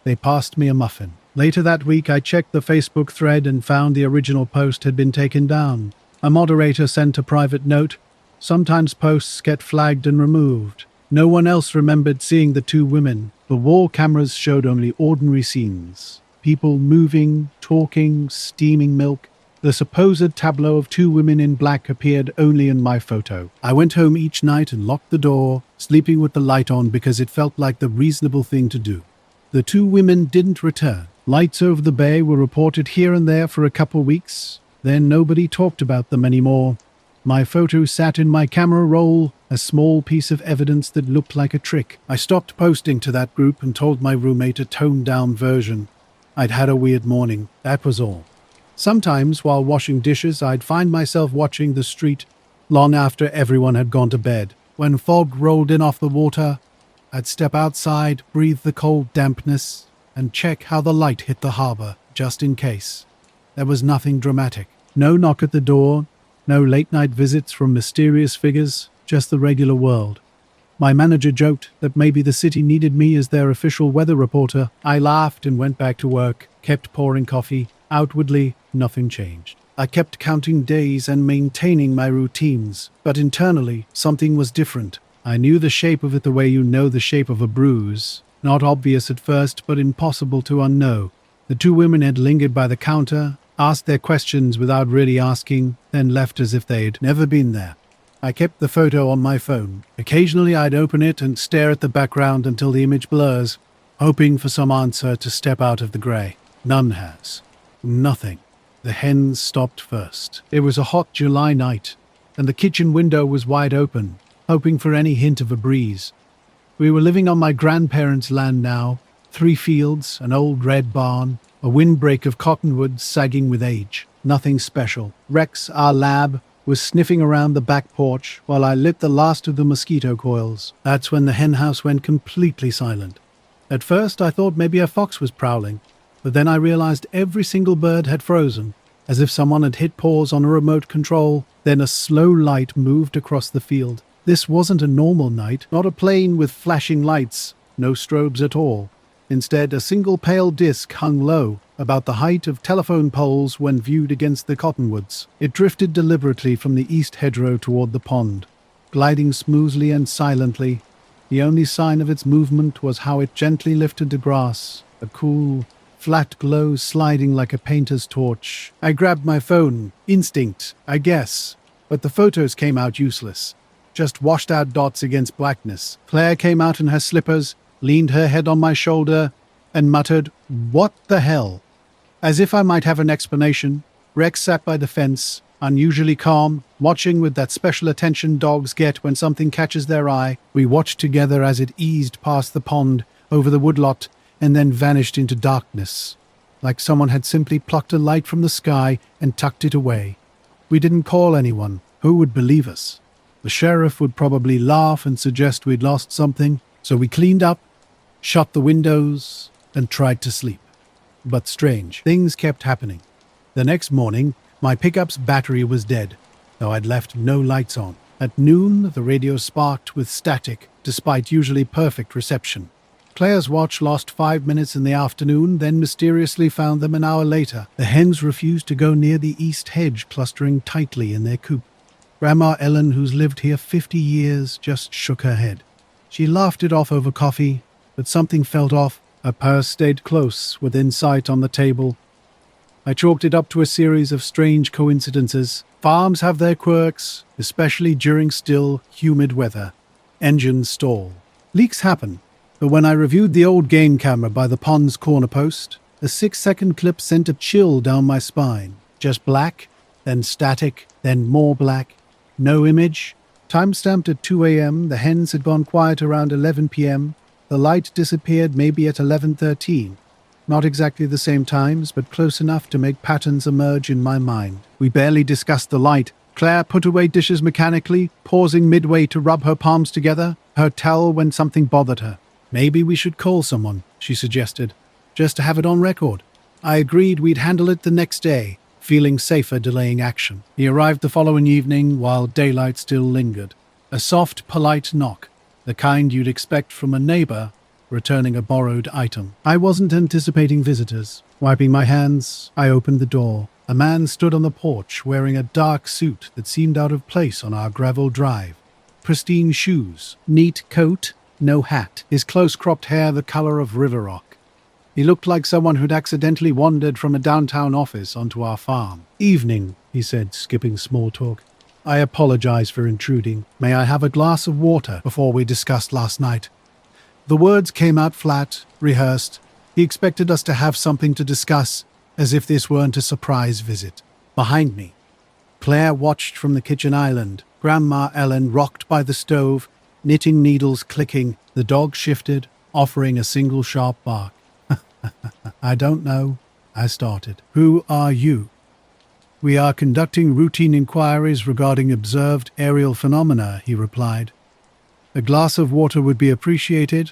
[SPEAKER 1] They passed me a muffin. Later that week, I checked the Facebook thread and found the original post had been taken down. A moderator sent a private note. Sometimes posts get flagged and removed. No one else remembered seeing the 2 women. The wall cameras showed only ordinary scenes. People moving, talking, steaming milk. The supposed tableau of 2 women in black appeared only in my photo. I went home each night and locked the door, sleeping with the light on because it felt like the reasonable thing to do. The 2 women didn't return. Lights over the bay were reported here and there for a couple weeks, then nobody talked about them anymore. My photo sat in my camera roll, a small piece of evidence that looked like a trick. I stopped posting to that group and told my roommate a toned-down version. I'd had a weird morning, that was all. Sometimes, while washing dishes, I'd find myself watching the street long after everyone had gone to bed. When fog rolled in off the water, I'd step outside, breathe the cold dampness, and check how the light hit the harbor, just in case. There was nothing dramatic. No knock at the door, no late-night visits from mysterious figures, just the regular world. My manager joked that maybe the city needed me as their official weather reporter. I laughed and went back to work, kept pouring coffee. Outwardly, nothing changed. I kept counting days and maintaining my routines, but internally, something was different. I knew the shape of it the way you know the shape of a bruise. Not obvious at first, but impossible to unknow. The two women had lingered by the counter, asked their questions without really asking, then left as if they'd never been there. I kept the photo on my phone. Occasionally I'd open it and stare at the background until the image blurs, hoping for some answer to step out of the grey. None has. Nothing. The hens stopped first. It was a hot July night, and the kitchen window was wide open, hoping for any hint of a breeze. We were living on my grandparents' land now, 3 fields, an old red barn, a windbreak of cottonwoods sagging with age. Nothing special. Rex, our lab, was sniffing around the back porch while I lit the last of the mosquito coils. That's when the henhouse went completely silent. At first I thought maybe a fox was prowling, but then I realized every single bird had frozen, as if someone had hit pause on a remote control. Then a slow light moved across the field. This wasn't a normal night, not a plane with flashing lights, no strobes at all. Instead, a single pale disc hung low, about the height of telephone poles when viewed against the cottonwoods. It drifted deliberately from the east hedgerow toward the pond, gliding smoothly and silently. The only sign of its movement was how it gently lifted the grass, a cool, flat glow sliding like a painter's torch. I grabbed my phone. Instinct, I guess. But the photos came out useless. Just washed out dots against blackness. Claire came out in her slippers, leaned her head on my shoulder, and muttered, "What the hell?" As if I might have an explanation, Rex sat by the fence, unusually calm, watching with that special attention dogs get when something catches their eye. We watched together as it eased past the pond, over the woodlot, and then vanished into darkness, like someone had simply plucked a light from the sky and tucked it away. We didn't call anyone. Who would believe us? The sheriff would probably laugh and suggest we'd lost something, so we cleaned up, shut the windows, and tried to sleep. But strange, things kept happening. The next morning, my pickup's battery was dead, though I'd left no lights on. At noon, the radio sparked with static, despite usually perfect reception. Claire's watch lost 5 minutes in the afternoon, then mysteriously found them an hour later. The hens refused to go near the east hedge, clustering tightly in their coop. Grandma Ellen, who's lived here 50 years, just shook her head. She laughed it off over coffee, but something felt off. Her purse stayed close, within sight on the table. I chalked it up to a series of strange coincidences. Farms have their quirks, especially during still, humid weather. Engines stall. Leaks happen. But when I reviewed the old game camera by the pond's corner post, a 6-second clip sent a chill down my spine. Just black, then static, then more black. No image. Time-stamped at 2 a.m., the hens had gone quiet around 11 p.m. The light disappeared maybe at 11:13. Not exactly the same times, but close enough to make patterns emerge in my mind. We barely discussed the light. Claire put away dishes mechanically, pausing midway to rub her palms together, her towel when something bothered her. Maybe we should call someone, she suggested, just to have it on record. I agreed we'd handle it the next day, feeling safer delaying action. He arrived the following evening while daylight still lingered. A soft, polite knock, the kind you'd expect from a neighbor returning a borrowed item. I wasn't anticipating visitors. Wiping my hands, I opened the door. A man stood on the porch wearing a dark suit that seemed out of place on our gravel drive. Pristine shoes, neat coat, no hat, his close-cropped hair the color of river rock. He looked like someone who'd accidentally wandered from a downtown office onto our farm. "Evening," he said, skipping small talk. "I apologize for intruding. May I have a glass of water before we discussed last night?" The words came out flat, rehearsed, He expected us to have something to discuss, as if this weren't a surprise visit. Behind me, Claire watched from the kitchen island. Grandma Ellen rocked by the stove, knitting needles clicking. The dog shifted, offering a single sharp bark. I don't know, I started. Who are you? We are conducting routine inquiries regarding observed aerial phenomena, he replied. A glass of water would be appreciated.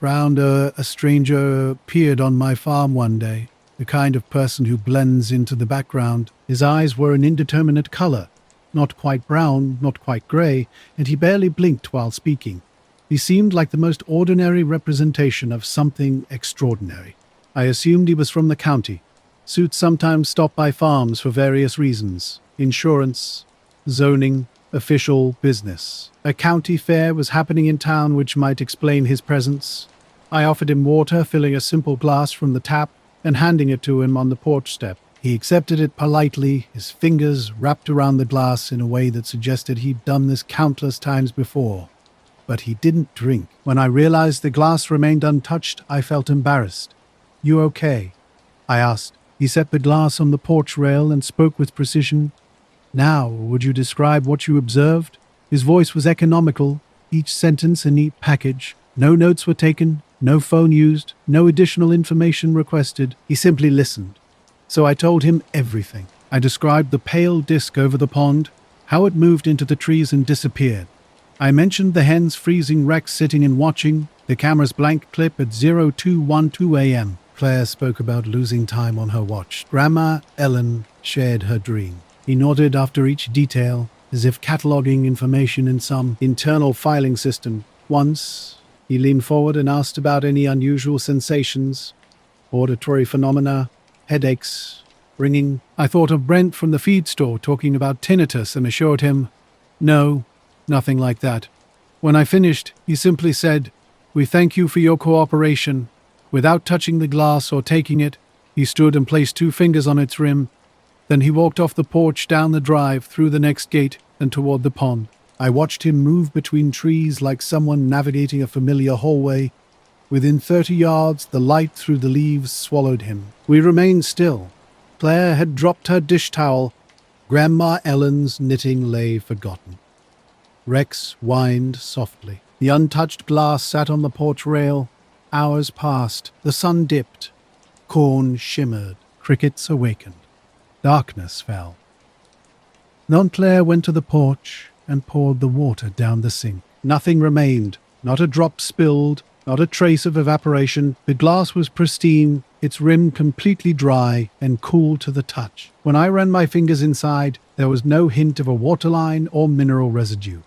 [SPEAKER 1] A stranger appeared on my farm one day, the kind of person who blends into the background. His eyes were an indeterminate color, not quite brown, not quite gray, and he barely blinked while speaking. He seemed like the most ordinary representation of something extraordinary. I assumed he was from the county. Suits sometimes stop by farms for various reasons: insurance, zoning, official business. A county fair was happening in town which might explain his presence. I offered him water, filling a simple glass from the tap and handing it to him on the porch step. He accepted it politely, his fingers wrapped around the glass in a way that suggested he'd done this countless times before. But he didn't drink. When I realized the glass remained untouched, I felt embarrassed. You okay? I asked. He set the glass on the porch rail and spoke with precision. Now, would you describe what you observed? His voice was economical, each sentence a neat package. No notes were taken, no phone used, no additional information requested. He simply listened. So I told him everything. I described the pale disk over the pond, how it moved into the trees and disappeared. I mentioned the hens freezing Rex sitting and watching, the camera's blank clip at 0212 a.m. Claire spoke about losing time on her watch. Grandma Ellen shared her dream. He nodded after each detail, as if cataloguing information in some internal filing system. Once, he leaned forward and asked about any unusual sensations, auditory phenomena, headaches, ringing. I thought of Brent from the feed store talking about tinnitus and assured him, no, nothing like that. When I finished, he simply said, "We thank you for your cooperation." Without touching the glass or taking it, he stood and placed 2 fingers on its rim. Then he walked off the porch, down the drive, through the next gate, and toward the pond. I watched him move between trees like someone navigating a familiar hallway. Within 30 yards, the light through the leaves swallowed him. We remained still. Claire had dropped her dish towel. Grandma Ellen's knitting lay forgotten. Rex whined softly. The untouched glass sat on the porch rail. Hours passed. The sun dipped. Corn shimmered. Crickets awakened. Darkness fell. Aunt Claire went to the porch and poured the water down the sink. Nothing remained. Not a drop spilled. Not a trace of evaporation. The glass was pristine, its rim completely dry and cool to the touch. When I ran my fingers inside, there was no hint of a waterline or mineral residue.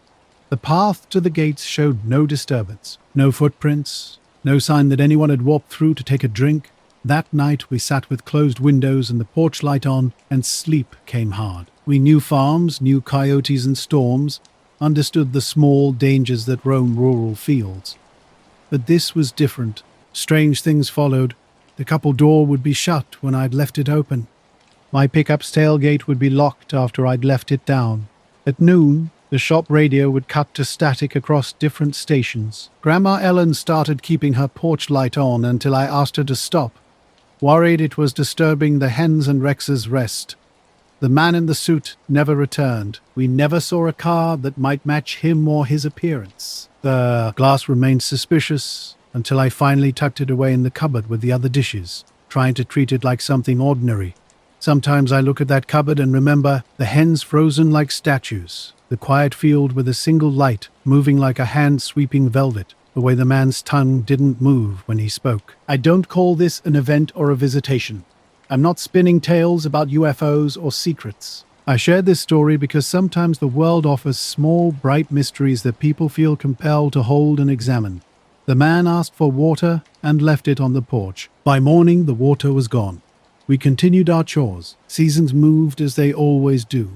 [SPEAKER 1] The path to the gates showed no disturbance. No footprints. No sign that anyone had walked through to take a drink. That night we sat with closed windows and the porch light on, and sleep came hard. We knew farms, knew coyotes and storms, understood the small dangers that roam rural fields. But this was different. Strange things followed. The couple door would be shut when I'd left it open. My pickup's tailgate would be locked after I'd left it down. At noon, the shop radio would cut to static across different stations. Grandma Ellen started keeping her porch light on until I asked her to stop, worried it was disturbing the hens and Rex's rest. The man in the suit never returned. We never saw a car that might match him or his appearance. The glass remained suspicious until I finally tucked it away in the cupboard with the other dishes, trying to treat it like something ordinary. Sometimes I look at that cupboard and remember the hens frozen like statues, the quiet field with a single light moving like a hand sweeping velvet, the way the man's tongue didn't move when he spoke. I don't call this an event or a visitation. I'm not spinning tales about UFOs or secrets. I share this story because sometimes the world offers small, bright mysteries that people feel compelled to hold and examine. The man asked for water and left it on the porch. By morning, the water was gone. We continued our chores. Seasons moved as they always do.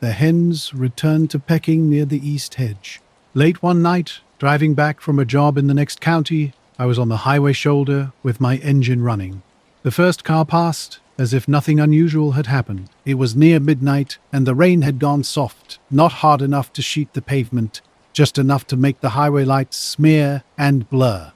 [SPEAKER 1] The hens returned to pecking near the east hedge. Late one night, driving back from a job in the next county, I was on the highway shoulder with my engine running. The first car passed, as if nothing unusual had happened. It was near midnight, and the rain had gone soft, not hard enough to sheet the pavement, just enough to make the highway lights smear and blur.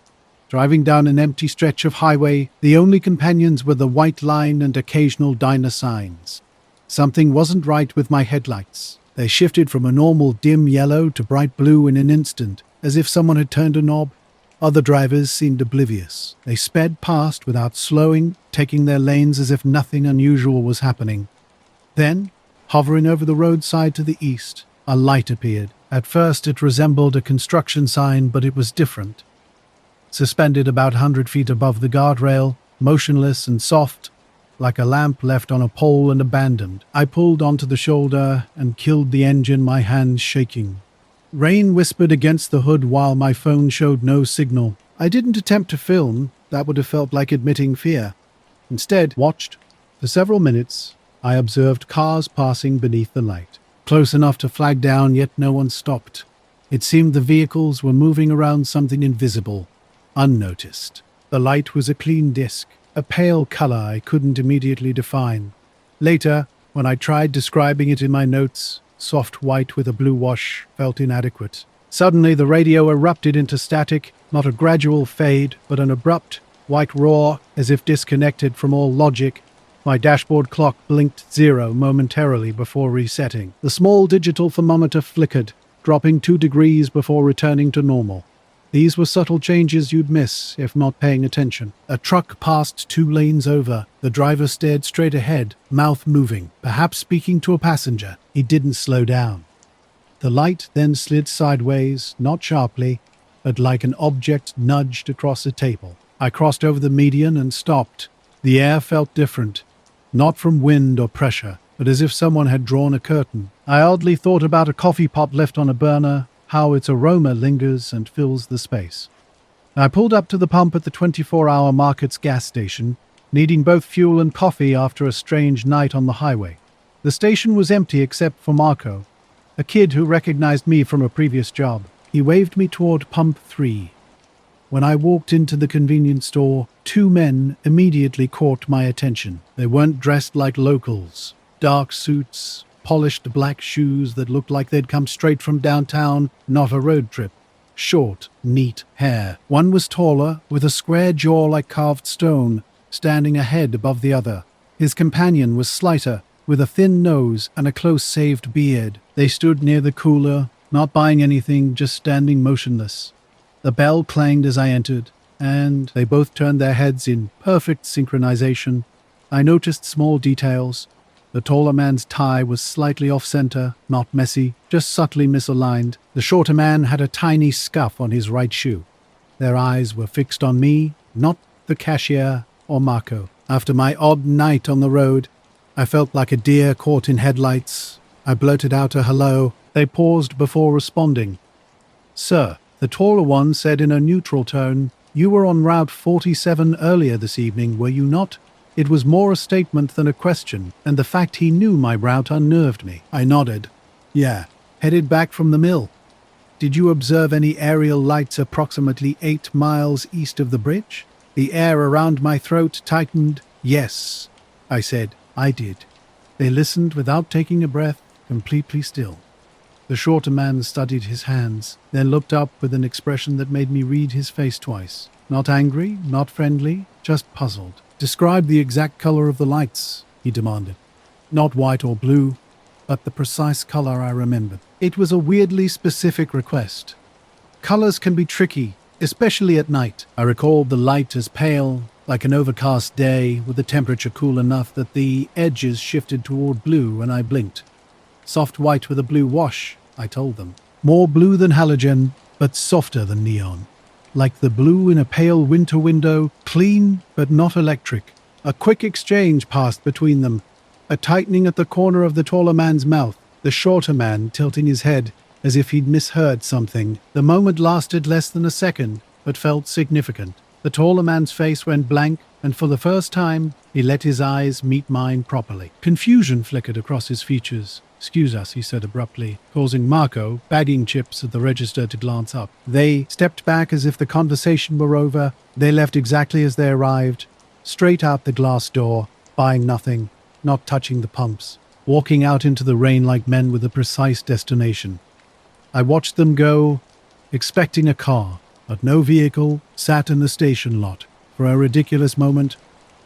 [SPEAKER 1] Driving down an empty stretch of highway, the only companions were the white line and occasional diner signs. Something wasn't right with my headlights. They shifted from a normal dim yellow to bright blue in an instant, as if someone had turned a knob. Other drivers seemed oblivious. They sped past without slowing, taking their lanes as if nothing unusual was happening. Then, hovering over the roadside to the east, a light appeared. At first it resembled a construction sign, but it was different. Suspended about 100 feet above the guardrail, motionless and soft, like a lamp left on a pole and abandoned. I pulled onto the shoulder and killed the engine, my hands shaking. Rain whispered against the hood while my phone showed no signal. I didn't attempt to film, that would have felt like admitting fear. Instead, watched. For several minutes, I observed cars passing beneath the light. Close enough to flag down, yet no one stopped. It seemed the vehicles were moving around something invisible, unnoticed. The light was a clean disk, a pale color I couldn't immediately define. Later, when I tried describing it in my notes, soft white with a blue wash felt inadequate. Suddenly the radio erupted into static, not a gradual fade, but an abrupt, white roar, as if disconnected from all logic. My dashboard clock blinked 0 momentarily before resetting. The small digital thermometer flickered, dropping 2 degrees before returning to normal. These were subtle changes you'd miss if not paying attention. A truck passed 2 lanes over. The driver stared straight ahead, mouth moving, perhaps speaking to a passenger. He didn't slow down. The light then slid sideways, not sharply, but like an object nudged across a table. I crossed over the median and stopped. The air felt different, not from wind or pressure, but as if someone had drawn a curtain. I oddly thought about a coffee pot left on a burner, how its aroma lingers and fills the space. I pulled up to the pump at the 24-hour Market's gas station, needing both fuel and coffee after a strange night on the highway. The station was empty except for Marco, a kid who recognized me from a previous job. He waved me toward pump 3. When I walked into the convenience store, 2 men immediately caught my attention. They weren't dressed like locals. Dark suits, polished black shoes that looked like they'd come straight from downtown, not a road trip. Short, neat hair. One was taller, with a square jaw like carved stone, standing a head above the other. His companion was slighter, with a thin nose and a close-shaved beard. They stood near the cooler, not buying anything, just standing motionless. The bell clanged as I entered, and they both turned their heads in perfect synchronization. I noticed small details. The taller man's tie was slightly off-center, not messy, just subtly misaligned. The shorter man had a tiny scuff on his right shoe. Their eyes were fixed on me, not the cashier or Marco. After my odd night on the road, I felt like a deer caught in headlights. I blurted out a hello. They paused before responding. "Sir," the taller one said in a neutral tone, "you were on Route 47 earlier this evening, were you not?" It was more a statement than a question, and the fact he knew my route unnerved me. I nodded. "Yeah, headed back from the mill. Did you observe any aerial lights approximately 8 miles east of the bridge?" The air around my throat tightened. "Yes," I said. "I did." They listened without taking a breath, completely still. The shorter man studied his hands, then looked up with an expression that made me read his face twice. Not angry, not friendly, just puzzled. "Describe the exact color of the lights," he demanded. Not white or blue, but the precise color I remembered. It was a weirdly specific request. Colors can be tricky, especially at night. I recalled the light as pale, like an overcast day, with the temperature cool enough that the edges shifted toward blue when I blinked. "Soft white with a blue wash," I told them. "More blue than halogen, but softer than neon. Like the blue in a pale winter window, clean but not electric." A quick exchange passed between them, a tightening at the corner of the taller man's mouth, the shorter man tilting his head as if he'd misheard something. The moment lasted less than a second, but felt significant. The taller man's face went blank, and for the first time, he let his eyes meet mine properly. Confusion flickered across his features. "Excuse us," he said abruptly, causing Marco, bagging chips at the register, to glance up. They stepped back as if the conversation were over. They left exactly as they arrived, straight out the glass door, buying nothing, not touching the pumps, walking out into the rain like men with a precise destination. I watched them go, expecting a car, but no vehicle sat in the station lot. For a ridiculous moment,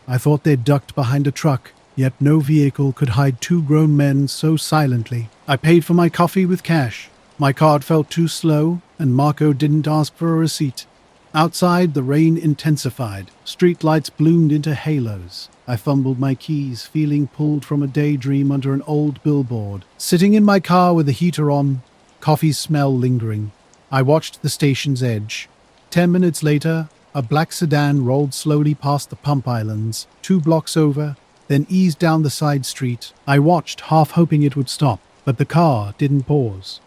[SPEAKER 1] I thought they'd ducked behind a truck, yet no vehicle could hide two grown men so silently. I paid for my coffee with cash. My card felt too slow, and Marco didn't ask for a receipt. Outside, the rain intensified. Streetlights bloomed into halos. I fumbled my keys, feeling pulled from a daydream under an old billboard. Sitting in my car with the heater on, coffee smell lingering, I watched the station's edge. 10 minutes later, a black sedan rolled slowly past the pump islands, 2 blocks over, then eased down the side street. I watched, half hoping it would stop, but the car didn't pause.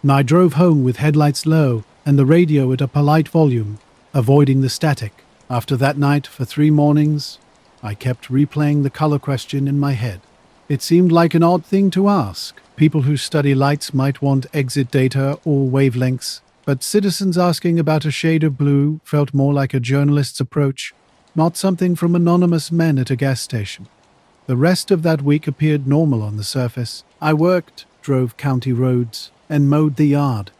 [SPEAKER 1] And I drove home with headlights low and the radio at a polite volume, avoiding the static. After that night, for 3 mornings, I kept replaying the color question in my head. It seemed like an odd thing to ask. People who study lights might want exit data or wavelengths, but citizens asking about a shade of blue felt more like a journalist's approach, not something from anonymous men at a gas station. The rest of that week appeared normal on the surface. I worked, drove county roads, and mowed the yard.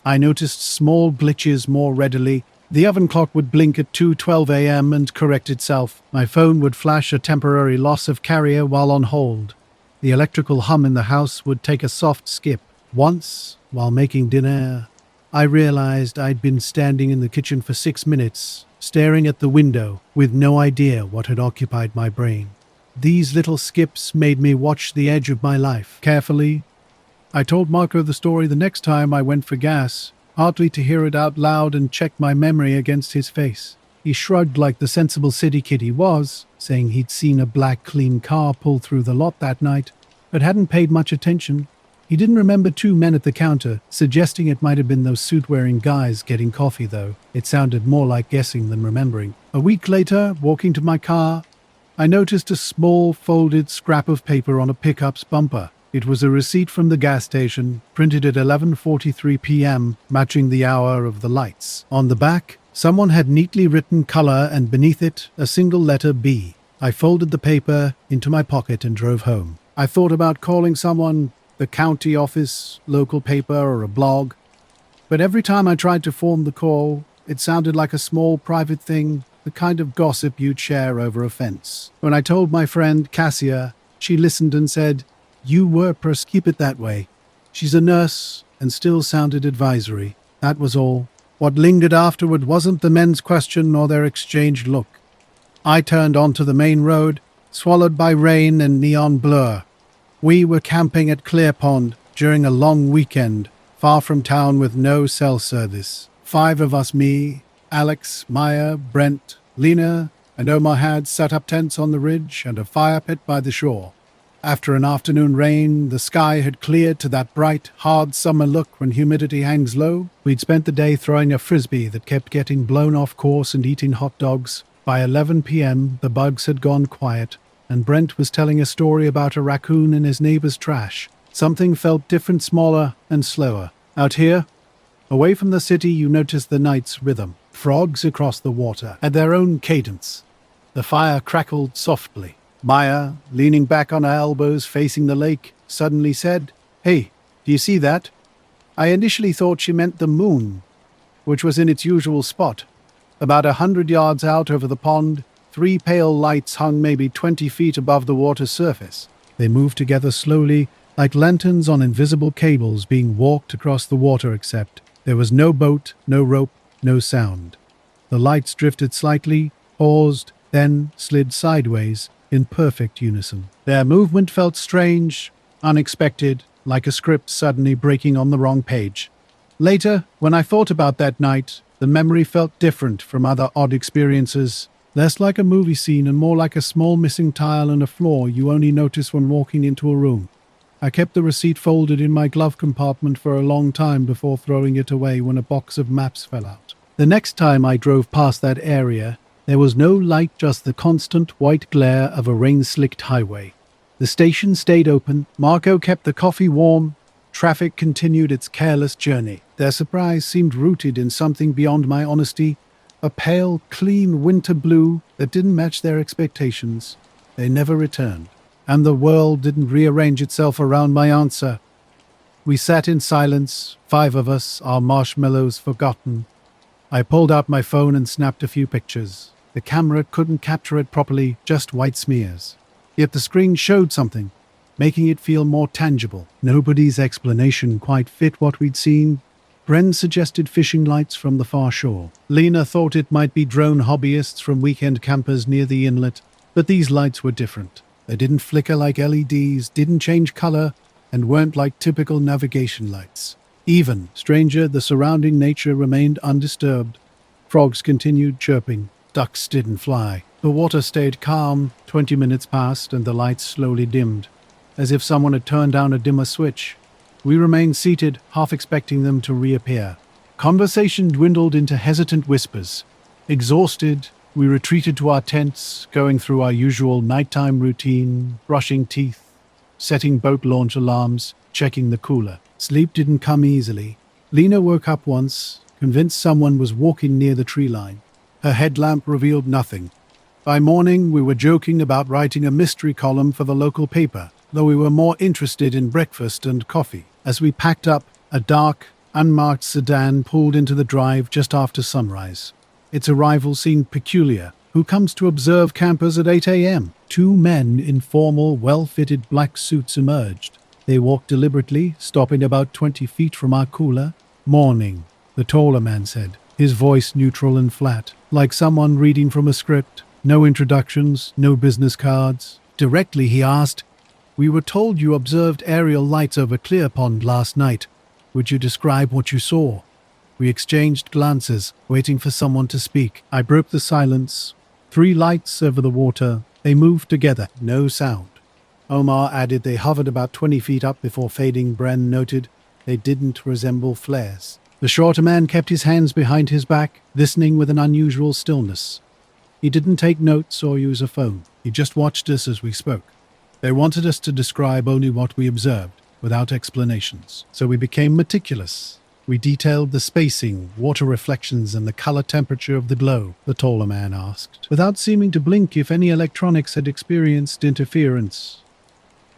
[SPEAKER 1] I noticed small glitches more readily. The oven clock would blink at 2:12 a.m. and correct itself. My phone would flash a temporary loss of carrier while on hold. The electrical hum in the house would take a soft skip. Once, while making dinner, I realized I'd been standing in the kitchen for 6 minutes, staring at the window, with no idea what had occupied my brain. These little skips made me watch the edge of my life carefully. I told Marco the story the next time I went for gas, hardly to hear it out loud and check my memory against his face. He shrugged like the sensible city kid he was, saying he'd seen a black, clean car pull through the lot that night, but hadn't paid much attention. He didn't remember 2 men at the counter, suggesting it might have been those suit-wearing guys getting coffee, though. It sounded more like guessing than remembering. A week later, walking to my car, I noticed a small, folded scrap of paper on a pickup's bumper. It was a receipt from the gas station, printed at 11:43 p.m., matching the hour of the lights. On the back, someone had neatly written color and beneath it, a single letter B. I folded the paper into my pocket and drove home. I thought about calling someone, the county office, local paper, or a blog, but every time I tried to form the call, it sounded like a small private thing, the kind of gossip you'd share over a fence. When I told my friend, Cassia, she listened and said, "You were keep it that way." She's a nurse and still sounded advisory. That was all. What lingered afterward wasn't the men's question or their exchanged look. I turned onto the main road, swallowed by rain and neon blur. We were camping at Clear Pond during a long weekend, far from town with no cell service. 5 of us, me, Alex, Maya, Brent, Lena, and Omar had set up tents on the ridge and a fire pit by the shore. After an afternoon rain, the sky had cleared to that bright, hard summer look when humidity hangs low. We'd spent the day throwing a frisbee that kept getting blown off course and eating hot dogs. By 11 p.m., the bugs had gone quiet, and Brent was telling a story about a raccoon in his neighbor's trash. Something felt different, smaller, and slower. Out here, away from the city, you noticed the night's rhythm. Frogs across the water had their own cadence. The fire crackled softly. Maya, leaning back on her elbows facing the lake, suddenly said, "Hey, do you see that?" I initially thought she meant the moon, which was in its usual spot. About 100 yards out over the pond, 3 pale lights hung maybe 20 feet above the water's surface. They moved together slowly, like lanterns on invisible cables being walked across the water, except there was no boat, no rope, no sound. The lights drifted slightly, paused, then slid sideways, in perfect unison. Their movement felt strange, unexpected, like a script suddenly breaking on the wrong page. Later, when I thought about that night, the memory felt different from other odd experiences, less like a movie scene and more like a small missing tile in a floor you only notice when walking into a room. I kept the receipt folded in my glove compartment for a long time before throwing it away when a box of maps fell out. The next time I drove past that area, there was no light, just the constant white glare of a rain-slicked highway. The station stayed open, Marco kept the coffee warm, traffic continued its careless journey. Their surprise seemed rooted in something beyond my honesty, a pale, clean winter blue that didn't match their expectations. They never returned, and the world didn't rearrange itself around my answer. We sat in silence, 5 of us, our marshmallows forgotten, I pulled out my phone and snapped a few pictures. The camera couldn't capture it properly, just white smears. Yet the screen showed something, making it feel more tangible. Nobody's explanation quite fit what we'd seen. Bren suggested fishing lights from the far shore. Lena thought it might be drone hobbyists from weekend campers near the inlet, but these lights were different. They didn't flicker like LEDs, didn't change color, and weren't like typical navigation lights. Even stranger, the surrounding nature remained undisturbed. Frogs continued chirping. Ducks didn't fly. The water stayed calm. 20 minutes passed and the lights slowly dimmed, as if someone had turned down a dimmer switch. We remained seated, half expecting them to reappear. Conversation dwindled into hesitant whispers. Exhausted, we retreated to our tents, going through our usual nighttime routine, brushing teeth, setting boat launch alarms, checking the cooler. Sleep didn't come easily. Lena woke up once, convinced someone was walking near the tree line. Her headlamp revealed nothing. By morning, we were joking about writing a mystery column for the local paper, though we were more interested in breakfast and coffee. As we packed up, a dark, unmarked sedan pulled into the drive just after sunrise. Its arrival seemed peculiar. Who comes to observe campers at 8 a.m.? 2 men in formal, well-fitted black suits emerged. They walked deliberately, stopping about 20 feet from our cooler. "Morning," the taller man said, his voice neutral and flat, like someone reading from a script. No introductions, no business cards. Directly he asked, "We were told you observed aerial lights over Clear Pond last night. Would you describe what you saw?" We exchanged glances, waiting for someone to speak. I broke the silence. 3 lights over the water. They moved together. No sound. Omar added they hovered about 20 feet up before fading. Bren noted they didn't resemble flares. The shorter man kept his hands behind his back, listening with an unusual stillness. He didn't take notes or use a phone. He just watched us as we spoke. They wanted us to describe only what we observed, without explanations. So we became meticulous. We detailed the spacing, water reflections, and the color temperature of the glow, the taller man asked, without seeming to blink if any electronics had experienced interference.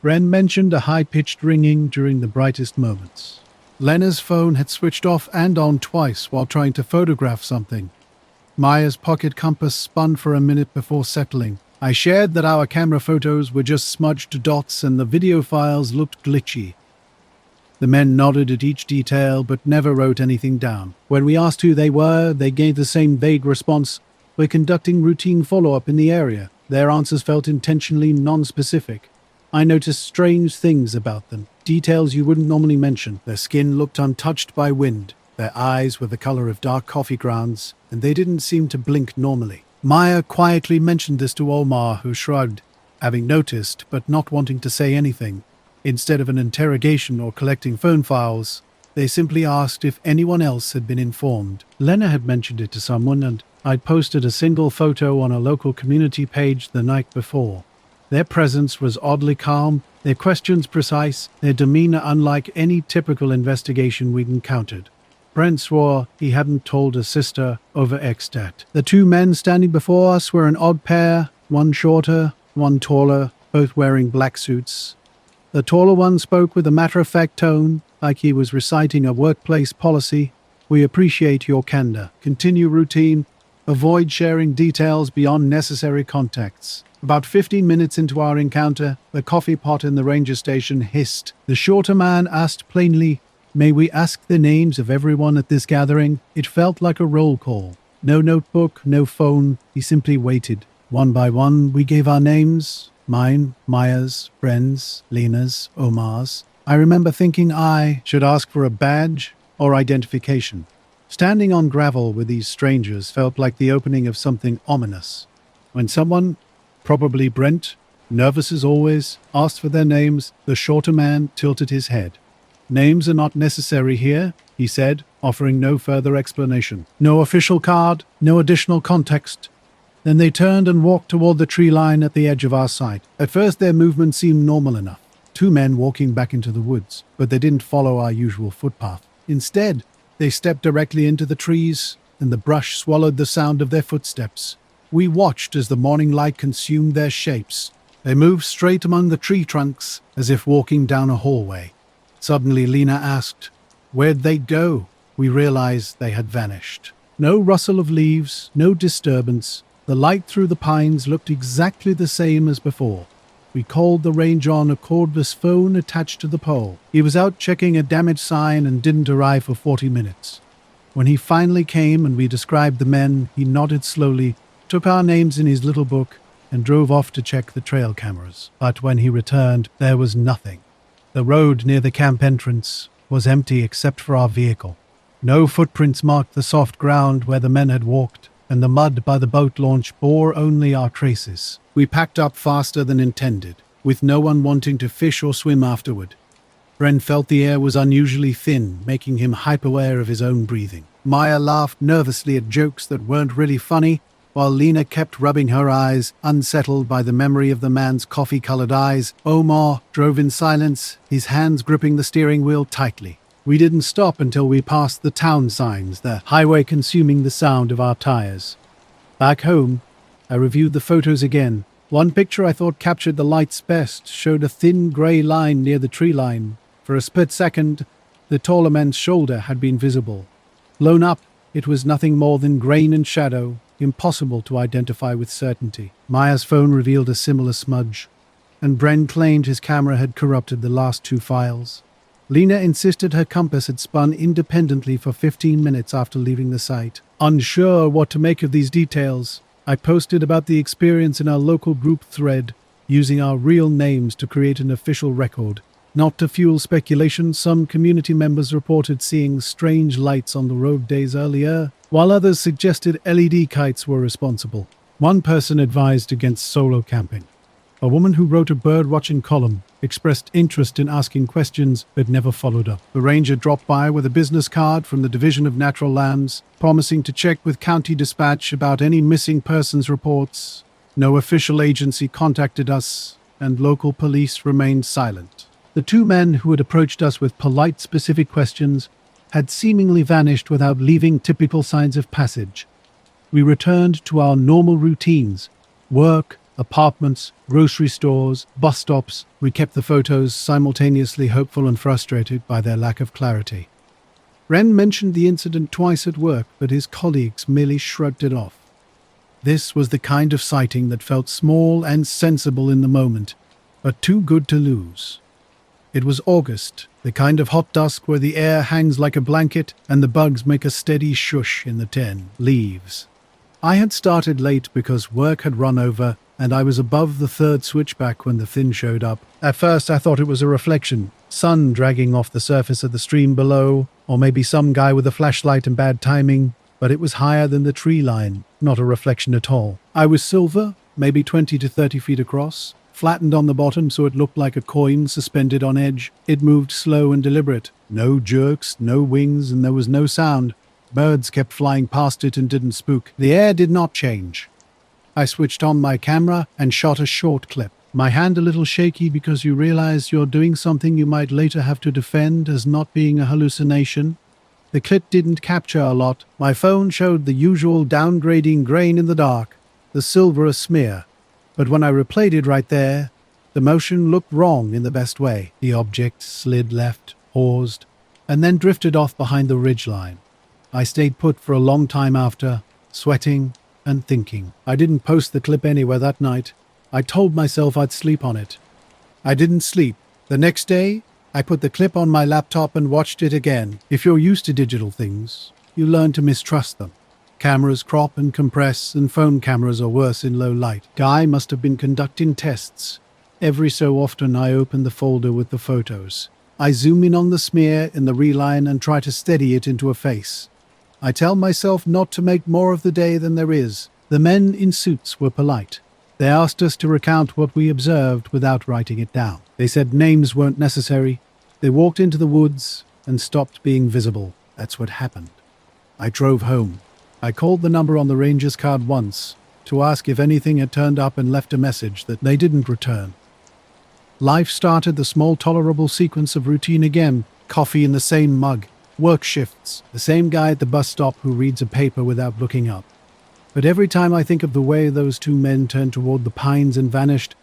[SPEAKER 1] Bren mentioned a high-pitched ringing during the brightest moments. Lena's phone had switched off and on twice while trying to photograph something. Maya's pocket compass spun for a minute before settling. I shared that our camera photos were just smudged dots and the video files looked glitchy. The men nodded at each detail but never wrote anything down. When we asked who they were, they gave the same vague response, "We're conducting routine follow-up in the area." Their answers felt intentionally non-specific. I noticed strange things about them, details you wouldn't normally mention. Their skin looked untouched by wind. Their eyes were the color of dark coffee grounds, and they didn't seem to blink normally. Maya quietly mentioned this to Omar, who shrugged, having noticed but not wanting to say anything. Instead of an interrogation or collecting phone files, they simply asked if anyone else had been informed. Lena had mentioned it to someone, and I'd posted a single photo on a local community page the night before. Their presence was oddly calm, their questions precise, their demeanor unlike any typical investigation we'd encountered. Brent swore he hadn't told his sister over Xstat. The 2 men standing before us were an odd pair, one shorter, one taller, both wearing black suits. The taller one spoke with a matter-of-fact tone, like he was reciting a workplace policy. "We appreciate your candor. Continue routine. Avoid sharing details beyond necessary contacts." About 15 minutes into our encounter, the coffee pot in the ranger station hissed. The shorter man asked plainly, "May we ask the names of everyone at this gathering?" It felt like a roll call. No notebook, no phone. He simply waited. One by one, we gave our names. Mine, Maya's, Bren's, Lena's, Omar's. I remember thinking I should ask for a badge or identification. Standing on gravel with these strangers felt like the opening of something ominous. When someone, probably Brent, nervous as always, asked for their names, the shorter man tilted his head. "Names are not necessary here," he said, offering no further explanation. No official card, no additional context. Then they turned and walked toward the tree line at the edge of our site. At first their movement seemed normal enough. 2 men walking back into the woods, but they didn't follow our usual footpath. Instead, they stepped directly into the trees, and the brush swallowed the sound of their footsteps. We watched as the morning light consumed their shapes. They moved straight among the tree trunks, as if walking down a hallway. Suddenly Lena asked, "Where'd they go?" We realized they had vanished. No rustle of leaves, no disturbance. The light through the pines looked exactly the same as before. We called the ranger on a cordless phone attached to the pole. He was out checking a damaged sign and didn't arrive for 40 minutes. When he finally came and we described the men, he nodded slowly, took our names in his little book, and drove off to check the trail cameras. But when he returned, there was nothing. The road near the camp entrance was empty except for our vehicle. No footprints marked the soft ground where the men had walked, and the mud by the boat launch bore only our traces. We packed up faster than intended, with no one wanting to fish or swim afterward. Bren felt the air was unusually thin, making him hyper-aware of his own breathing. Maya laughed nervously at jokes that weren't really funny, while Lena kept rubbing her eyes, unsettled by the memory of the man's coffee-colored eyes. Omar drove in silence, his hands gripping the steering wheel tightly. We didn't stop until we passed the town signs, the highway consuming the sound of our tires. Back home, I reviewed the photos again. One picture I thought captured the lights best showed a thin grey line near the tree line. For a split second, the taller man's shoulder had been visible. Blown up, it was nothing more than grain and shadow, impossible to identify with certainty. Maya's phone revealed a similar smudge, and Bren claimed his camera had corrupted the last 2 files. Lena insisted her compass had spun independently for 15 minutes after leaving the site. Unsure what to make of these details, I posted about the experience in our local group thread, using our real names to create an official record. Not to fuel speculation, some community members reported seeing strange lights on the road days earlier, while others suggested LED kites were responsible. One person advised against solo camping. A woman who wrote a bird-watching column expressed interest in asking questions but never followed up. The ranger dropped by with a business card from the Division of Natural Lands, promising to check with County Dispatch about any missing persons reports. No official agency contacted us, and local police remained silent. The 2 men who had approached us with polite, specific questions had seemingly vanished without leaving typical signs of passage. We returned to our normal routines: work, apartments, grocery stores, bus stops. We kept the photos simultaneously hopeful and frustrated by their lack of clarity. Ren mentioned the incident twice at work, but his colleagues merely shrugged it off. This was the kind of sighting that felt small and sensible in the moment, but too good to lose. It was August, the kind of hot dusk where the air hangs like a blanket and the bugs make a steady shush in the 10 leaves. I had started late because work had run over, and I was above the 3rd switchback when the fin showed up. At first I thought it was a reflection, sun dragging off the surface of the stream below, or maybe some guy with a flashlight and bad timing, but it was higher than the tree line, not a reflection at all. I was silver, maybe 20 to 30 feet across, flattened on the bottom so it looked like a coin suspended on edge. It moved slow and deliberate. No jerks, no wings, and there was no sound. Birds kept flying past it and didn't spook. The air did not change. I switched on my camera and shot a short clip. My hand a little shaky because you realize you're doing something you might later have to defend as not being a hallucination. The clip didn't capture a lot. My phone showed the usual downgrading grain in the dark, the silver a smear. But when I replayed it right there, the motion looked wrong in the best way. The object slid left, paused, and then drifted off behind the ridgeline. I stayed put for a long time after, sweating and thinking. I didn't post the clip anywhere that night. I told myself I'd sleep on it. I didn't sleep. The next day, I put the clip on my laptop and watched it again. If you're used to digital things, you learn to mistrust them. Cameras crop and compress, and phone cameras are worse in low light. Guy must have been conducting tests. Every so often I open the folder with the photos. I zoom in on the smear in the reline and try to steady it into a face. I tell myself not to make more of the day than there is. The men in suits were polite. They asked us to recount what we observed without writing it down. They said names weren't necessary. They walked into the woods and stopped being visible. That's what happened. I drove home. I called the number on the ranger's card once to ask if anything had turned up and left a message that they didn't return. Life started the small tolerable sequence of routine again. Coffee in the same mug. Work shifts. The same guy at the bus stop who reads a paper without looking up. But every time I think of the way those 2 men turned toward the pines and vanished,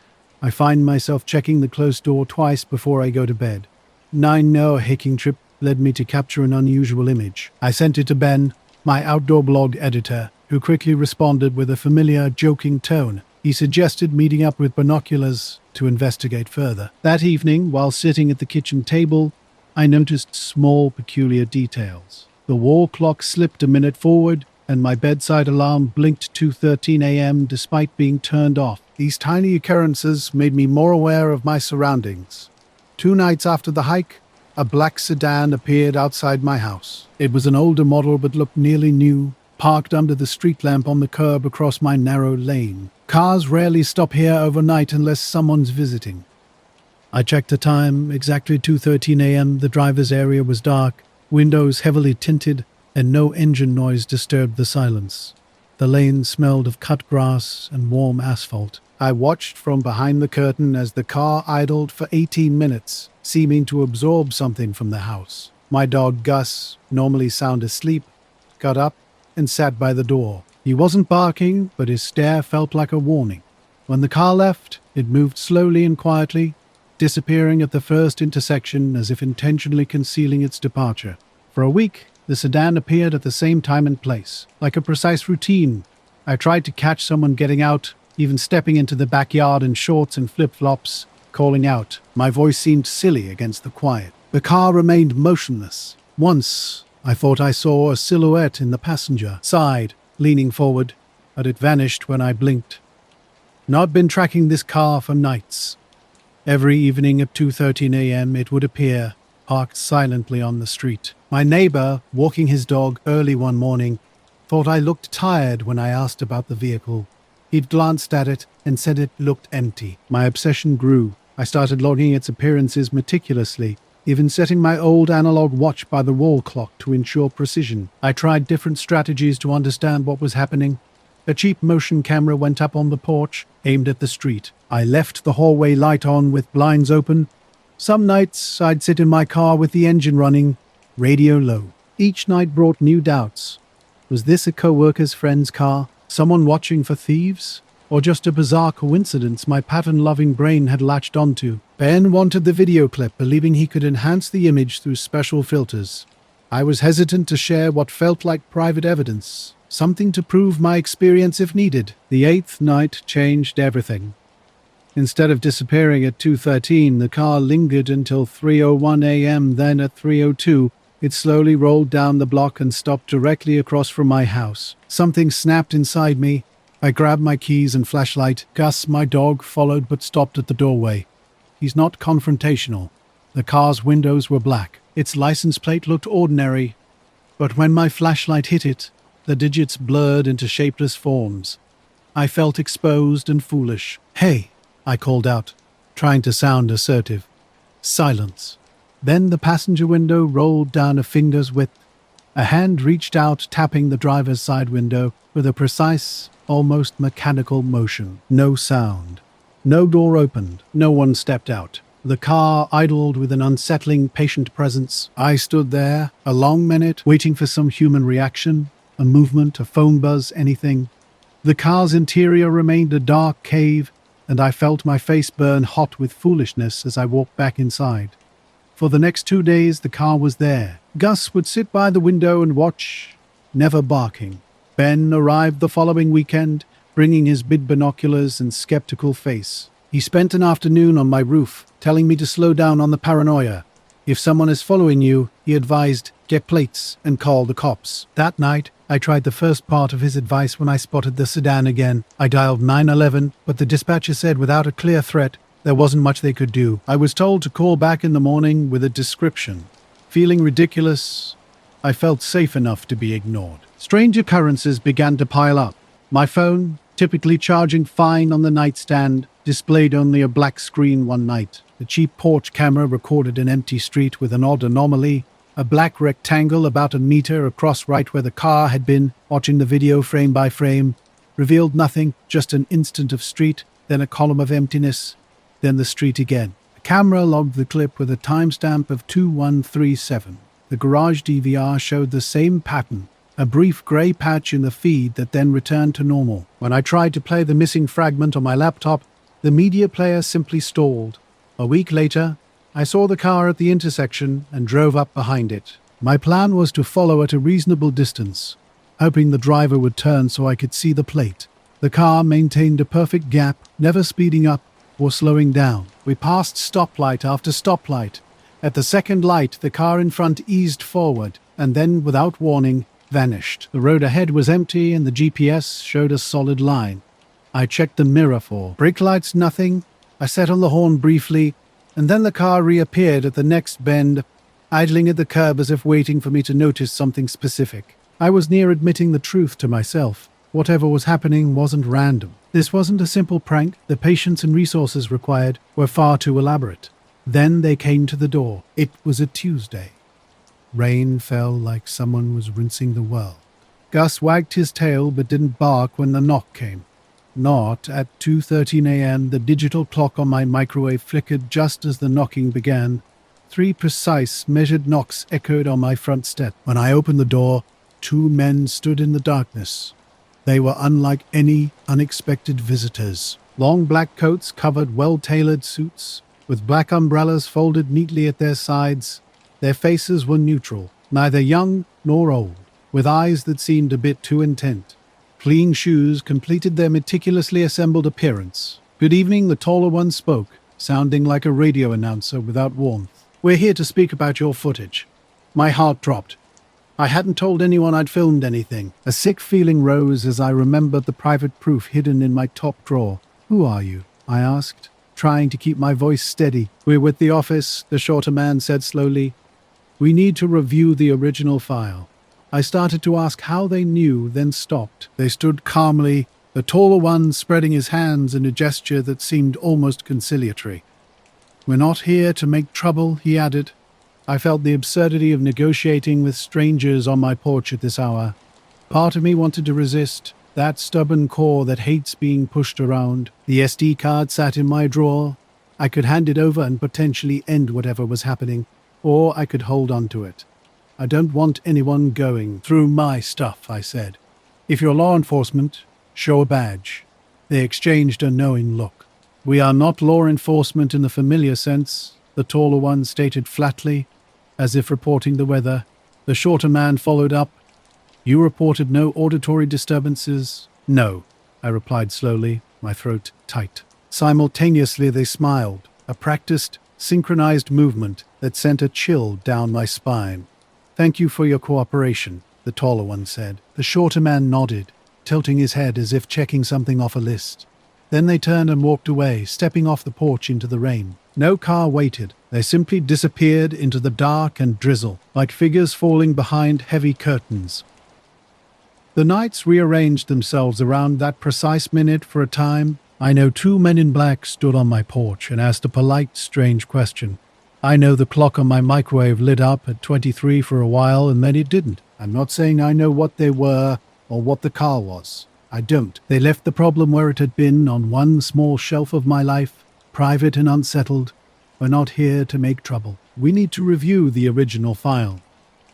[SPEAKER 1] I find myself checking the closed door twice before I go to bed. 9-hour hiking trip led me to capture an unusual image. I sent it to Ben, my outdoor blog editor, who quickly responded with a familiar, joking tone. He suggested meeting up with binoculars to investigate further. That evening, while sitting at the kitchen table, I noticed small, peculiar details. The wall clock slipped a minute forward, and my bedside alarm blinked 2:13 a.m. despite being turned off. These tiny occurrences made me more aware of my surroundings. 2 nights after the hike, a black sedan appeared outside my house. It was an older model but looked nearly new, parked under the street lamp on the curb across my narrow lane. Cars rarely stop here overnight unless someone's visiting. I checked the time, exactly 2:13 a.m. The driver's area was dark, windows heavily tinted, and no engine noise disturbed the silence. The lane smelled of cut grass and warm asphalt. I watched from behind the curtain as the car idled for 18 minutes, seeming to absorb something from the house. My dog Gus, normally sound asleep, got up and sat by the door. He wasn't barking, but his stare felt like a warning. When the car left, it moved slowly and quietly, disappearing at the first intersection as if intentionally concealing its departure. For a week, the sedan appeared at the same time and place, like a precise routine. I tried to catch someone getting out, even stepping into the backyard in shorts and flip-flops, calling out. My voice seemed silly against the quiet. The car remained motionless. Once, I thought I saw a silhouette in the passenger side, leaning forward, but it vanished when I blinked. I'd been tracking this car for nights. Every evening at 2:13 a.m. it would appear, parked silently on the street. My neighbor, walking his dog early one morning, thought I looked tired when I asked about the vehicle. He'd glanced at it and said it looked empty. My obsession grew. I started logging its appearances meticulously, even setting my old analog watch by the wall clock to ensure precision. I tried different strategies to understand what was happening. A cheap motion camera went up on the porch, aimed at the street. I left the hallway light on with blinds open. Some nights I'd sit in my car with the engine running, radio low. Each night brought new doubts. Was this a co-worker's friend's car? Someone watching for thieves? Or just a bizarre coincidence my pattern-loving brain had latched onto? Ben wanted the video clip, believing he could enhance the image through special filters. I was hesitant to share what felt like private evidence, something to prove my experience if needed. The 8th night changed everything. Instead of disappearing at 2:13, the car lingered until 3:01 a.m. Then at 3:02, it slowly rolled down the block and stopped directly across from my house. Something snapped inside me. I grabbed my keys and flashlight. Gus, my dog, followed but stopped at the doorway. He's not confrontational. The car's windows were black. Its license plate looked ordinary. But when my flashlight hit it, the digits blurred into shapeless forms. I felt exposed and foolish. "Hey," I called out, trying to sound assertive. Silence. Then the passenger window rolled down a finger's width. A hand reached out, tapping the driver's side window with a precise, almost mechanical motion. No sound. No door opened. No one stepped out. The car idled with an unsettling, patient presence. I stood there, a long minute, waiting for some human reaction, a movement, a phone buzz, anything. The car's interior remained a dark cave, and I felt my face burn hot with foolishness as I walked back inside. For the next 2 days, the car was there. Gus would sit by the window and watch, never barking. Ben arrived the following weekend, bringing his big binoculars and skeptical face. He spent an afternoon on my roof, telling me to slow down on the paranoia. If someone is following you, he advised, get plates and call the cops. That night, I tried the first part of his advice when I spotted the sedan again. I dialed 911, but the dispatcher said without a clear threat, there wasn't much they could do. I was told to call back in the morning with a description. Feeling ridiculous, I felt safe enough to be ignored. Strange occurrences began to pile up. My phone, typically charging fine on the nightstand, displayed only a black screen one night. The cheap porch camera recorded an empty street with an odd anomaly. A black rectangle about a meter across right where the car had been, watching the video frame by frame, revealed nothing, just an instant of street, then a column of emptiness, then the street again. The camera logged the clip with a timestamp of 2137. The garage DVR showed the same pattern, a brief grey patch in the feed that then returned to normal. When I tried to play the missing fragment on my laptop, the media player simply stalled. A week later, I saw the car at the intersection and drove up behind it. My plan was to follow at a reasonable distance, hoping the driver would turn so I could see the plate. The car maintained a perfect gap, never speeding up or slowing down. We passed stoplight after stoplight. At the second light, the car in front eased forward, and then, without warning, vanished. The road ahead was empty, and the GPS showed a solid line. I checked the mirror for brake lights, nothing. I set on the horn briefly, and then the car reappeared at the next bend, idling at the curb as if waiting for me to notice something specific. I was near admitting the truth to myself. Whatever was happening wasn't random. This wasn't a simple prank. The patience and resources required were far too elaborate. Then they came to the door. It was a Tuesday. Rain fell like someone was rinsing the world. Gus wagged his tail but didn't bark when the knock came. Not at 2:13 a.m. The digital clock on my microwave flickered just as the knocking began. 3 precise, measured knocks echoed on my front step. When I opened the door, 2 men stood in the darkness. They were unlike any unexpected visitors. Long black coats covered well-tailored suits, with black umbrellas folded neatly at their sides. Their faces were neutral, neither young nor old, with eyes that seemed a bit too intent. Clean shoes completed their meticulously assembled appearance. "Good evening," the taller one spoke, sounding like a radio announcer without warmth. "We're here to speak about your footage." My heart dropped. I hadn't told anyone I'd filmed anything. A sick feeling rose as I remembered the private proof hidden in my top drawer. "Who are you?" I asked, trying to keep my voice steady. "We're with the office," the shorter man said slowly. "We need to review the original file." I started to ask how they knew, then stopped. They stood calmly, the taller one spreading his hands in a gesture that seemed almost conciliatory. "We're not here to make trouble," he added. I felt the absurdity of negotiating with strangers on my porch at this hour. Part of me wanted to resist, that stubborn core that hates being pushed around. The SD card sat in my drawer. I could hand it over and potentially end whatever was happening, or I could hold on to it. "I don't want anyone going through my stuff," I said. "If you're law enforcement, show a badge." They exchanged a knowing look. "We are not law enforcement in the familiar sense," the taller one stated flatly, as if reporting the weather. The shorter man followed up. "You reported no auditory disturbances?" "No," I replied slowly, my throat tight. Simultaneously they smiled, a practiced, synchronized movement that sent a chill down my spine. "Thank you for your cooperation," the taller one said. The shorter man nodded, tilting his head as if checking something off a list. Then they turned and walked away, stepping off the porch into the rain. No car waited. They simply disappeared into the dark and drizzle, like figures falling behind heavy curtains. The nights rearranged themselves around that precise minute for a time. I know 2 men in black stood on my porch and asked a polite, strange question. I know the clock on my microwave lit up at 23 for a while and then it didn't. I'm not saying I know what they were or what the car was. I don't. They left the problem where it had been, on one small shelf of my life, private and unsettled. We're not here to make trouble. We need to review the original file.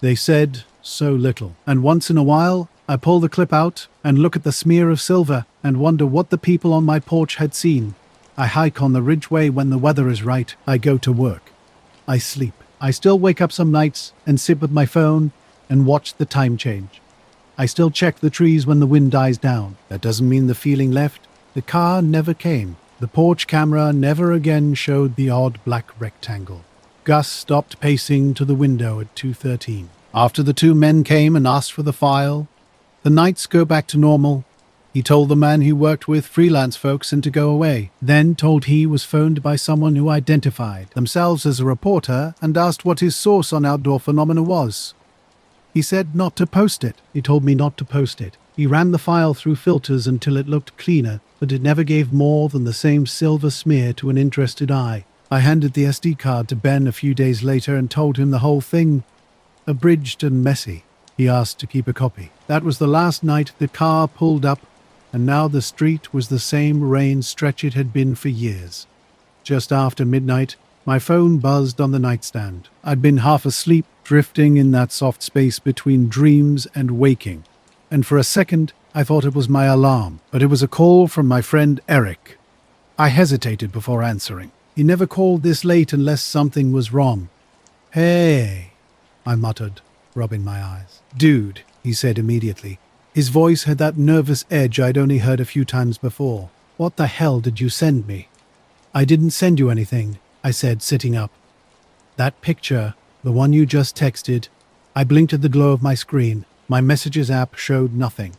[SPEAKER 1] They said so little, and once in a while, I pull the clip out and look at the smear of silver and wonder what the people on my porch had seen. I hike on the ridgeway when the weather is right. I go to work. I sleep. I still wake up some nights and sit with my phone and watch the time change. I still check the trees when the wind dies down. That doesn't mean the feeling left. The car never came. The porch camera never again showed the odd black rectangle. Gus stopped pacing to the window at 2:13. After the 2 men came and asked for the file, the nights go back to normal. He told the man he worked with freelance folks and to go away, then told he was phoned by someone who identified themselves as a reporter and asked what his source on outdoor phenomena was. He said not to post it. He told me not to post it. He ran the file through filters until it looked cleaner, but it never gave more than the same silver smear to an interested eye. I handed the SD card to Ben a few days later and told him the whole thing, abridged and messy. He asked to keep a copy. That was the last night the car pulled up, and now the street was the same rain stretch it had been for years. Just after midnight, my phone buzzed on the nightstand. I'd been half asleep, drifting in that soft space between dreams and waking. And for a second, I thought it was my alarm, but it was a call from my friend Eric. I hesitated before answering. He never called this late unless something was wrong. "Hey," I muttered, rubbing my eyes. "Dude," he said immediately. His voice had that nervous edge I'd only heard a few times before. "What the hell did you send me?" "I didn't send you anything," I said, sitting up. "That picture, the one you just texted," I blinked at the glow of my screen. My messages app showed nothing.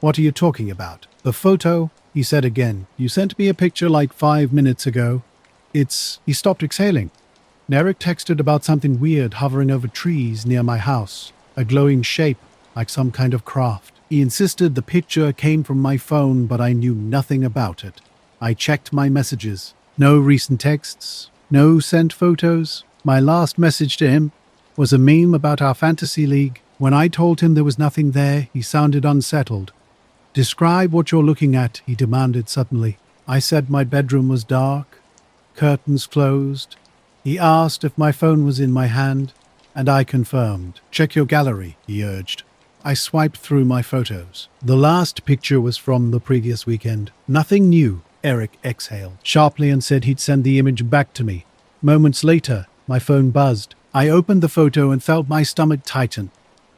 [SPEAKER 1] "What are you talking about?" "The photo," he said again. "You sent me a picture like 5 minutes ago. It's..." He stopped exhaling. Eric texted about something weird hovering over trees near my house, a glowing shape like some kind of craft. He insisted the picture came from my phone, but I knew nothing about it. I checked my messages. No recent texts, no sent photos. My last message to him was a meme about our fantasy league. When I told him there was nothing there, he sounded unsettled. "Describe what you're looking at," he demanded suddenly. I said my bedroom was dark, curtains closed. He asked if my phone was in my hand, and I confirmed. "Check your gallery," he urged. I swiped through my photos. The last picture was from the previous weekend. "Nothing new," Eric exhaled sharply and said he'd send the image back to me. Moments later, my phone buzzed. I opened the photo and felt my stomach tighten.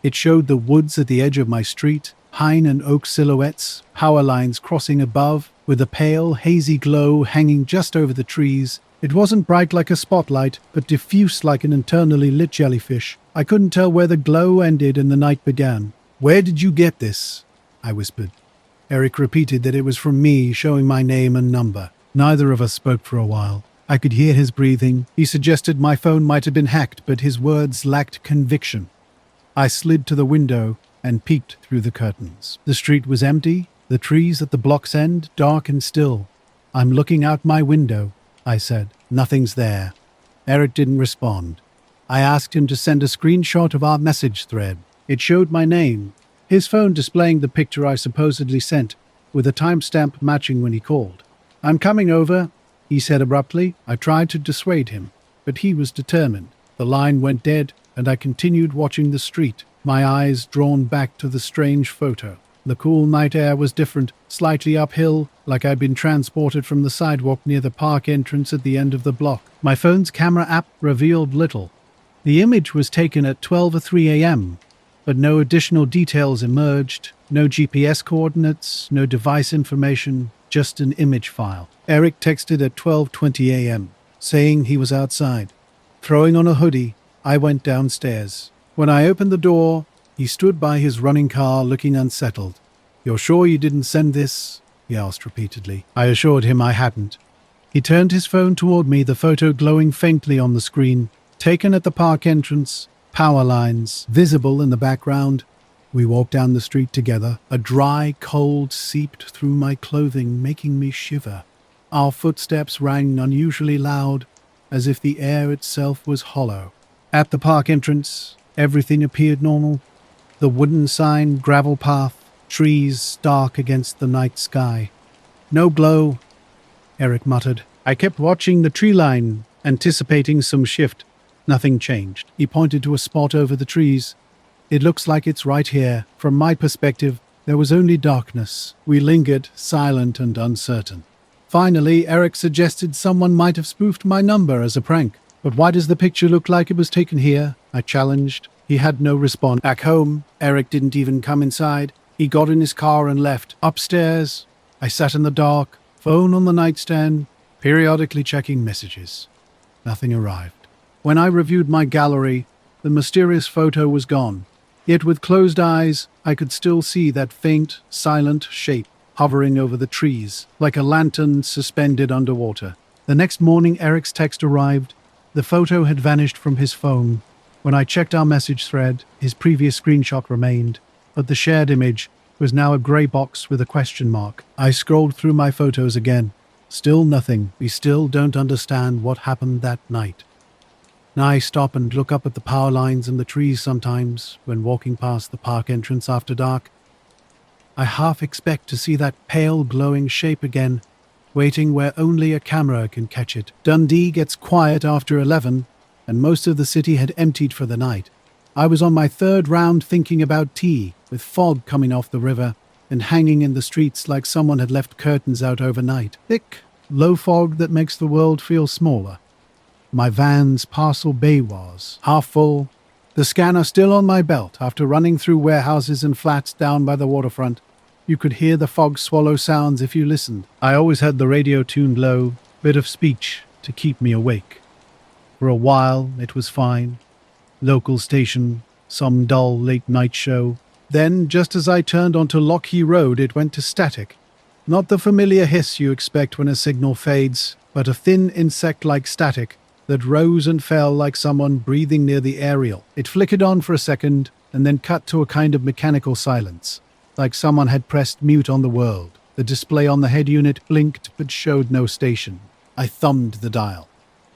[SPEAKER 1] It showed the woods at the edge of my street, pine and oak silhouettes, power lines crossing above, with a pale, hazy glow hanging just over the trees. It wasn't bright like a spotlight, but diffuse like an internally lit jellyfish. I couldn't tell where the glow ended and the night began. "Where did you get this?" I whispered. Eric repeated that it was from me, showing my name and number. Neither of us spoke for a while. I could hear his breathing. He suggested my phone might have been hacked, but his words lacked conviction. I slid to the window and peeked through the curtains. The street was empty, the trees at the block's end dark and still. "I'm looking out my window," I said. "Nothing's there." Eric didn't respond. I asked him to send a screenshot of our message thread. It showed my name, his phone displaying the picture I supposedly sent, with a timestamp matching when he called. "I'm coming over," he said abruptly. I tried to dissuade him, but he was determined. The line went dead, and I continued watching the street, my eyes drawn back to the strange photo. The cool night air was different, slightly uphill, like I'd been transported from the sidewalk near the park entrance at the end of the block. My phone's camera app revealed little. The image was taken at 12:03 a.m., but no additional details emerged, no GPS coordinates, no device information, just an image file. Eric texted at 12:20 a.m., saying he was outside. Throwing on a hoodie, I went downstairs. When I opened the door, he stood by his running car looking unsettled. "You're sure you didn't send this?" he asked repeatedly. I assured him I hadn't. He turned his phone toward me, the photo glowing faintly on the screen. Taken at the park entrance, power lines visible in the background. We walked down the street together. A dry cold seeped through my clothing, making me shiver. Our footsteps rang unusually loud, as if the air itself was hollow. At the park entrance, everything appeared normal. The wooden sign, gravel path, trees dark against the night sky. "No glow," Eric muttered. I kept watching the tree line, anticipating some shift. Nothing changed. He pointed to a spot over the trees. "It looks like it's right here." From my perspective, there was only darkness. We lingered, silent and uncertain. Finally, Eric suggested someone might have spoofed my number as a prank. "But why does the picture look like it was taken here?" I challenged. He had no response. Back home, Eric didn't even come inside. He got in his car and left. Upstairs, I sat in the dark, phone on the nightstand, periodically checking messages. Nothing arrived. When I reviewed my gallery, the mysterious photo was gone. Yet with closed eyes, I could still see that faint, silent shape hovering over the trees, like a lantern suspended underwater. The next morning, Eric's text arrived. The photo had vanished from his phone. When I checked our message thread, his previous screenshot remained, but the shared image was now a grey box with a question mark. I scrolled through my photos again. Still nothing. We still don't understand what happened that night. Now I stop and look up at the power lines and the trees sometimes when walking past the park entrance after dark. I half expect to see that pale glowing shape again, waiting where only a camera can catch it. Dundee gets quiet after 11, and most of the city had emptied for the night. I was on my third round thinking about tea, with fog coming off the river and hanging in the streets like someone had left curtains out overnight. Thick, low fog that makes the world feel smaller. My van's parcel bay was half full, The scanner still on my belt after running through warehouses and flats down by the waterfront. You could hear the fog swallow sounds if you listened. I always had the radio tuned low, bit of speech to keep me awake. For a while, it was fine. Local station, some dull late-night show. Then, just as I turned onto Lockheed Road, it went to static. Not the familiar hiss you expect when a signal fades, but a thin insect-like static that rose and fell like someone breathing near the aerial. It flickered on for a second, and then cut to a kind of mechanical silence, like someone had pressed mute on the world. The display on the head unit blinked but showed no station. I thumbed the dial.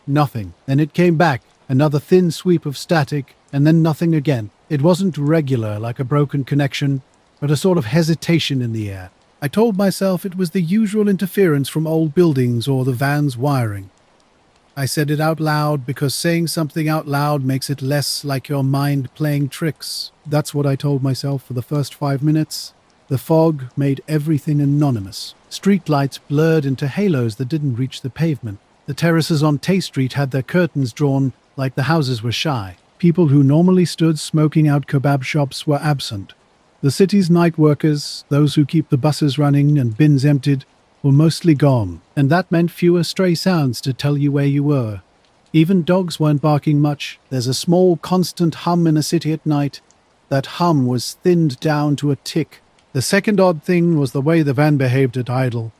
[SPEAKER 1] Nothing. Then it came back, another thin sweep of static, and then nothing again. It wasn't regular like a broken connection, but a sort of hesitation in the air. I told myself it was the usual interference from old buildings or the van's wiring. I said it out loud because saying something out loud makes it less like your mind playing tricks. That's what I told myself for the first 5 minutes. The fog made everything anonymous. Streetlights blurred into halos that didn't reach the pavement. The terraces on Tay Street had their curtains drawn like the houses were shy. People who normally stood smoking out kebab shops were absent. The city's night workers, those who keep the buses running and bins emptied, were mostly gone, and that meant fewer stray sounds to tell you where you were. Even dogs weren't barking much. There's a small, constant hum in a city at night. That hum was thinned down to a tick. The second odd thing was the way the van behaved at idle.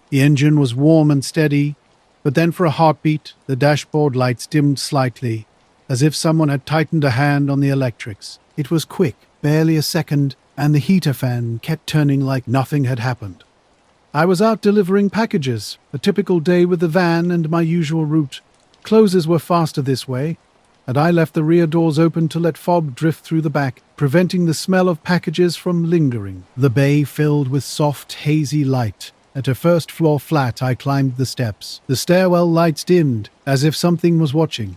[SPEAKER 1] The engine was warm and steady, but then for a heartbeat, the dashboard lights dimmed slightly, as if someone had tightened a hand on the electrics. It was quick, barely a second, and the heater fan kept turning like nothing had happened. I was out delivering packages, a typical day with the van and my usual route. Closes were faster this way, and I left the rear doors open to let fog drift through the back, preventing the smell of packages from lingering. The bay filled with soft, hazy light. At a first-floor flat, I climbed the steps. The stairwell lights dimmed, as if something was watching.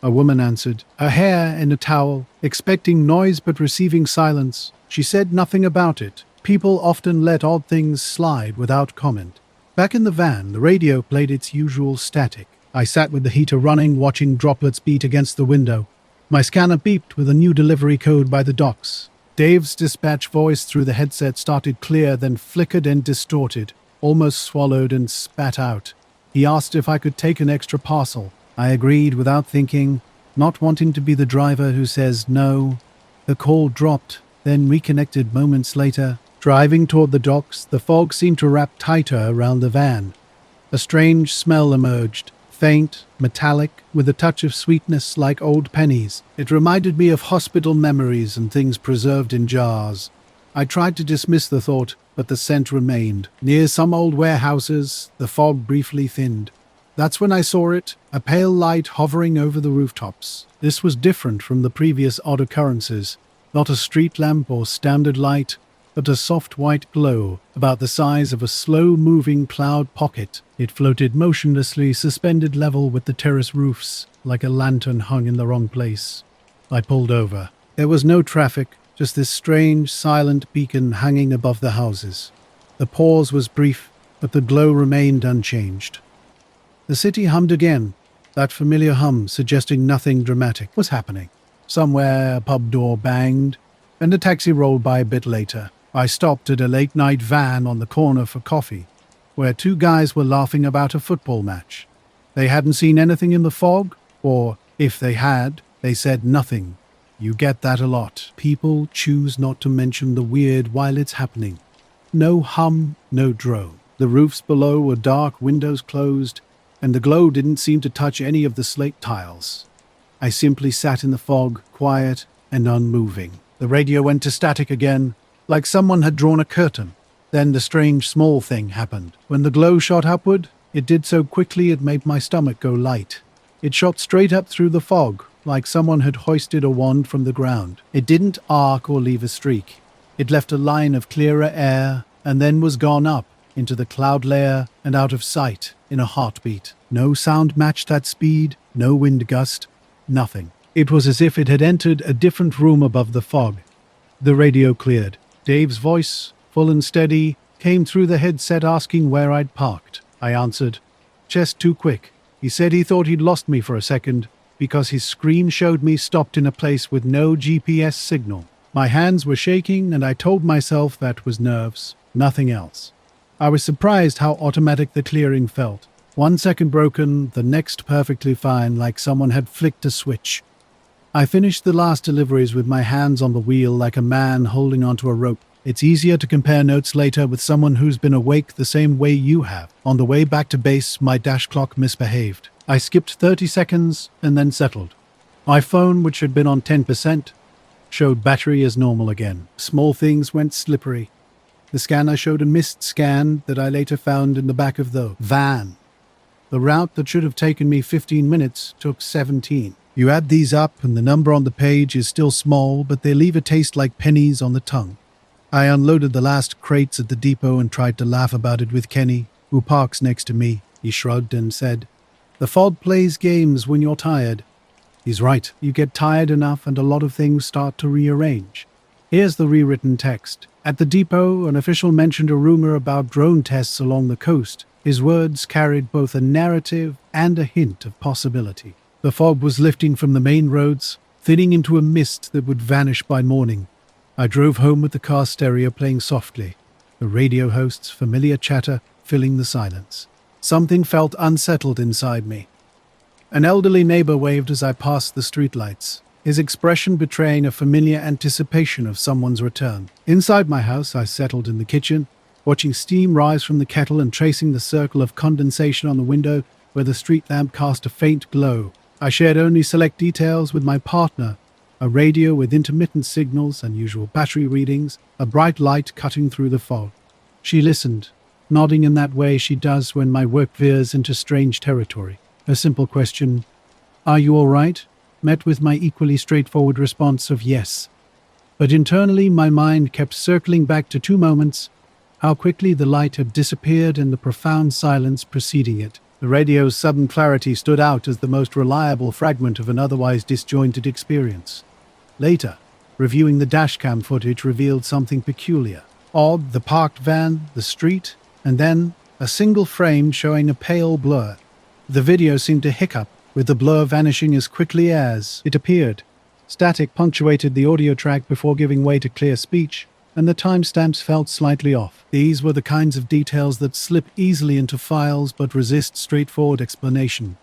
[SPEAKER 1] A woman answered, her hair in a towel, expecting noise but receiving silence. She said nothing about it. People often let odd things slide without comment. Back in the van, the radio played its usual static. I sat with the heater running, watching droplets beat against the window. My scanner beeped with a new delivery code by the docks. Dave's dispatch voice through the headset started clear, then flickered and distorted, almost swallowed and spat out. He asked if I could take an extra parcel. I agreed without thinking, not wanting to be the driver who says no. The call dropped, then reconnected moments later. Driving toward the docks, the fog seemed to wrap tighter around the van. A strange smell emerged, faint, metallic, with a touch of sweetness like old pennies. It reminded me of hospital memories and things preserved in jars. I tried to dismiss the thought, but the scent remained. Near some old warehouses, the fog briefly thinned. That's when I saw it, a pale light hovering over the rooftops. This was different from the previous odd occurrences. Not a street lamp or standard light, but a soft white glow, about the size of a slow-moving cloud pocket. It floated motionlessly, suspended level with the terrace roofs, like a lantern hung in the wrong place. I pulled over. There was no traffic, just this strange, silent beacon hanging above the houses. The pause was brief, but the glow remained unchanged. The city hummed again, that familiar hum suggesting nothing dramatic was happening. Somewhere a pub door banged, and a taxi rolled by a bit later. I stopped at a late-night van on the corner for coffee, where two guys were laughing about a football match. They hadn't seen anything in the fog, or, if they had, they said nothing. You get that a lot. People choose not to mention the weird while it's happening. No hum, no drone. The roofs below were dark, windows closed, and the glow didn't seem to touch any of the slate tiles. I simply sat in the fog, quiet and unmoving. The radio went to static again, like someone had drawn a curtain. Then the strange small thing happened. When the glow shot upward, it did so quickly it made my stomach go light. It shot straight up through the fog, like someone had hoisted a wand from the ground. It didn't arc or leave a streak. It left a line of clearer air, and then was gone up into the cloud layer and out of sight in a heartbeat. No sound matched that speed, no wind gust, nothing. It was as if it had entered a different room above the fog. The radio cleared. Dave's voice, full and steady, came through the headset asking where I'd parked. I answered, "Chest too quick." He said he thought he'd lost me for a second, because his screen showed me stopped in a place with no GPS signal. My hands were shaking, and I told myself that was nerves, nothing else. I was surprised how automatic the clearing felt. 1 second broken, the next perfectly fine, like someone had flicked a switch. I finished the last deliveries with my hands on the wheel like a man holding onto a rope. It's easier to compare notes later with someone who's been awake the same way you have. On the way back to base, my dash clock misbehaved. I skipped 30 seconds and then settled. My phone, which had been on 10%, showed battery as normal again. Small things went slippery. The scanner showed a missed scan that I later found in the back of the van. The route that should have taken me 15 minutes took 17. You add these up and the number on the page is still small, but they leave a taste like pennies on the tongue. I unloaded the last crates at the depot and tried to laugh about it with Kenny, who parks next to me. He shrugged and said, "The FOD plays games when you're tired." He's right. You get tired enough and a lot of things start to rearrange. Here's the rewritten text. At the depot, an official mentioned a rumor about drone tests along the coast. His words carried both a narrative and a hint of possibility. The fog was lifting from the main roads, thinning into a mist that would vanish by morning. I drove home with the car stereo playing softly, the radio host's familiar chatter filling the silence. Something felt unsettled inside me. An elderly neighbor waved as I passed the streetlights, his expression betraying a familiar anticipation of someone's return. Inside my house, I settled in the kitchen, watching steam rise from the kettle and tracing the circle of condensation on the window where the street lamp cast a faint glow. I shared only select details with my partner, a radio with intermittent signals, unusual battery readings, a bright light cutting through the fog. She listened, nodding in that way she does when my work veers into strange territory. A simple question, "Are you all right?" met with my equally straightforward response of yes. But internally, my mind kept circling back to 2 moments, how quickly the light had disappeared and the profound silence preceding it. The radio's sudden clarity stood out as the most reliable fragment of an otherwise disjointed experience. Later, reviewing the dashcam footage revealed something peculiar. Odd, the parked van, the street, and then a single frame showing a pale blur. The video seemed to hiccup, with the blur vanishing as quickly as it appeared. Static punctuated the audio track before giving way to clear speech, and the timestamps felt slightly off. These were the kinds of details that slip easily into files but resist straightforward explanation.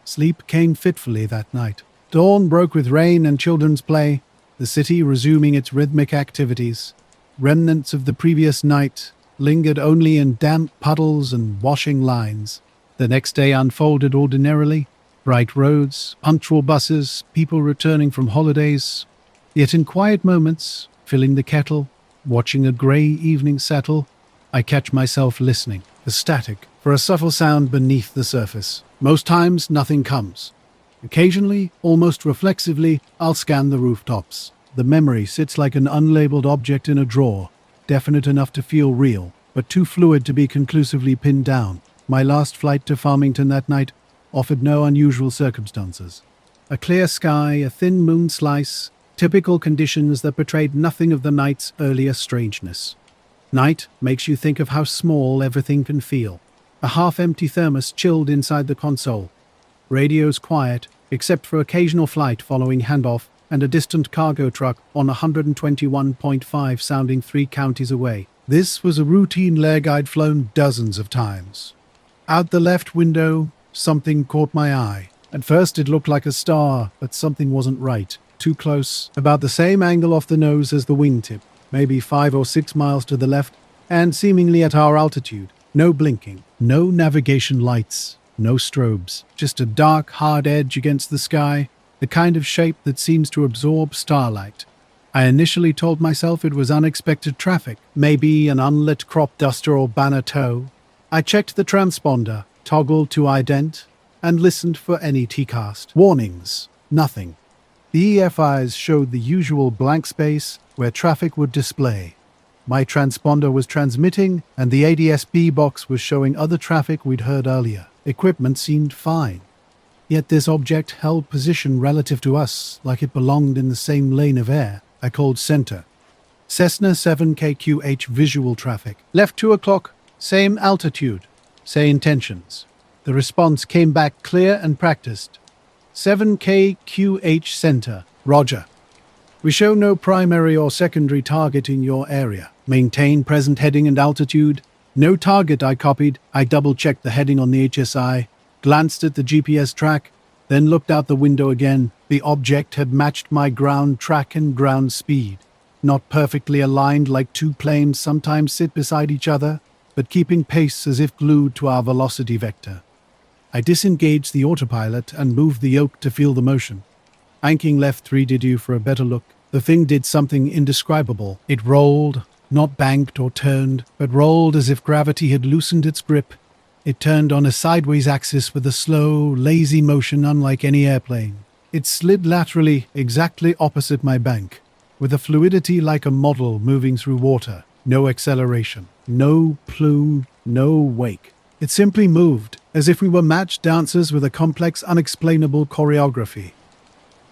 [SPEAKER 1] Sleep came fitfully that night. Dawn broke with rain and children's play, the city resuming its rhythmic activities. Remnants of the previous night lingered only in damp puddles and washing lines. The next day unfolded ordinarily. Bright roads, punctual buses, people returning from holidays. Yet in quiet moments, filling the kettle, watching a grey evening settle, I catch myself listening, for static, for a subtle sound beneath the surface. Most times, nothing comes. Occasionally, almost reflexively, I'll scan the rooftops. The memory sits like an unlabeled object in a drawer, definite enough to feel real, but too fluid to be conclusively pinned down. My last flight to Farmington that night offered no unusual circumstances. A clear sky, a thin moon slice, typical conditions that betrayed nothing of the night's earlier strangeness. Night makes you think of how small everything can feel. A half-empty thermos chilled inside the console. Radio's quiet, except for occasional flight following handoff and a distant cargo truck on 121.5 sounding 3 counties away. This was a routine leg I'd flown dozens of times. Out the left window, something caught my eye. At first it looked like a star, but something wasn't right. Too close, about the same angle off the nose as the wingtip, maybe 5 or 6 miles to the left, and seemingly at our altitude. No blinking, no navigation lights, no strobes, just a dark, hard edge against the sky, the kind of shape that seems to absorb starlight. I initially told myself it was unexpected traffic, maybe an unlit crop duster or banner tow. I checked the transponder, toggled to ident, and listened for any TCAST. Warnings, nothing. The EFIs showed the usual blank space where traffic would display. My transponder was transmitting, and the ADS-B box was showing other traffic we'd heard earlier. Equipment seemed fine. Yet this object held position relative to us, like it belonged in the same lane of air. I called center. Cessna 7KQH visual traffic. Left 2 o'clock, same altitude, say intentions. The response came back clear and practiced. 7KQH Center. Roger. We show no primary or secondary target in your area. Maintain present heading and altitude. No target, I copied. I double-checked the heading on the HSI, glanced at the GPS track, then looked out the window again. The object had matched my ground track and ground speed. Not perfectly aligned like two planes sometimes sit beside each other, but keeping pace as if glued to our velocity vector. I disengaged the autopilot and moved the yoke to feel the motion. Anking left 3DU for a better look. The thing did something indescribable. It rolled, not banked or turned, but rolled as if gravity had loosened its grip. It turned on a sideways axis with a slow, lazy motion unlike any airplane. It slid laterally exactly opposite my bank, with a fluidity like a model moving through water. No acceleration, no plume, no wake. It simply moved, as if we were matched dancers with a complex, unexplainable choreography.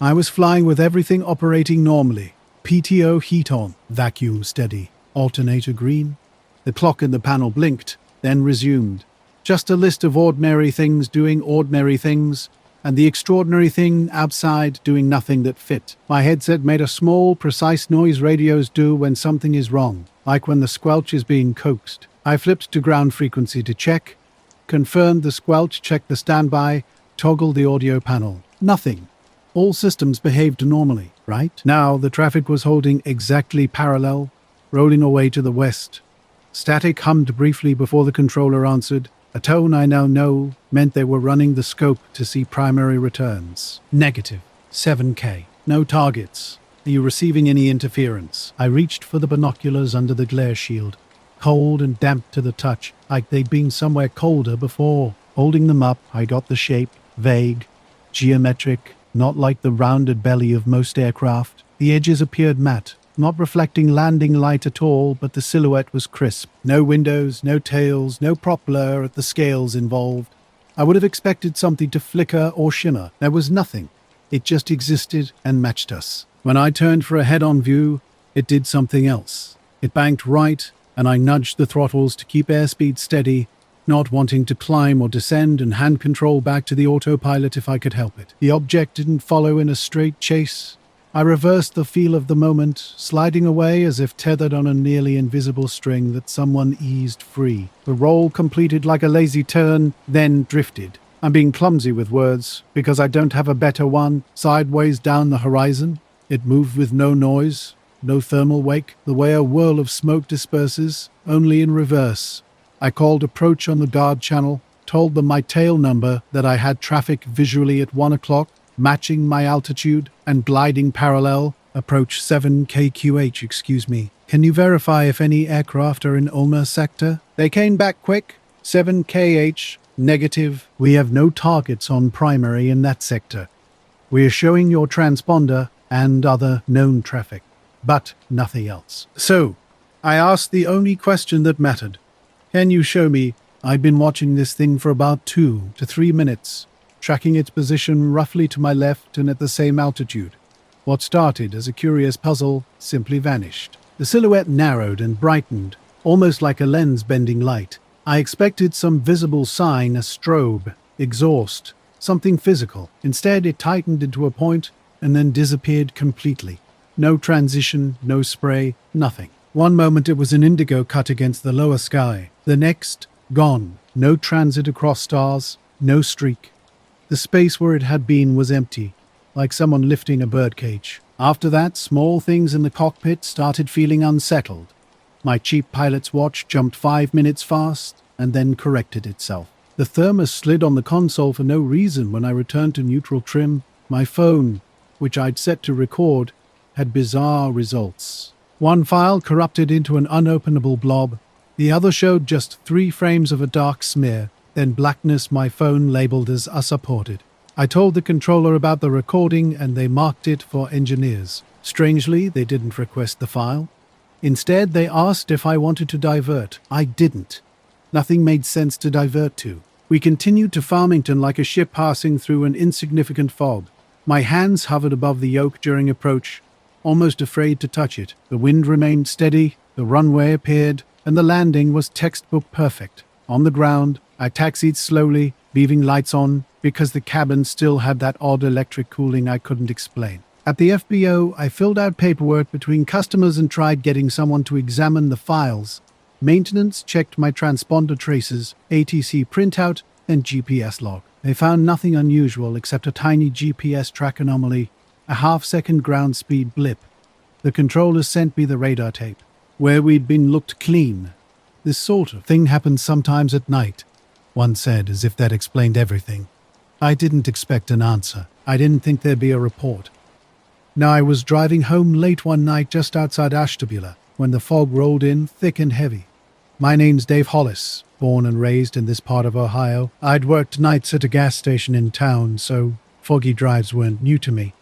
[SPEAKER 1] I was flying with everything operating normally. PTO heat on, vacuum steady, alternator green. The clock in the panel blinked, then resumed. Just a list of ordinary things doing ordinary things, and the extraordinary thing outside doing nothing that fit. My headset made a small, precise noise radios do when something is wrong, like when the squelch is being coaxed. I flipped to ground frequency to check, confirmed the squelch, checked the standby, toggled the audio panel. Nothing. All systems behaved normally, right? Now the traffic was holding exactly parallel, rolling away to the west. Static hummed briefly before the controller answered. A tone I now know meant they were running the scope to see primary returns. Negative. 7K. No targets. Are you receiving any interference? I reached for the binoculars under the glare shield. Cold and damp to the touch, like they'd been somewhere colder before. Holding them up, I got the shape. Vague. Geometric. Not like the rounded belly of most aircraft. The edges appeared matte. Not reflecting landing light at all, but the silhouette was crisp. No windows, no tails, no prop blur at the scales involved. I would have expected something to flicker or shimmer. There was nothing. It just existed and matched us. When I turned for a head-on view, it did something else. It banked right, and I nudged the throttles to keep airspeed steady, not wanting to climb or descend and hand control back to the autopilot if I could help it. The object didn't follow in a straight chase. I reversed the feel of the moment, sliding away as if tethered on a nearly invisible string that someone eased free. The roll completed like a lazy turn, then drifted. I'm being clumsy with words, because I don't have a better one, sideways down the horizon. It moved with no noise, no thermal wake, the way a whirl of smoke disperses, only in reverse. I called approach on the guard channel, told them my tail number, that I had traffic visually at 1 o'clock, matching my altitude and gliding parallel. Approach 7KQH, excuse me. Can you verify if any aircraft are in Ulmer sector? They came back quick. 7KH, negative. We have no targets on primary in that sector. We are showing your transponder and other known traffic, but nothing else. So, I asked the only question that mattered. Can you show me? I've been watching this thing for about 2 to 3 minutes. Tracking its position roughly to my left and at the same altitude. What started as a curious puzzle simply vanished. The silhouette narrowed and brightened, almost like a lens-bending light. I expected some visible sign, a strobe, exhaust, something physical. Instead, it tightened into a point and then disappeared completely. No transition, no spray, nothing. One moment it was an indigo cut against the lower sky. The next, gone. No transit across stars, no streak. The space where it had been was empty, like someone lifting a birdcage. After that, small things in the cockpit started feeling unsettled. My cheap pilot's watch jumped 5 minutes fast and then corrected itself. The thermos slid on the console for no reason when I returned to neutral trim. My phone, which I'd set to record, had bizarre results. One file corrupted into an unopenable blob. The other showed just 3 frames of a dark smear. Then blackness, my phone labeled as unsupported. I told the controller about the recording and they marked it for engineers. Strangely, they didn't request the file. Instead, they asked if I wanted to divert. I didn't. Nothing made sense to divert to. We continued to Farmington like a ship passing through an insignificant fog. My hands hovered above the yoke during approach, almost afraid to touch it. The wind remained steady, the runway appeared, and the landing was textbook perfect. On the ground, I taxied slowly, leaving lights on, because the cabin still had that odd electric cooling I couldn't explain. At the FBO, I filled out paperwork between customers and tried getting someone to examine the files. Maintenance checked my transponder traces, ATC printout, and GPS log. They found nothing unusual except a tiny GPS track anomaly, a half-second ground speed blip. The controllers sent me the radar tape, where we'd been looked clean. This sort of thing happens sometimes at night, one said, as if that explained everything. I didn't expect an answer. I didn't think there'd be a report. Now I was driving home late one night just outside Ashtabula when the fog rolled in thick and heavy. My name's Dave Hollis, born and raised in this part of Ohio. I'd worked nights at a gas station in town, so foggy drives weren't new to me.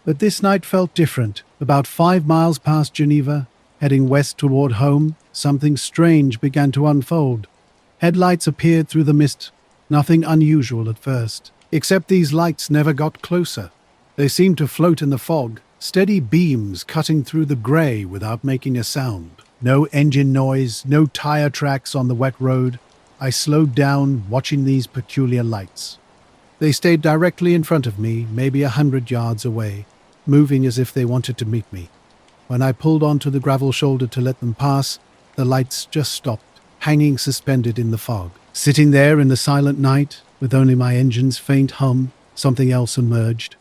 [SPEAKER 1] But this night felt different. About 5 miles past Geneva, heading west toward home, something strange began to unfold. Headlights appeared through the mist. Nothing unusual at first, except these lights never got closer. They seemed to float in the fog, steady beams cutting through the grey without making a sound. No engine noise, no tire tracks on the wet road. I slowed down, watching these peculiar lights. They stayed directly in front of me, maybe 100 yards away, moving as if they wanted to meet me. When I pulled onto the gravel shoulder to let them pass, the lights just stopped, hanging suspended in the fog. Sitting there in the silent night, with only my engine's faint hum, something else emerged.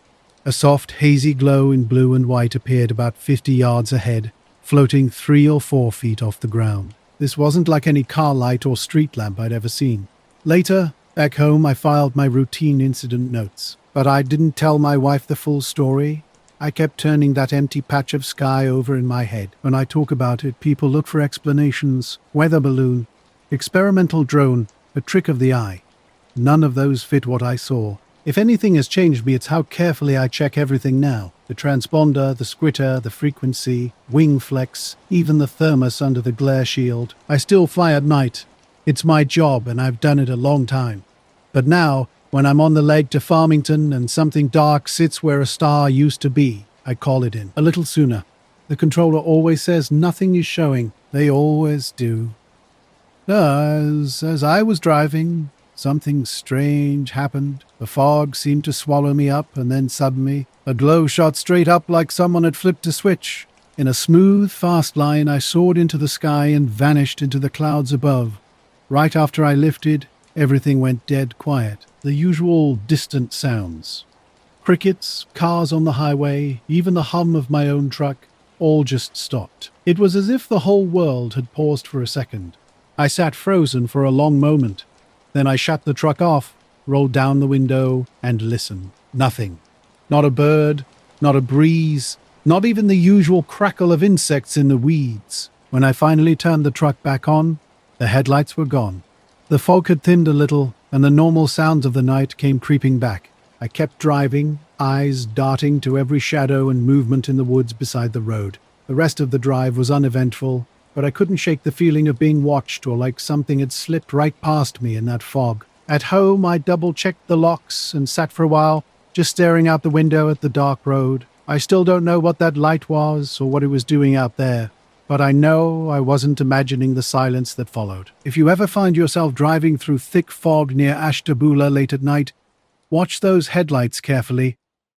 [SPEAKER 1] A soft, hazy glow in blue and white appeared about 50 yards ahead, floating 3 or 4 feet off the ground. This wasn't like any car light or street lamp I'd ever seen. Later, back home, I filed my routine incident notes. But I didn't tell my wife the full story. I kept turning that empty patch of sky over in my head. When I talk about it, people look for explanations. Weather balloon, experimental drone, a trick of the eye. None of those fit what I saw. If anything has changed me, it's how carefully I check everything now. The transponder, the squitter, the frequency, wing flex, even the thermos under the glare shield. I still fly at night. It's my job, and I've done it a long time. But now, when I'm on the leg to Farmington and something dark sits where a star used to be, I call it in. A little sooner. The controller always says nothing is showing. They always do. As I was driving, something strange happened. The fog seemed to swallow me up, and then suddenly, a glow shot straight up like someone had flipped a switch. In a smooth, fast line, I soared into the sky and vanished into the clouds above. Right after I lifted, everything went dead quiet. The usual distant sounds. Crickets, cars on the highway, even the hum of my own truck, all just stopped. It was as if the whole world had paused for a second. I sat frozen for a long moment. Then I shut the truck off, rolled down the window, and listened. Nothing. Not a bird, not a breeze, not even the usual crackle of insects in the weeds. When I finally turned the truck back on, the headlights were gone. The fog had thinned a little, and the normal sounds of the night came creeping back. I kept driving, eyes darting to every shadow and movement in the woods beside the road. The rest of the drive was uneventful, but I couldn't shake the feeling of being watched or like something had slipped right past me in that fog. At home, I double-checked the locks and sat for a while, just staring out the window at the dark road. I still don't know what that light was or what it was doing out there, but I know I wasn't imagining the silence that followed. If you ever find yourself driving through thick fog near Ashtabula late at night, watch those headlights carefully.